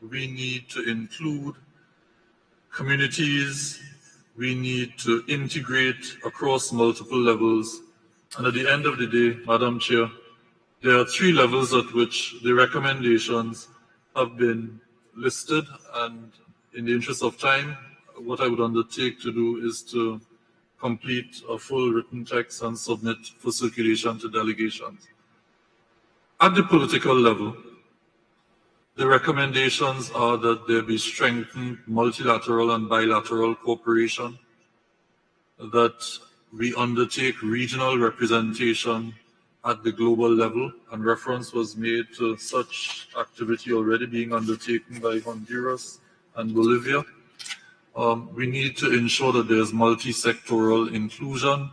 we need to include communities, we need to integrate across multiple levels, and at the end of the day, Madam Chair, there are 3 levels at which the recommendations have been listed, and in the interest of time, what I would undertake to do is to complete a full written text and submit for circulation to delegations. At the political level, the recommendations are that there be strengthened multilateral and bilateral cooperation, that we undertake regional representation at the global level, and reference was made to such activity already being undertaken by Honduras and Bolivia. We need to ensure that there is multi-sectoral inclusion.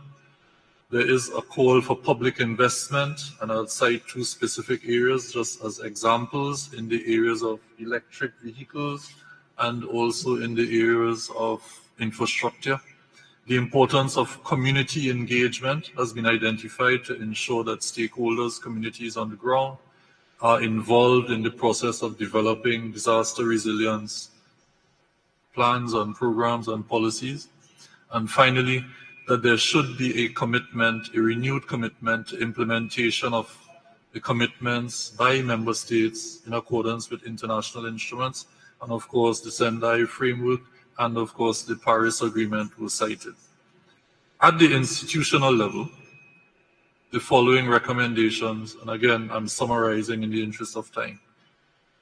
There is a call for public investment, and I'll cite 2 specific areas just as examples in the areas of electric vehicles and also in the areas of infrastructure. The importance of community engagement has been identified to ensure that stakeholders, communities on the ground, are involved in the process of developing disaster resilience plans and programs and policies. And finally, that there should be a commitment, a renewed commitment to implementation of the commitments by member states in accordance with international instruments, and of course the Sendai framework, and of course the Paris Agreement was cited. At the institutional level, the following recommendations, and again I'm summarizing in the interest of time.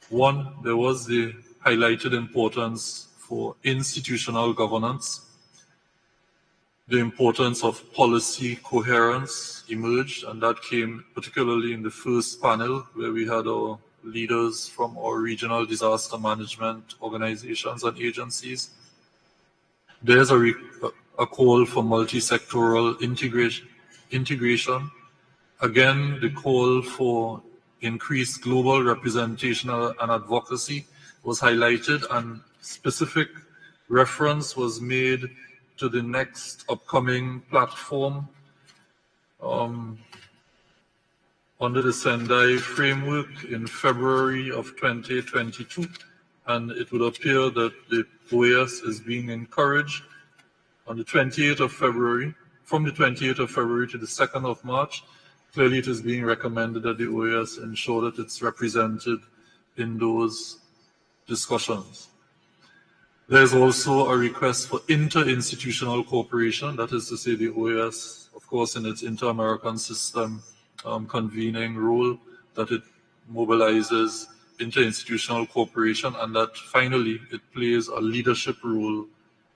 1, there was the highlighted importance for institutional governance. The importance of policy coherence emerged, and that came particularly in the first panel where we had our leaders from our regional disaster management organizations and agencies. There's a call for multi-sectoral integration. Again, the call for increased global representation and advocacy was highlighted, and specific reference was made to the next upcoming platform under the Sendai framework in February of 2022, and it would appear that the OAS is being encouraged on the 28th of February, from the 28th of February to the 2nd of March. Clearly it is being recommended that the OAS ensure that it's represented in those discussions. There's also a request for interinstitutional cooperation, that is to say the OAS, of course, in its inter-American system convening role, that it mobilizes interinstitutional cooperation, and that finally it plays a leadership role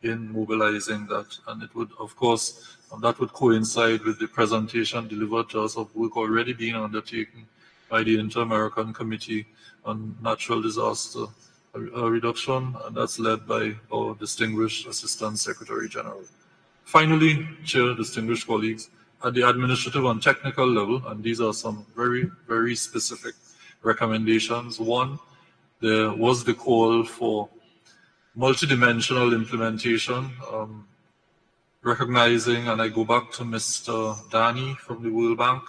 in mobilizing that. And it would, of course, that would coincide with the presentation delivered to us of work already being undertaken by the Inter-American Committee on Natural Disaster Reduction, and that's led by our distinguished Assistant Secretary General. Finally, Chair, distinguished colleagues, at the administrative and technical level, and these are some very, very specific recommendations. 1, there was the call for multidimensional implementation, recognizing, and I go back to Mr. Dani from the World Bank,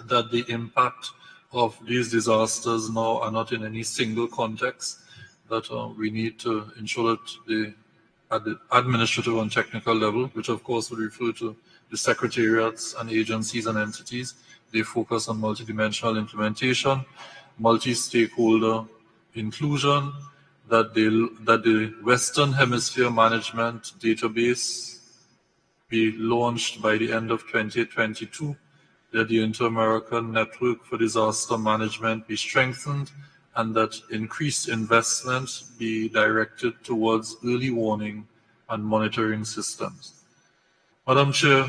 that the impact of these disasters now are not in any single context, that we need to ensure that at the administrative and technical level, which of course would refer to the secretariats and agencies and entities, they focus on multidimensional implementation, multi-stakeholder inclusion, that the Western Hemisphere Management Database be launched by the end of 2022, that the Inter-American Network for Disaster Management be strengthened, and that increased investment be directed towards early warning and monitoring systems. Madam Chair,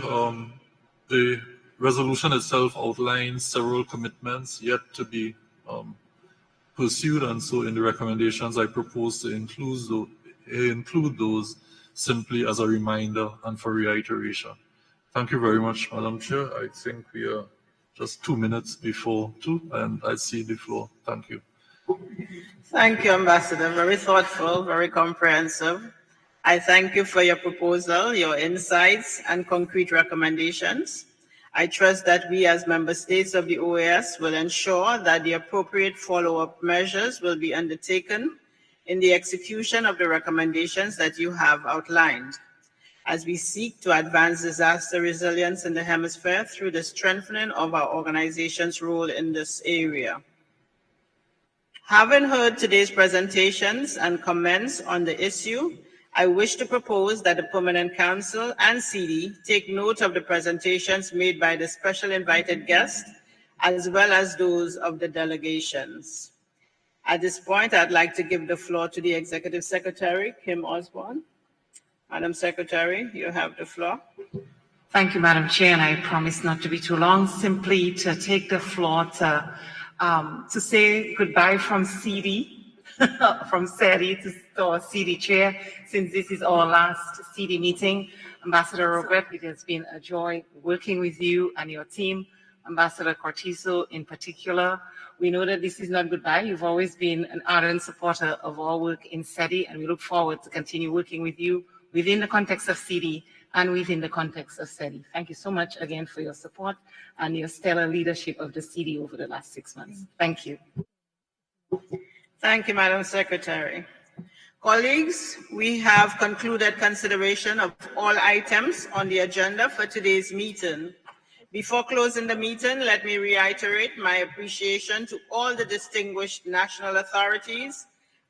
the resolution itself outlines several commitments yet to be pursued, and so in the recommendations I propose to include those simply as a reminder and for reiteration. Thank you very much, Madam Chair. I think we are just 2 minutes before 2, and I cede the floor. Thank you. Thank you, Ambassador. Very thoughtful, very comprehensive. I thank you for your proposal, your insights, and concrete recommendations. I trust that we as member states of the OAS will ensure that the appropriate follow-up measures will be undertaken in the execution of the recommendations that you have outlined, as we seek to advance disaster resilience in the hemisphere through the strengthening of our organization's role in this area. Having heard today's presentations and comments on the issue, I wish to propose that the Permanent Council and CD take note of the presentations made by the special invited guests, as well as those of the delegations. At this point, I'd like to give the floor to the Executive Secretary, Kim Osborne. Madam Secretary, you have the floor. Thank you, Madam Chair, and I promise not to be too long, simply to take the floor to say goodbye from CD, from SETI to our CD Chair, since this is our last CD meeting. Ambassador Robert, it has been a joy working with you and your team, Ambassador Cortizo in particular. We know that this is not goodbye. You've always been an ardent supporter of our work in SETI, and we look forward to continue working with you within the context of CD and within the context of SETI. Thank you so much again for your support and your stellar leadership of the CD over the last 6 months. Thank you. Thank you, Madam Secretary. Colleagues, we have concluded consideration of all items on the agenda for today's meeting. Before closing the meeting, let me reiterate my appreciation to all the distinguished national authorities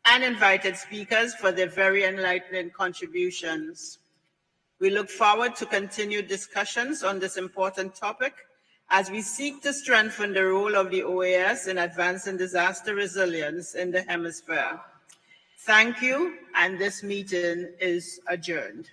and invited speakers for their very enlightening contributions. We look forward to continued discussions on this important topic as we seek to strengthen the role of the OAS in advancing disaster resilience in the hemisphere. Thank you, and this meeting is adjourned.